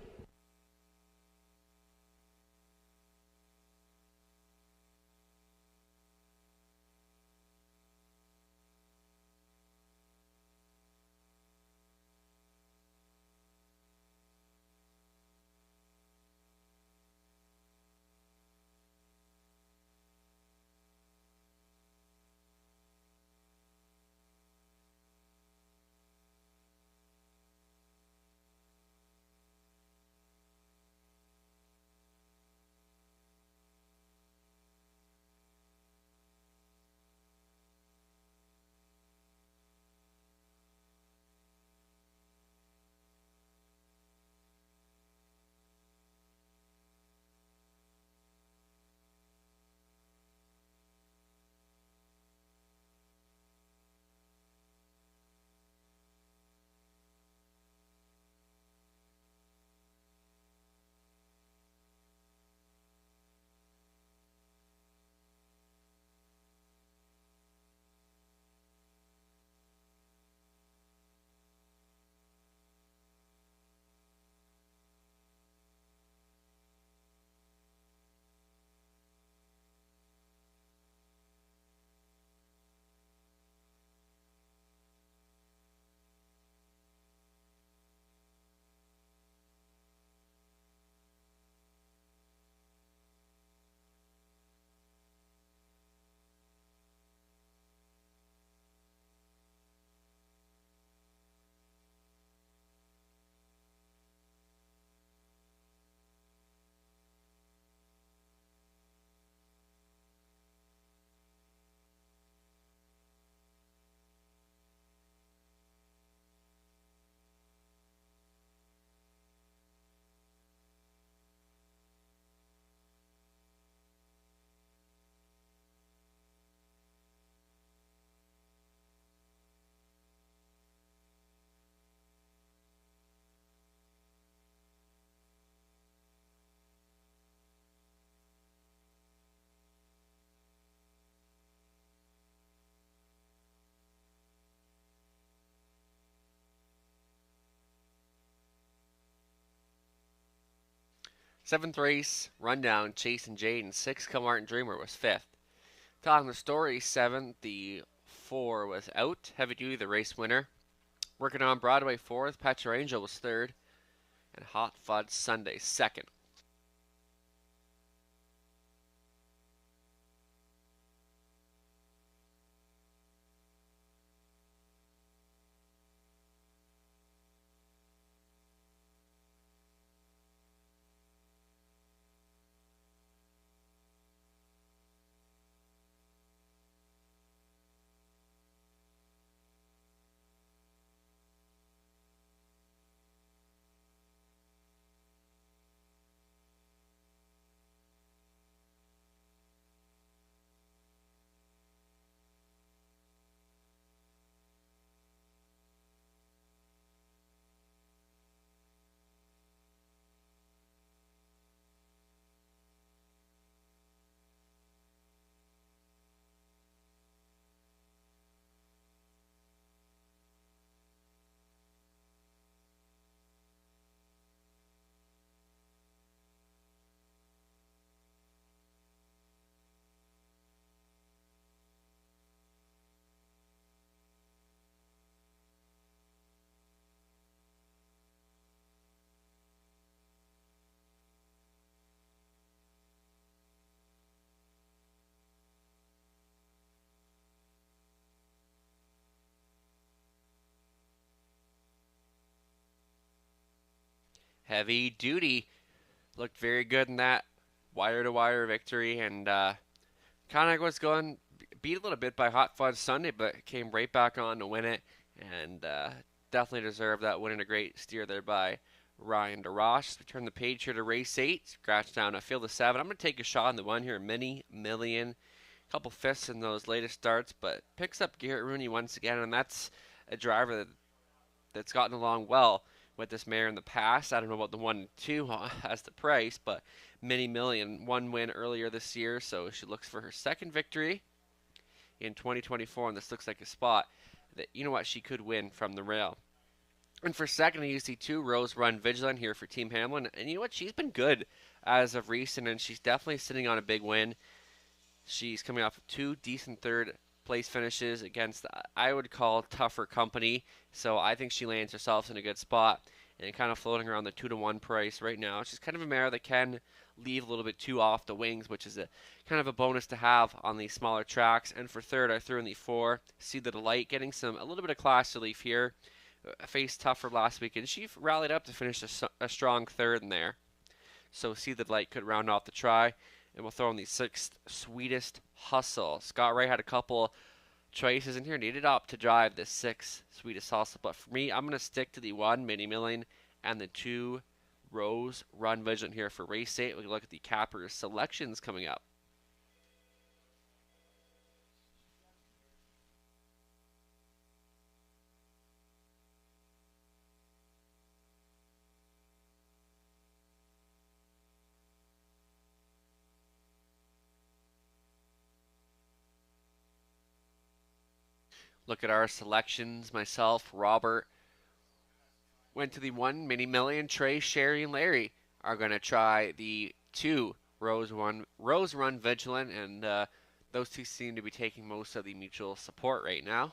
7th race, rundown, Chase and Jaden. 6, Kilmartin Dreamer was 5th. Telling the story, 7th, the 4 was out. Heavy Duty, the race winner. Working on Broadway, 4th. Petra Angel was 3rd. And Hot Fudge Sunday, 2nd. Heavy Duty looked very good in that wire-to-wire victory, and kind of was going beat a little bit by Hot Fudge Sunday, but came right back on to win it, and definitely deserved that win, and a great steer there by Ryan DeRoche. We turn the page here to race 8, scratch down a field of 7. I'm going to take a shot on the one here, Mini Million. Couple fifths in those latest starts, but picks up Garrett Rooney once again, and that's a driver that's gotten along well with this mare in the past. I don't know about the 1 and 2 as the price, but Mini Million, 1 win earlier this year, so she looks for her 2nd victory in 2024, and this looks like a spot that, you know what, she could win from the rail. And for 2nd, you see 2, Rose Run Vigilant here for Team Hamlin, and you know what, she's been good as of recent, and she's definitely sitting on a big win. She's coming off of 2 decent 3rd place finishes against, I would call, tougher company. So I think she lands herself in a good spot and kind of floating around the 2-to-1 price right now. She's kind of a mare that can leave a little bit too off the wings, which is a kind of a bonus to have on these smaller tracks. And for 3rd, I threw in the 4, See the Delight, getting a little bit of class relief here. Faced tougher last week, and she rallied up to finish a strong 3rd in there. So See the Delight could round off the try. And we'll throw in the 6th, Sweetest Hustle. Scott Ray had a couple choices in here. Needed up to drive the 6th, Sweetest Hustle. But for me, I'm going to stick to the 1, Mini Million, and the 2, Rose Run Vigilant here for race 8. We can look at the Capper selections coming up. Look at our selections. Myself, Robert, went to the 1, Mini Million. Trey, Sherry, and Larry are going to try the 2, Rose Run Vigilant, and those 2 seem to be taking most of the mutual support right now.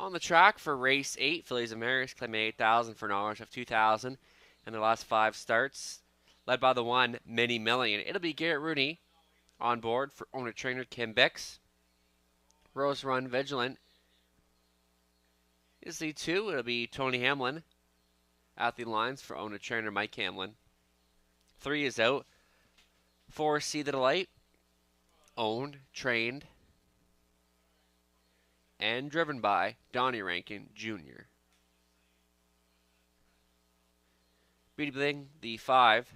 On the track for race 8, Fillies and Mares claiming 8,000 for an average of 2,000 in their last 5 starts. Led by the one, Mini Million. It'll be Garrett Rooney on board for owner-trainer Kim Bix. Rose Run Vigilant is the 2. It'll be Tony Hamlin at the lines for owner-trainer Mike Hamlin. 3 is out. 4, See the Delight. Owned, trained, and driven by Donnie Rankin Jr. Beauty Bling, the 5.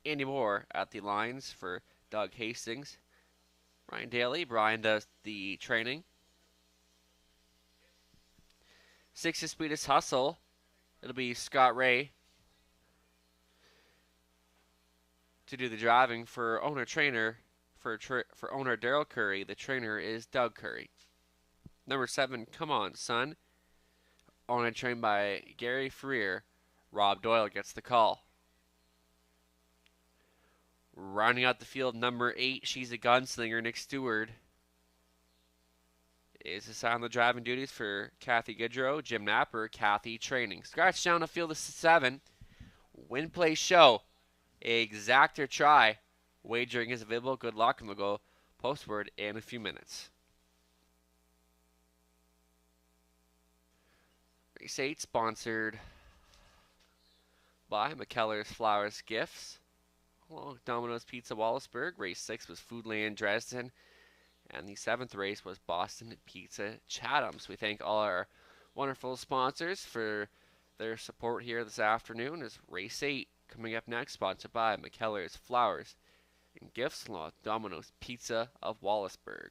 Andy Moore at the lines for Doug Hastings. Brian Daly. Brian does the training. 6 is Sweetest Hustle. It'll be Scott Ray to do the driving for owner-trainer. For owner Daryl Curry, the trainer is Doug Curry. Number 7, Come On Son. Owner trained by Gary Freer. Rob Doyle gets the call. Rounding out the field, number 8, She's a Gunslinger, Nick Stewart is assigned the driving duties for Kathy Goodrow, Jim Napper, Kathy training. Scratch down the field of 7. Win, play, show. Exactor try. Wagering is available. Good luck, and we'll go postward in a few minutes. Race 8 sponsored by McKellar's Flowers Gifts. Domino's Pizza Wallaceburg. Race 6 was Foodland Dresden. And the 7th race was Boston Pizza Chatham. So we thank all our wonderful sponsors for their support here this afternoon. As race 8 coming up next, sponsored by McKellar's Flowers and Gifts, Domino's Pizza of Wallaceburg.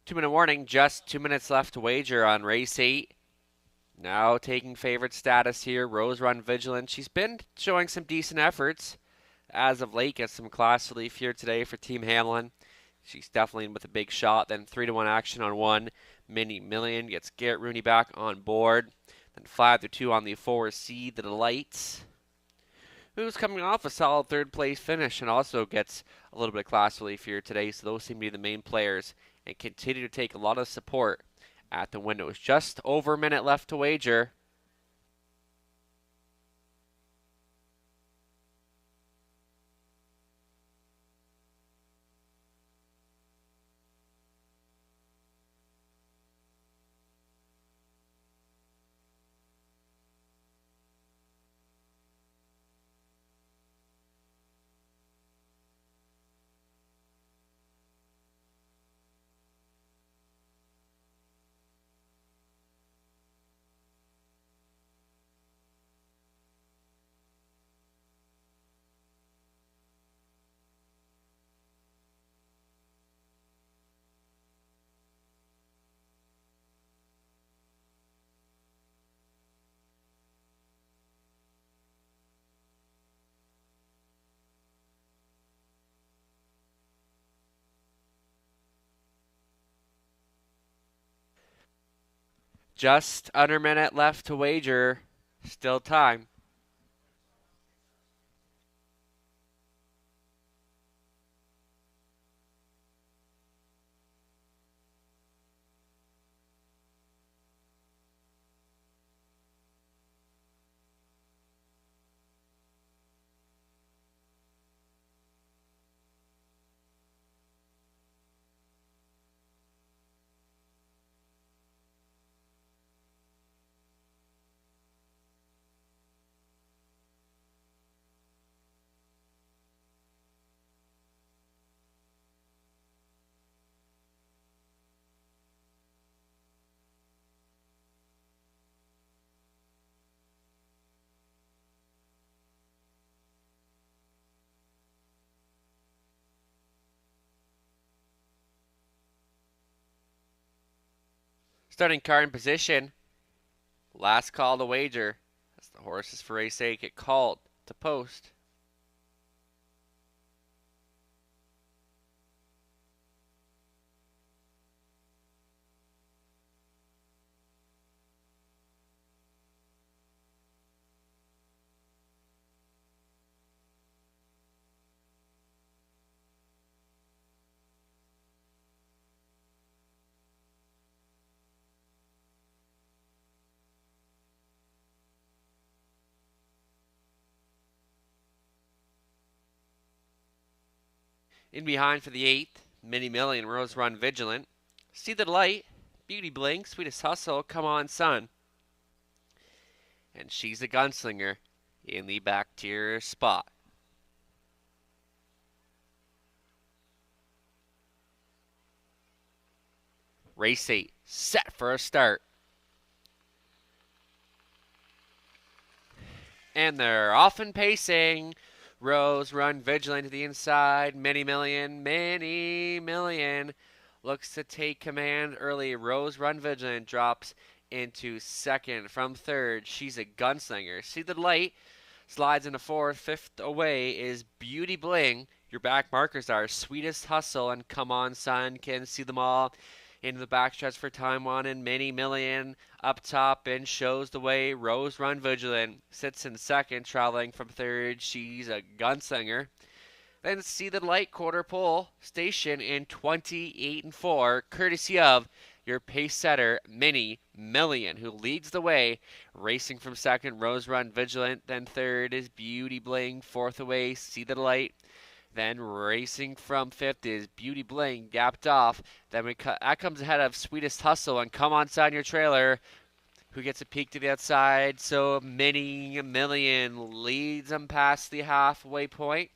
Two-minute warning, just 2 minutes left to wager on race 8. Now taking favorite status here, Rose Run Vigilant. She's been showing some decent efforts as of late. Gets some class relief here today for Team Hamlin. She's definitely in with a big shot. Then 3-1 action on 1. Mini Million gets Garrett Rooney back on board. Then 5-2 on the 4, See the Delights, who's coming off a solid third place finish and also gets a little bit of class relief here today. So those seem to be the main players and continue to take a lot of support at the windows. Just over a minute left to wager. Just under a minute left to wager. Still time. Starting car in position. Last call to wager. As the horses for race 8 get called to post. In behind for the 8th, Mini Million, Rose Run Vigilant. See the Light, Beauty Blink, Sweetest Hustle, Come On Sun. And She's a Gunslinger in the back tier spot. Race 8, set for a start. And they're off and pacing. Rose Run Vigilant to the inside. Mini Million looks to take command early. Rose Run Vigilant drops into second. From third, She's a Gunslinger. See the Light slides into fourth. Fifth away is Beauty Bling. Your back markers are Sweetest Hustle and Come On Sun. Can see them all. Into the backstretch for time one, and Mini Million up top and shows the way. Rose Run Vigilant sits in second, traveling from third. She's a Gunslinger. Then See the Light quarter pole station in 28 and 4, courtesy of your pace setter, Mini Million, who leads the way. Racing from second, Rose Run Vigilant. Then third is Beauty Bling. Fourth away, See the Light. Then racing from fifth is Beauty Bling, gapped off. Then that comes ahead of Sweetest Hustle and Come On Sign Your Trailer, who gets a peek to the outside. So Mini Million leads them past the halfway point,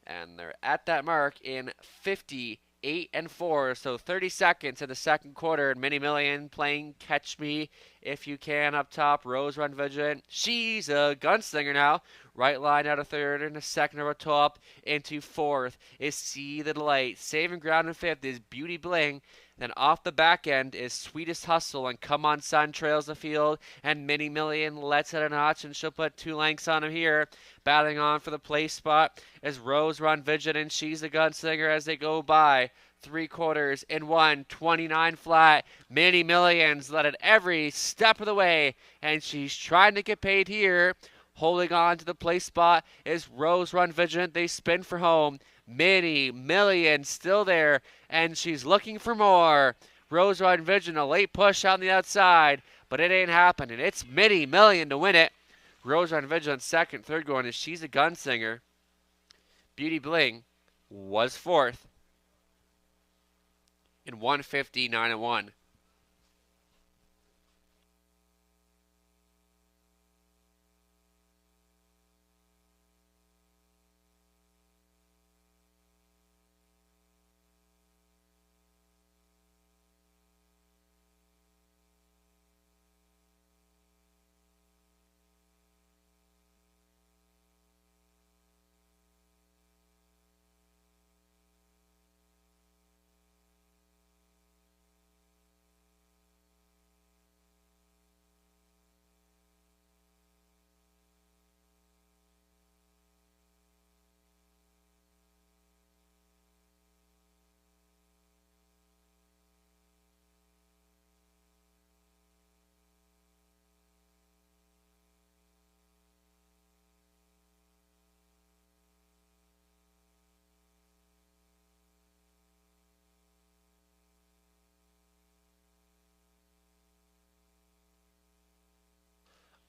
and they're at that mark in 58 and 4. So 30 seconds in the second quarter, and Mini Million playing Catch Me If You Can up top. Rose Run Vigilant. She's a Gunslinger now. Right line out of third, and a second over top into fourth is See the Light. Saving ground in fifth is Beauty Bling. Then off the back end is Sweetest Hustle and Come On Sun trails the field, and Mini Million lets it a notch, and she'll put 2 lengths on him here. Battling on for the place spot is Rose Run Vigilant, and She's a Gunslinger as they go by. 3/4 in 1:29 flat. Mini Millions let it every step of the way, and she's trying to get paid here. Holding on to the place spot is Rose Run Vigilant. They spin for home. Mini Million still there, and she's looking for more. Rose Run Vigilant, a late push on the outside, but it ain't happening. It's Mini Million to win it. Rose Run Vigilant second. Third going is She's a Gunslinger. Beauty Bling was fourth in 1:59 and 1.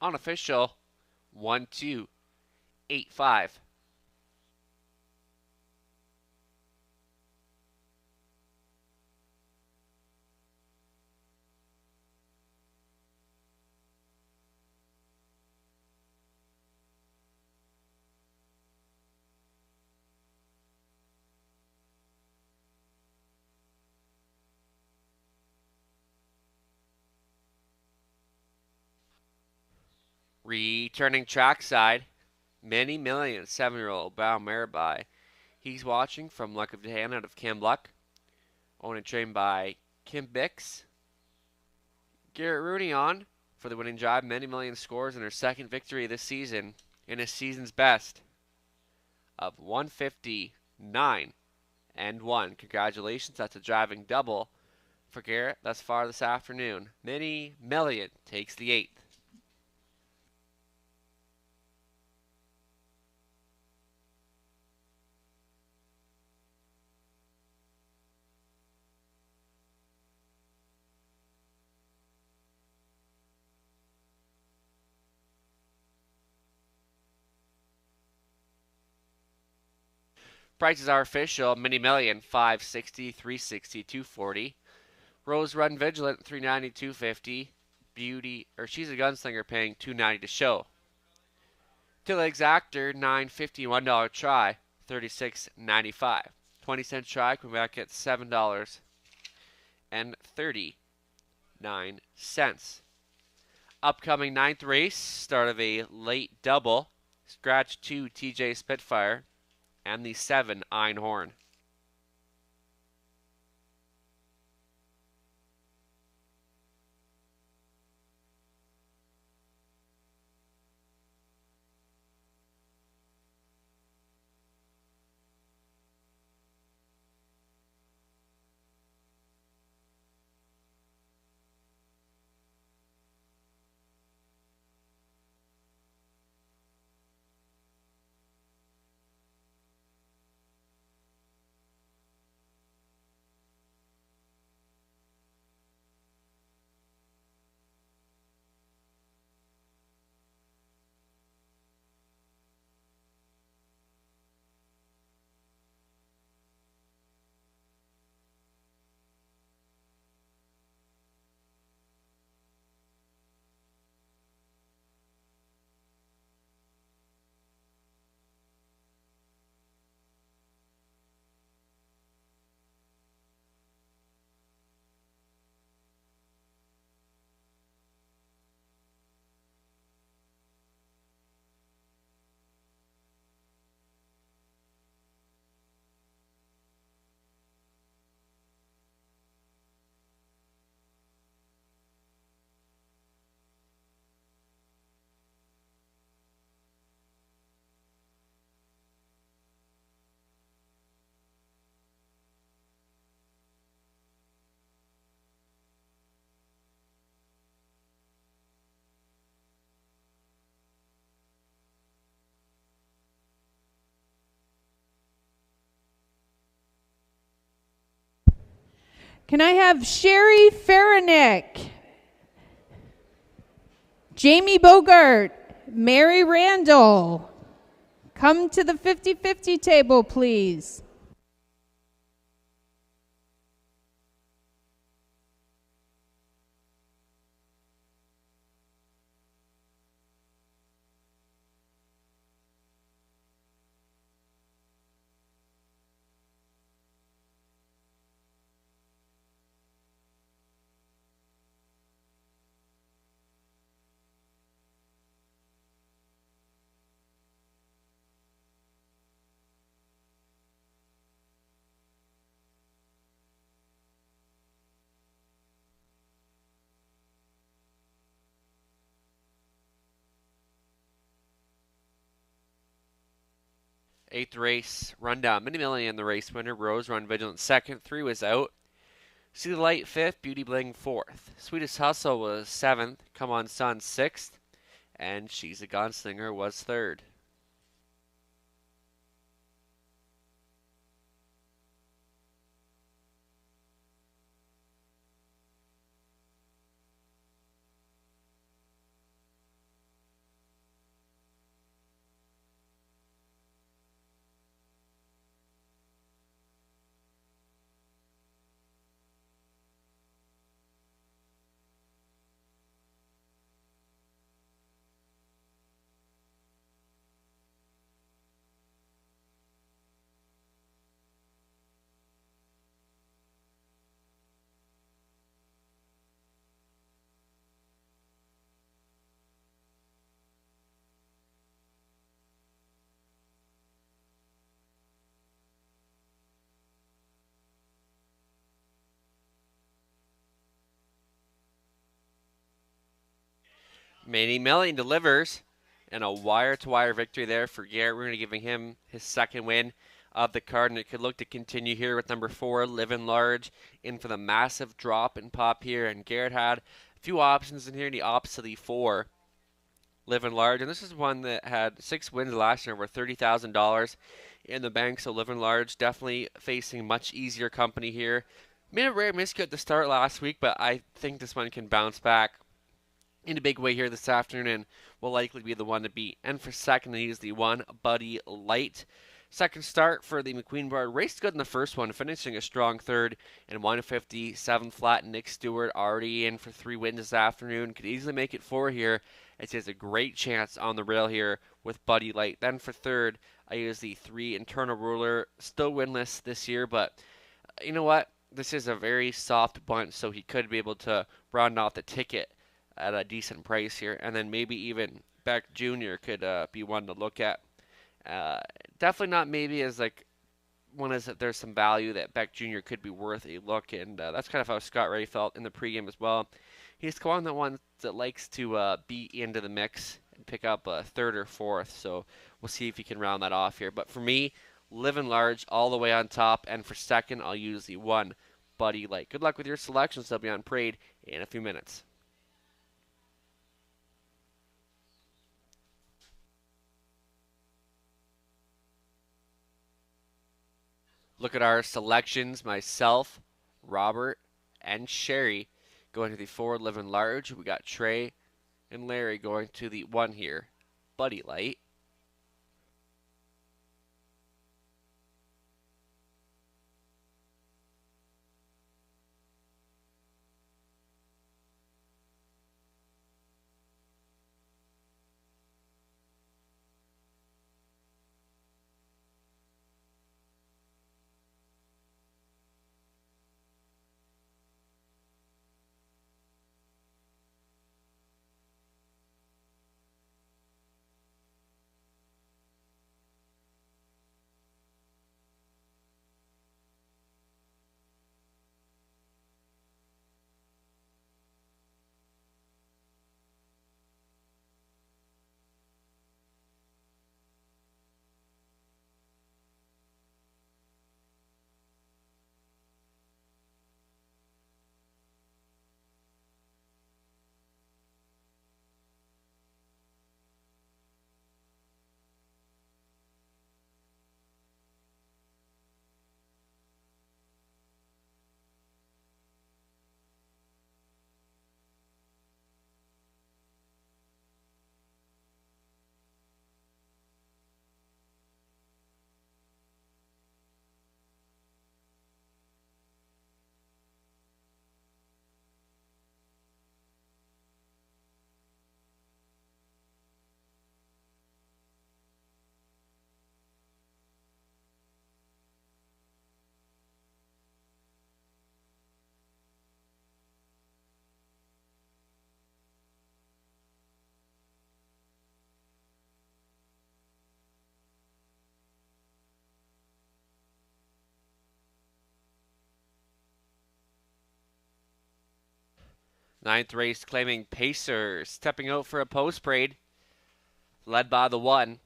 unofficial 1-2-8-5. Returning trackside, Many Million, 7-year-old Bao Marabai. He's watching from Luck of Dahan out of Cambluck. Owned and trained by Kim Bix. Garrett Rooney on for the winning drive. Many Million scores in her second victory this season in a season's best of 159 and 1. Congratulations, that's a driving double for Garrett thus far this afternoon. Many Million takes the 8th. Prices are official. Mini Million, 560, 360, 240. Rose Run Vigilant, 390, 250. Beauty, or She's a Gunslinger, paying $290 to show. Two Legs Actor, $9.50, $1 try, $36.95. 20-cent try, come back at $7.39. Upcoming 9th race, start of a late double. Scratch 2 TJ Spitfire and the 7 Einhorn. Can I have Sherry Faranick, Jamie Bogart, Mary Randall, come to the 50-50 table, please. Eighth race rundown. Mini Million, the race winner. Rose Run Vigilant second. 3 was out. See the Light fifth. Beauty Bling fourth. Sweetest Hustle was seventh. Come On Sun sixth. And She's a Gunslinger was third. Manny Million delivers, and a wire-to-wire victory there for Garrett Rooney, giving him his second win of the card, and it could look to continue here with number 4, Living Large, in for the massive drop and pop here, and Garrett had a few options in here, and he opts to the 4, Living Large, and this is one that had 6 wins last year, over $30,000 in the bank, so Living Large definitely facing much easier company here. Made a rare miscue at the start last week, but I think this one can bounce back in a big way here this afternoon and will likely be the one to beat. And for second, he is the 1, Buddy Light. Second start for the McQueen Bar. Raced good in the first one, finishing a strong third and 157 flat. Nick Stewart already in for 3 wins this afternoon. Could easily make it 4 here, as he has a great chance on the rail here with Buddy Light. Then for third, I use the 3, Internal Ruler. Still winless this year, but you know what? This is a very soft bunch, so he could be able to round off the ticket at a decent price here. And then maybe even Beck Jr. could be one to look at. Definitely not maybe as like one is that there's some value that Beck Jr. could be worth a look, and that's kind of how Scott Ray felt in the pregame as well. He's one that likes to be into the mix and pick up a third or fourth, so we'll see if he can round that off here. But for me, Living Large all the way on top, and for second, I'll use the 1, Buddy Light. Good luck with your selections. They'll be on Parade in a few minutes. Look at our selections. Myself, Robert, and Sherry going to the 4, Living Large. We got Trey and Larry going to the 1 here, Buddy Light. Ninth race claiming Pacer, stepping out for a post parade, led by the 1,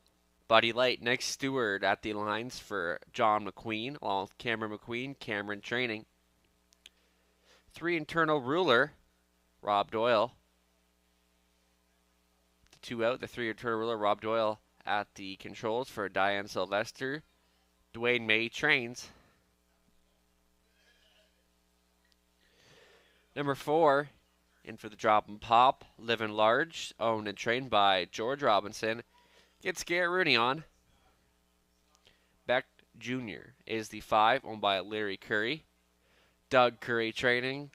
Buddy Light. Nick Stewart at the lines for John McQueen, along with Cameron McQueen, Cameron training. 3, Internal Ruler, Rob Doyle. The 2 out, the 3, Internal Ruler, Rob Doyle at the controls for Diane Sylvester. Dwayne May trains. Number 4, in for the drop and pop, Living Large, owned and trained by George Robinson. Gets Garrett Rooney on. Beck Jr. is the 5, owned by Larry Curry. Doug Curry training.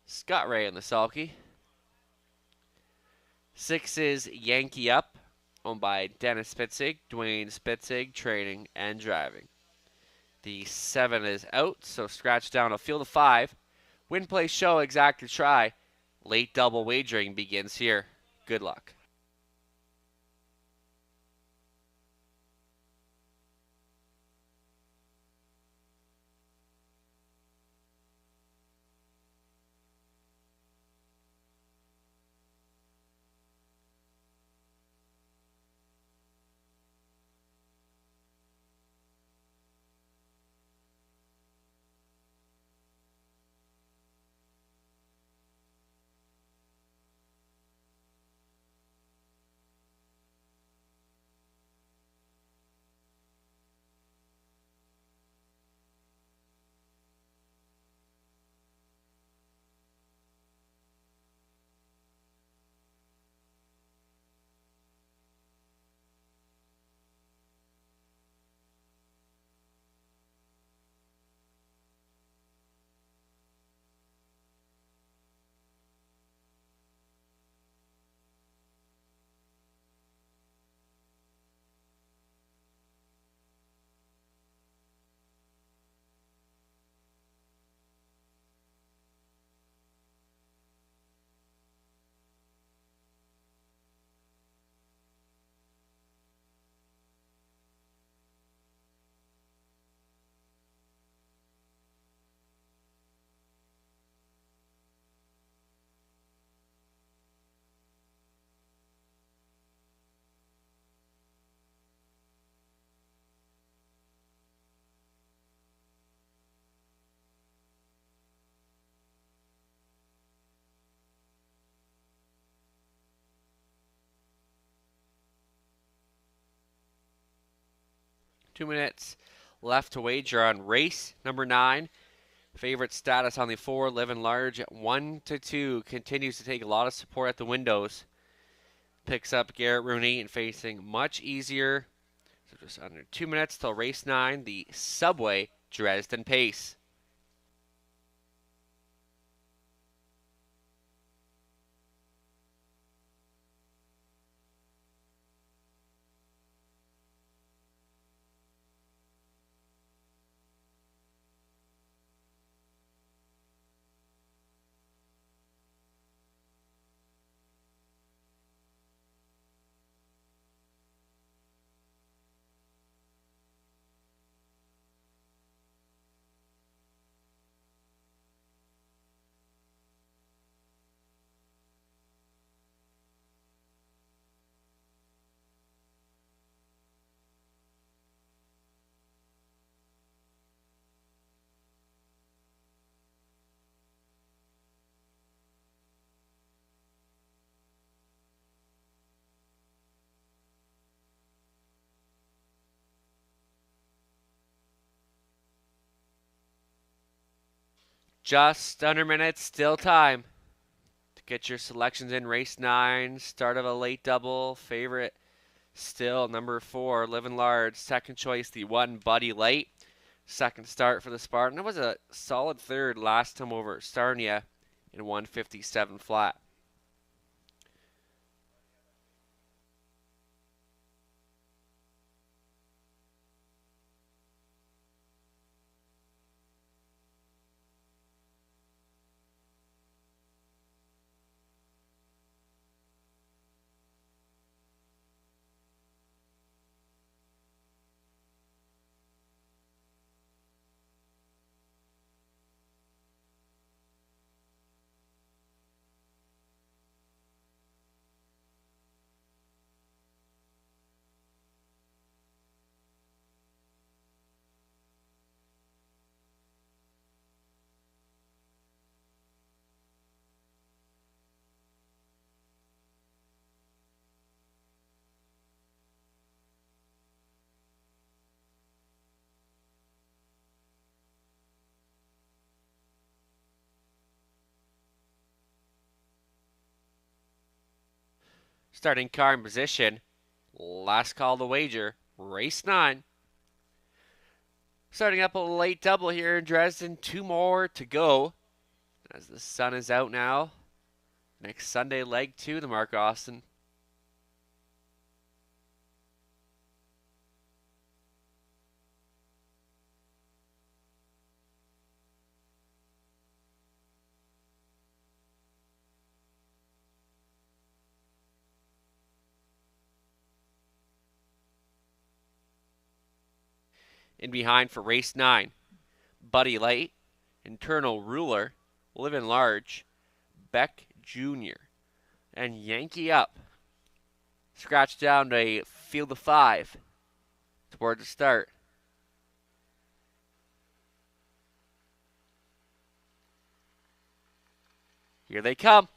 Scott Ray in the sulky. 6 is Yankee Up, owned by Dennis Spitzig. Dwayne Spitzig training and driving. The 7 is out, so scratch down a field of 5. Win, play, show, exact, or try. Late double wagering begins here. Good luck. 2 minutes left to wager on race number 9. Favorite status on the 4, Living Large at 1-2. Continues to take a lot of support at the windows. Picks up Garrett Rooney and facing much easier. So just under 2 minutes till race 9, the Subway Dresden Pace. Just under minutes, still time to get your selections in. Race 9, start of a late double. Favorite still number 4, Living Large. Second choice, the 1, Buddy Light. Second start for the Spartan. It was a solid third last time over at Sarnia in 157 flat. Starting car in position. Last call to wager. Race 9. Starting up a late double here in Dresden. 2 more to go as the sun is out now. Next Sunday, leg 2, the Mark Austin. In behind for race 9, Buddy Light, Internal Ruler, Living Large, Beck Jr., and Yankee Up. Scratch down to a field of 5 toward the start. Here they come.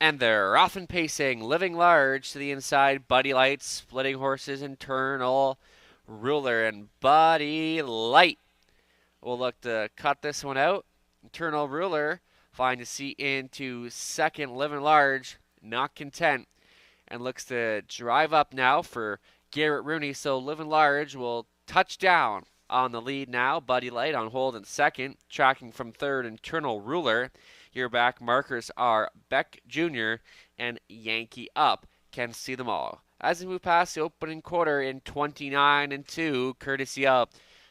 And they're off and pacing, Living Large to the inside, Buddy Light, splitting horses, Internal Ruler, and Buddy Light will look to cut this one out. Internal Ruler finds a seat into second, Living Large, not content, and looks to drive up now for Garrett Rooney. So Living Large will touch down on the lead now. Buddy Light on hold in second, tracking from third, Internal Ruler. Your back markers are Beck Jr. and Yankee Up. Can see them all as we move past the opening quarter in 29-2, courtesy of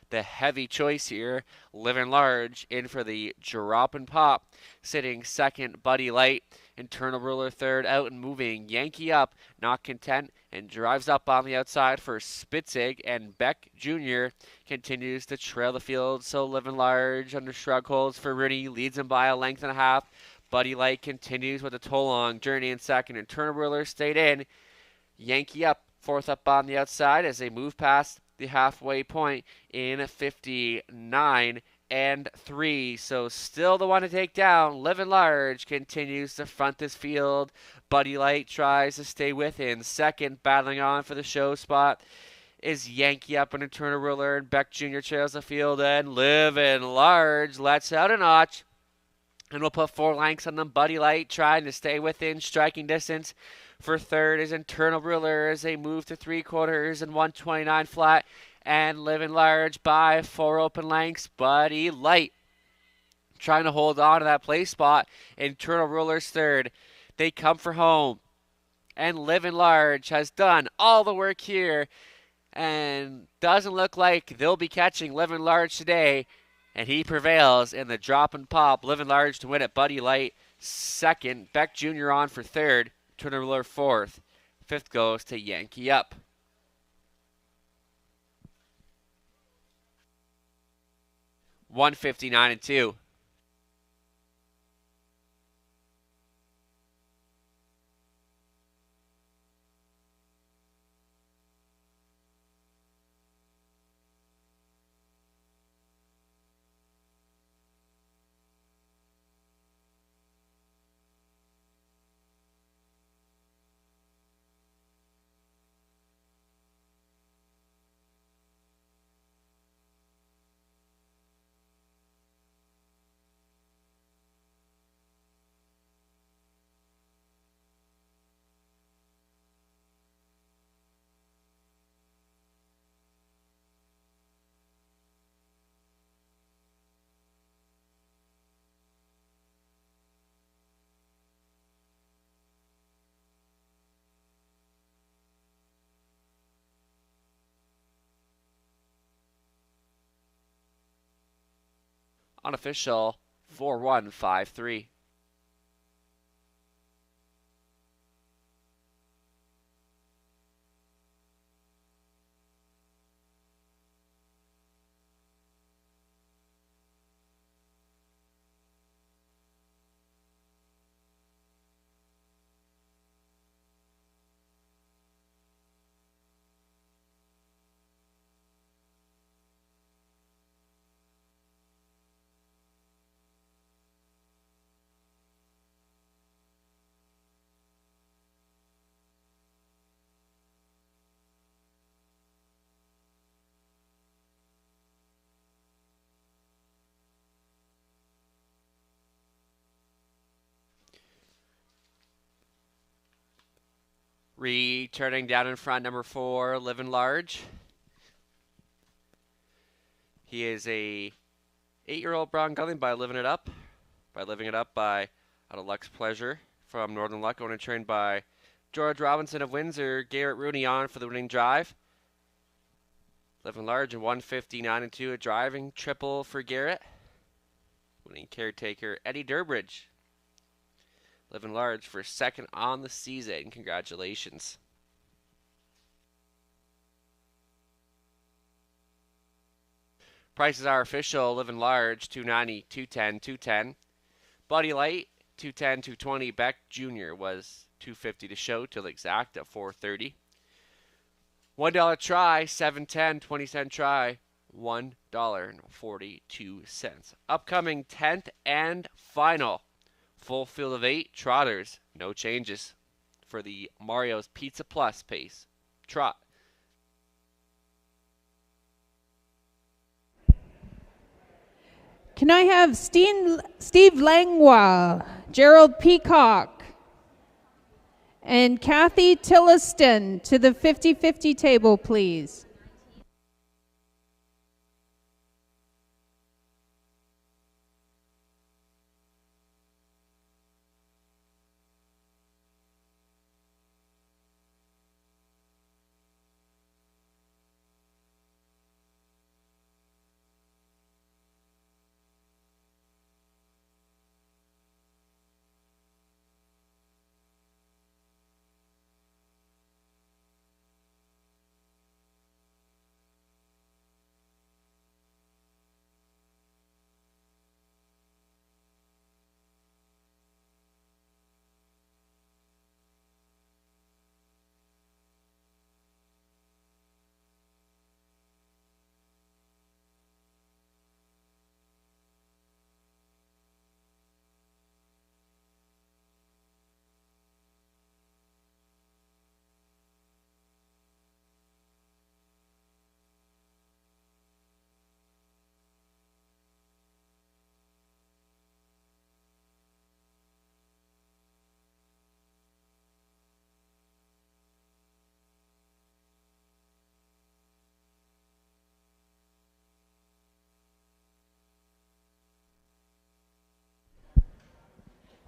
the heavy choice here. Living Large in for the drop and pop. Sitting second, Buddy Light. Internal Ruler third, out and moving. Yankee Up, not content, and drives up on the outside for Spitzig. And Beck Jr. continues to trail the field. So Living Large under shrug holds for Rooney. Leads him by a length and a half. Buddy Light continues with a toe-long journey in second. Internal Ruler stayed in. Yankee Up, fourth up on the outside as they move past the halfway point in 59 and 3. So still the one to take down. Living Large continues to front this field. Buddy Light tries to stay within. Second, battling on for the show spot is Yankee Up and Eternal Ruler, and Beck Jr. trails the field, and Living Large lets out a notch. And we'll put 4 lengths on them. Buddy Light trying to stay within striking distance. For third is Eternal Ruler as they move to 3/4 and 129 flat. And Living Large by 4 open lengths. Buddy Light trying to hold on to that place spot. Eternal Ruler's third. They come for home. And Living Large has done all the work here. And doesn't look like they'll be catching Living Large today. And he prevails in the drop and pop. Living Large to win it. Buddy Light second. Beck Jr. on for third. Eternal Ruler fourth. Fifth goes to Yankee Up. $159.02. Unofficial 4153. Returning down in front, number 4, Living Large. He is a 8-year-old brown gelding by Living It Up. By Living It Up by out of Luck's Pleasure from Northern Luck, owner trained by George Robinson of Windsor. Garrett Rooney on for the winning drive. Living Large and 159.02, a driving triple for Garrett. Winning caretaker Eddie Durbridge. Living Large for second on the season. Congratulations. Prices are official. Living Large, $290, $210, $210. Buddy Light, $210, $220. Beck Jr. was $250 to show till exact at $430. $1 try, $7.10, 20-cent try, $1.42. Upcoming 10th and final. Full field of 8 trotters, no changes for the Mario's Pizza Plus pace. Trot. Can I have Steve Langlois, Gerald Peacock, and Kathy Tilliston to the 50-50 table, please?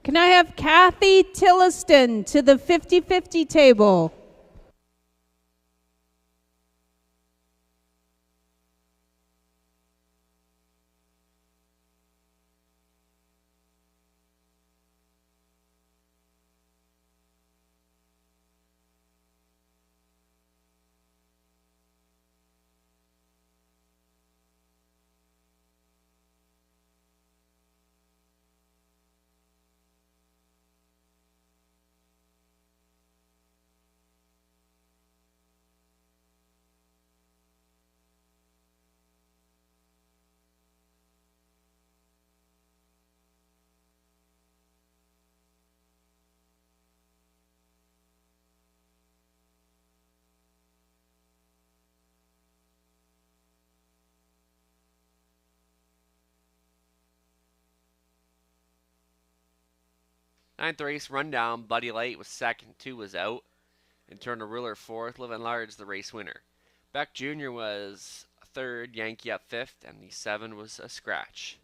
Can I have Kathy Tilliston to the 50-50 table? Ninth race rundown, Buddy Light was second, 2 was out, and Turner Ruler fourth, Living Large the race winner. Beck Jr. was third, Yankee up fifth, and the 7 was a scratch.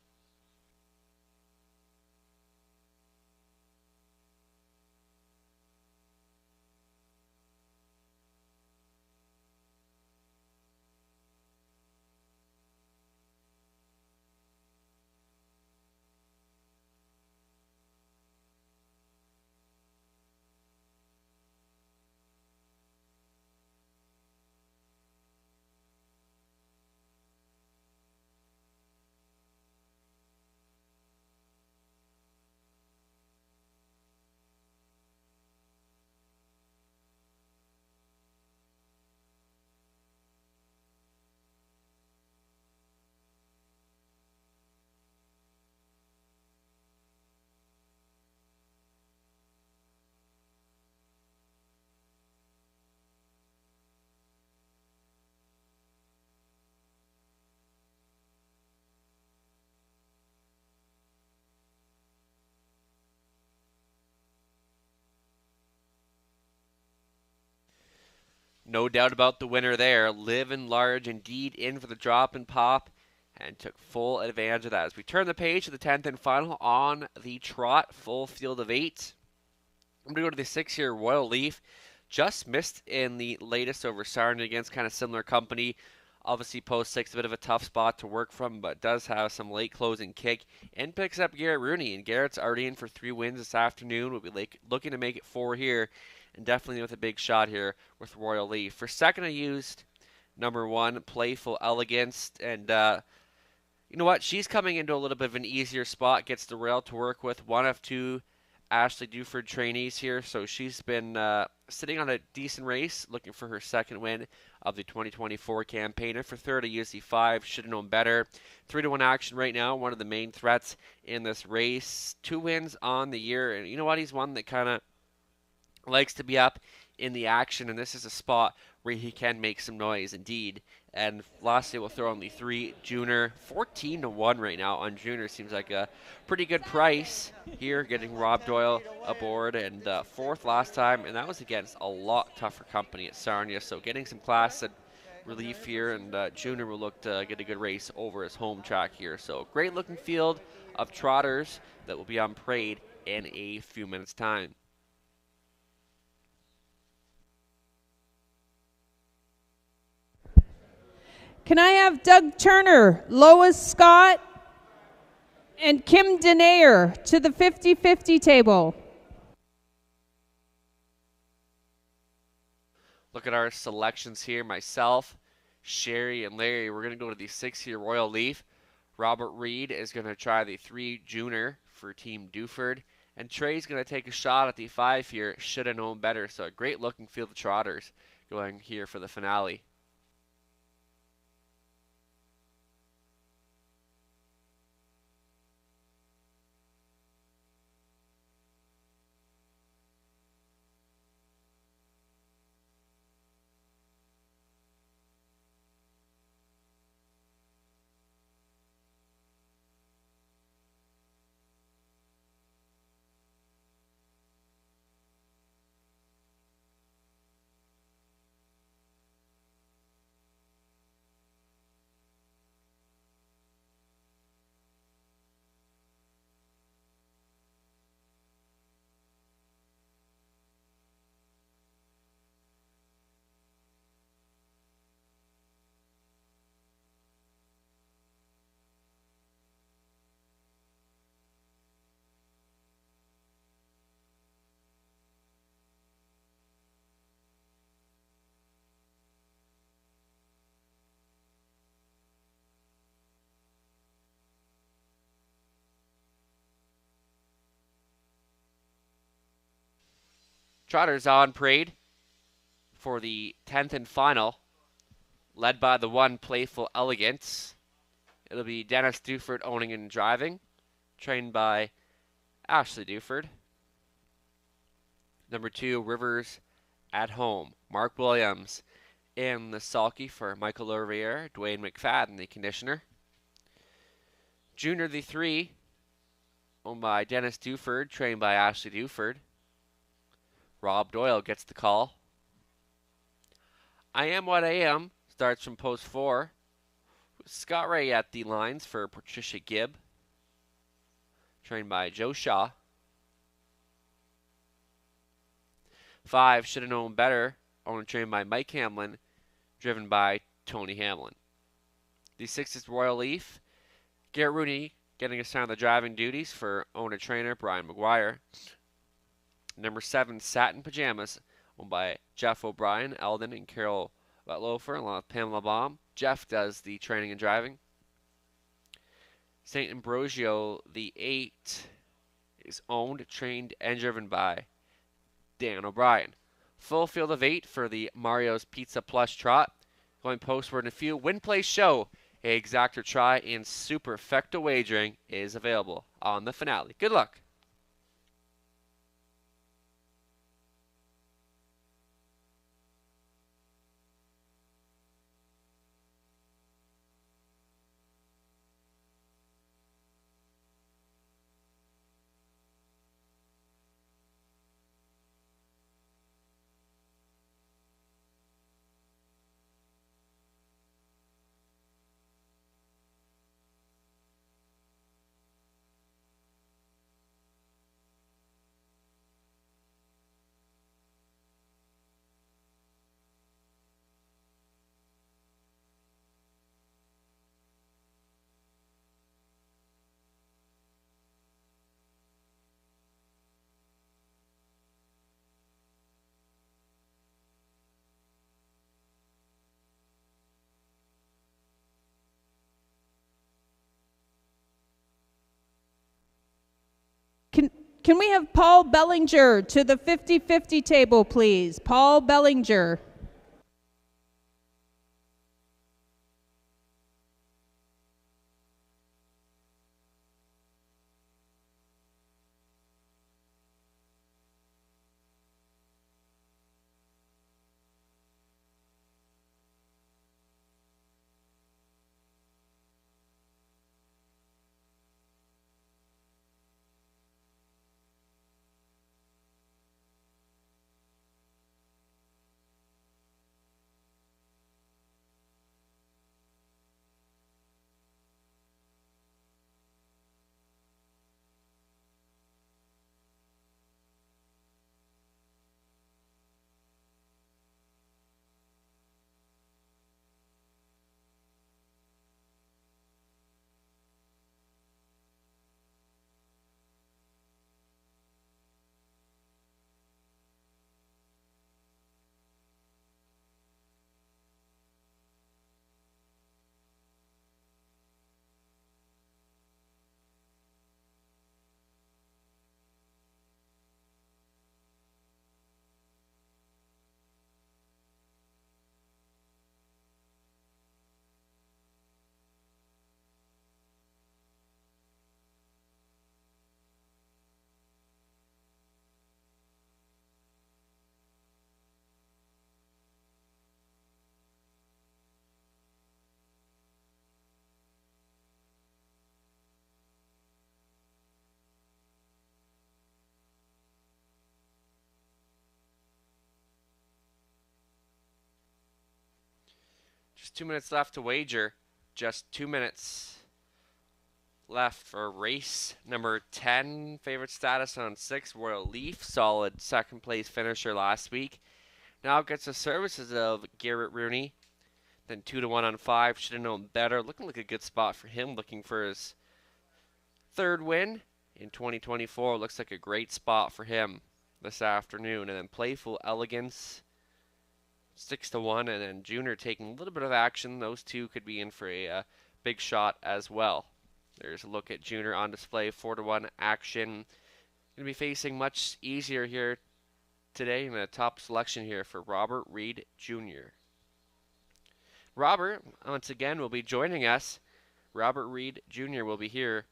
No doubt about the winner there. Living Large indeed in for the drop and pop and took full advantage of that. As we turn the page to the 10th and final on the trot, full field of 8. I'm going to go to the 6-year Royal Leaf. Just missed in the latest over Sarnia against kind of similar company. Obviously, post 6, a bit of a tough spot to work from, but does have some late closing kick and picks up Garrett Rooney. And Garrett's already in for 3 wins this afternoon. We'll be looking to make it 4 here, and definitely with a big shot here with Royal Leaf. For second, I used number 1, Playful Elegance, and you know what? She's coming into a little bit of an easier spot, gets the rail to work with. 1 of 2 Ashley Duford trainees here, so she's been sitting on a decent race, looking for her second win of the 2024 campaign. And for third, I used the 5, should have known better. 3-1 action right now, one of the main threats in this race. 2 wins on the year, and you know what? He's one that kind of likes to be up in the action, and this is a spot where he can make some noise indeed. And lastly, we'll throw on the 3 Junior. 14-1 right now on Junior. Seems like a pretty good price here, getting Rob Doyle aboard, and 4th last time, and that was against a lot tougher company at Sarnia. So getting some class and relief here, and Junior will look to get a good race over his home track here. So great looking field of trotters that will be on parade in a few minutes' time. Can I have Doug Turner, Lois Scott, and Kim Denayer to the 50-50 table? Look at our selections here. Myself, Sherry, and Larry. We're going to go to the 6-year Royal Leaf. Robert Reed is going to try the 3 Junior for Team Duford. And Trey's going to take a shot at the 5 here. Should have known better. So a great looking field of trotters going here for the finale. Trotters on parade for the 10th and final, led by the one Playful Elegance. It'll be Dennis Duford owning and driving, trained by Ashley Duford. Number 2, Rivers at Home, Mark Williams. In the sulky for Michael Laurier, Dwayne McFadden, the conditioner. Junior the 3, owned by Dennis Duford, trained by Ashley Duford. Rob Doyle gets the call. I Am What I Am starts from post 4. Scott Ray at the lines for Patricia Gibb, trained by Joe Shaw. 5, Should Have Known Better, owned and trained by Mike Hamlin, driven by Tony Hamlin. The 6 is Royal Leaf. Garrett Rooney getting assigned the driving duties for owner trainer Brian McGuire. Number 7, Satin Pajamas, owned by Jeff O'Brien, Eldon, and Carol Wetlofer, along with Pamela Baum. Jeff does the training and driving. St. Ambrosio, the 8, is owned, trained, and driven by Dan O'Brien. Full field of 8 for the Mario's Pizza Plus Trot. Going postward in a few. Win, play, show. A exactor try and superfecta wagering is available on the finale. Good luck. Can we have Paul Bellinger to the 50-50 table, please? Paul Bellinger. Just 2 minutes left to wager. Just 2 minutes left for race number 10. Favorite status on 6, Royal Leaf. Solid second place finisher last week. Now gets the services of Garrett Rooney. Then 2-1 on 5. Should have known better. Looking like a good spot for him. Looking for his third win in 2024. Looks like a great spot for him this afternoon. And then Playful Elegance, 6-1, and then Junior taking a little bit of action. Those two could be in for a big shot as well. There's a look at Junior on display, 4-1 action. Going to be facing much easier here today in the top selection here for Robert Reed Jr. Robert, once again, will be joining us. Robert Reed Jr. will be here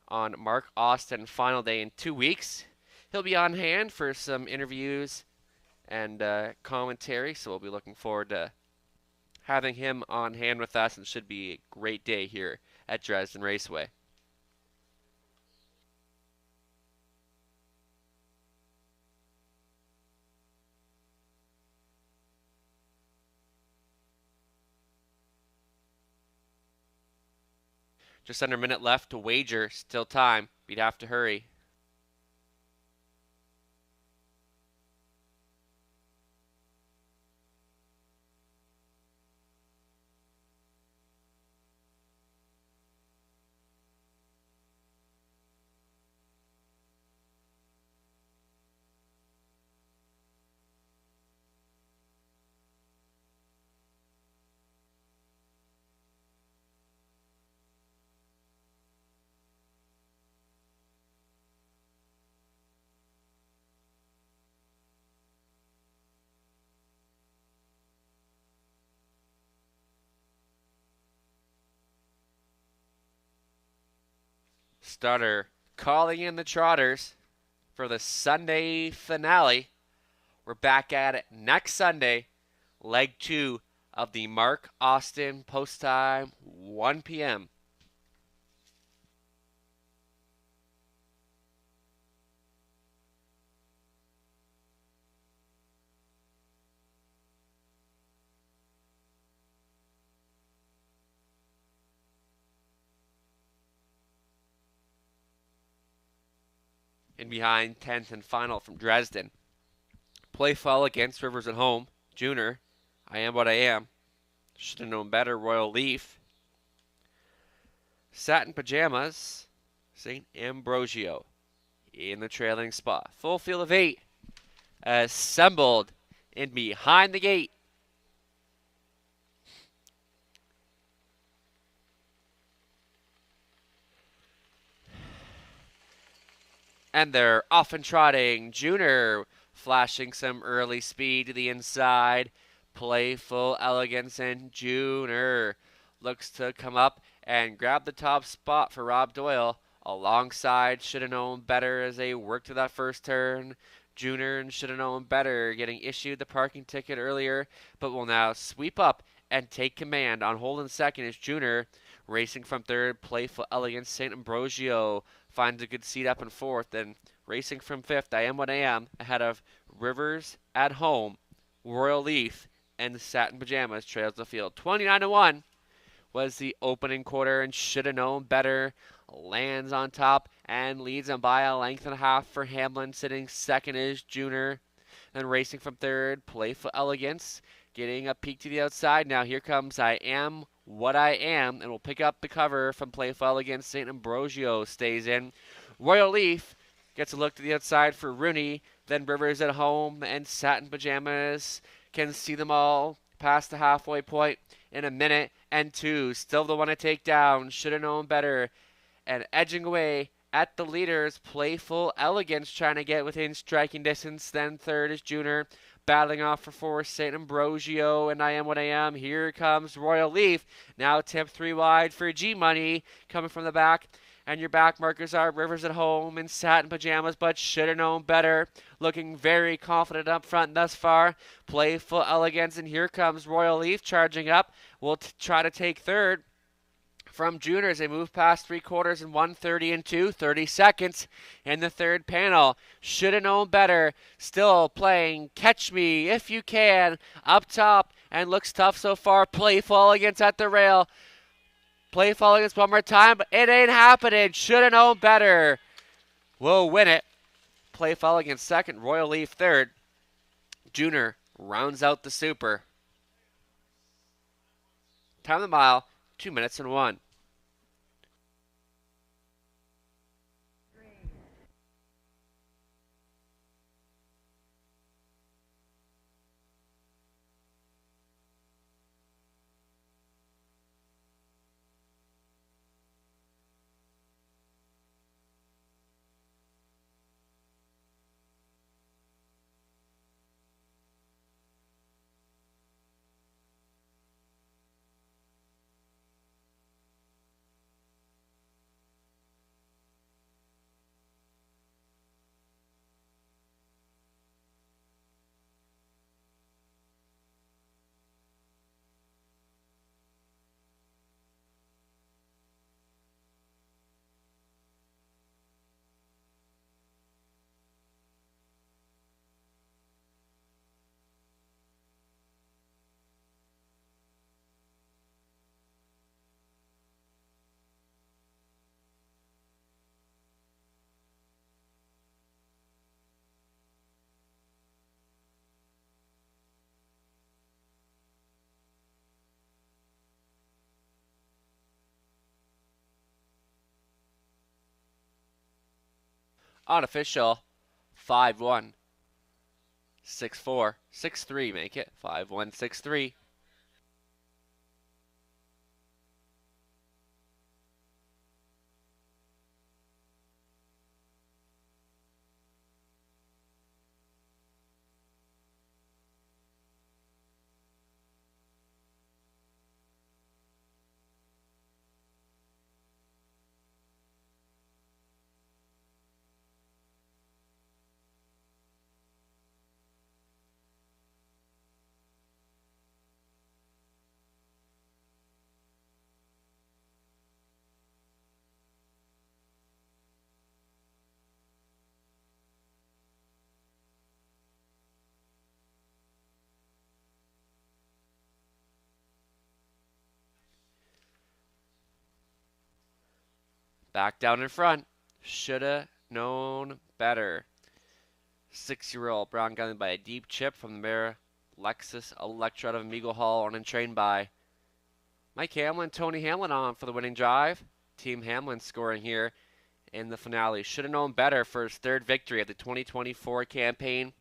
on Mark Austin Final Day in 2 weeks. He'll be on hand for some interviews and commentary, so we'll be looking forward to having him on hand with us, and should be a great day here at Dresden Raceway. Just under a minute left to wager. Still time. You'd have to hurry. Starter calling in the trotters for the Sunday finale. We're back at it next Sunday, leg 2 of the Mark Austin post time, 1 p.m. In behind, 10th and final from Dresden. Playful against Rivers at home. Junior, I Am What I Am. Should have known better, Royal Leaf. Satin Pajamas, St. Ambrosio in the trailing spot. Full field of 8 assembled in behind the gate. And they're off and trotting. Junior flashing some early speed to the inside. Playful Elegance, and Junior looks to come up and grab the top spot for Rob Doyle. Alongside Should Have Known Better as they work to that first turn. Junior and Should Have Known Better getting issued the parking ticket earlier, but will now sweep up and take command. On hold in second is Junior. Racing from third, Playful Elegance. St. Ambrosio finds a good seat up in fourth. And racing from fifth, I Am What I Am, ahead of Rivers at Home, Royal Leaf, and Satin Pajamas trails the field. 29-1 was the opening quarter, and Should Have Known Better lands on top and leads them by a length and a half for Hamlin. Sitting second is Junior. Then racing from third, Playful Elegance, getting a peek to the outside. Now here comes I Am What I Am, and we'll pick up the cover from Playful Elegance. St. Ambrosio stays in. Royal Leaf gets a look to the outside for Rooney. Then Rivers at Home and Satin Pajamas can see them all past the halfway point in a minute and 2. Still the one to take down. Should Have Known Better. And edging away at the leaders, Playful Elegance trying to get within striking distance. Then third is Junior. Battling off for fourth, St. Ambrosio and I Am What I Am. Here comes Royal Leaf. Now tipped 3 wide for G-Money coming from the back. And your back markers are Rivers at Home and Satin Pajamas, but Should Have Known Better. Looking very confident up front thus far. Playful Elegance, and here comes Royal Leaf charging up. We'll try to take third from Junior as they move past 3/4 and 1:30 and 30 seconds in the third panel. Should Have Known Better, still playing Catch Me If You Can up top, and looks tough so far. Playful Elegance at the rail. Playful Elegance one more time, but it ain't happening. Should Have Known Better will win it. Playful Elegance second, Royal Leaf third. Junior rounds out the super. Time of the mile, 2 minutes and 1. Unofficial 5-1. 6-4. 6-3 make it. 5-1, 6-3. Back down in front. Shoulda known better. 6-year-old Brown gunning by a deep chip from the mare Lexus Electra out of Amigo Hall, on and trained by Mike Hamlin, Tony Hamlin on for the winning drive. Team Hamlin scoring here in the finale. Should have known better for his third victory of the 2024 campaign.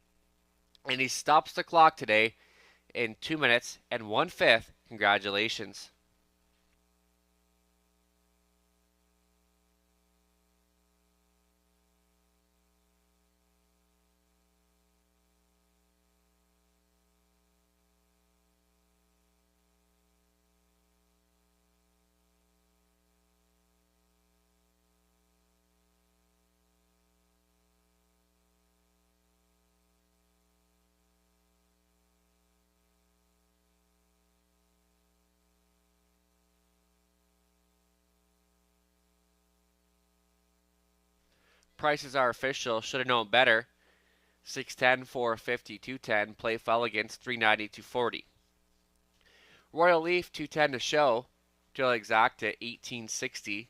And he stops the clock today in 2 minutes and 1/5. Congratulations. Prices are official. Should have known better. 610, 450, 210. Play foul against 390, 240. Royal Leaf 210 to show. Jill exact at 1860.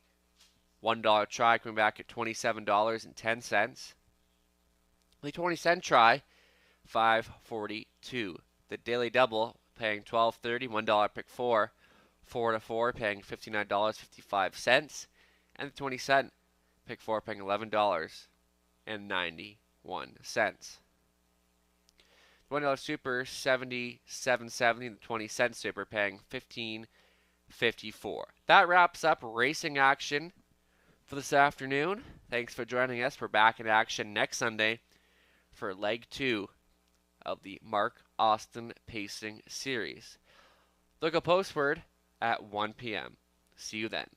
$1 try coming back at $27.10. The 20-cent try, $5.42. The daily double paying $12.30. $1 pick 4. 4 to 4 paying $59.55. And the 20-cent pick 4 paying $11.91. $1 super 77.70, and the 20-cent super paying $15.54. That wraps up racing action for this afternoon. Thanks for joining us. We're back in action next Sunday for leg 2 of the Mark Austin Pacing Series. Look a postword at 1 p.m. See you then.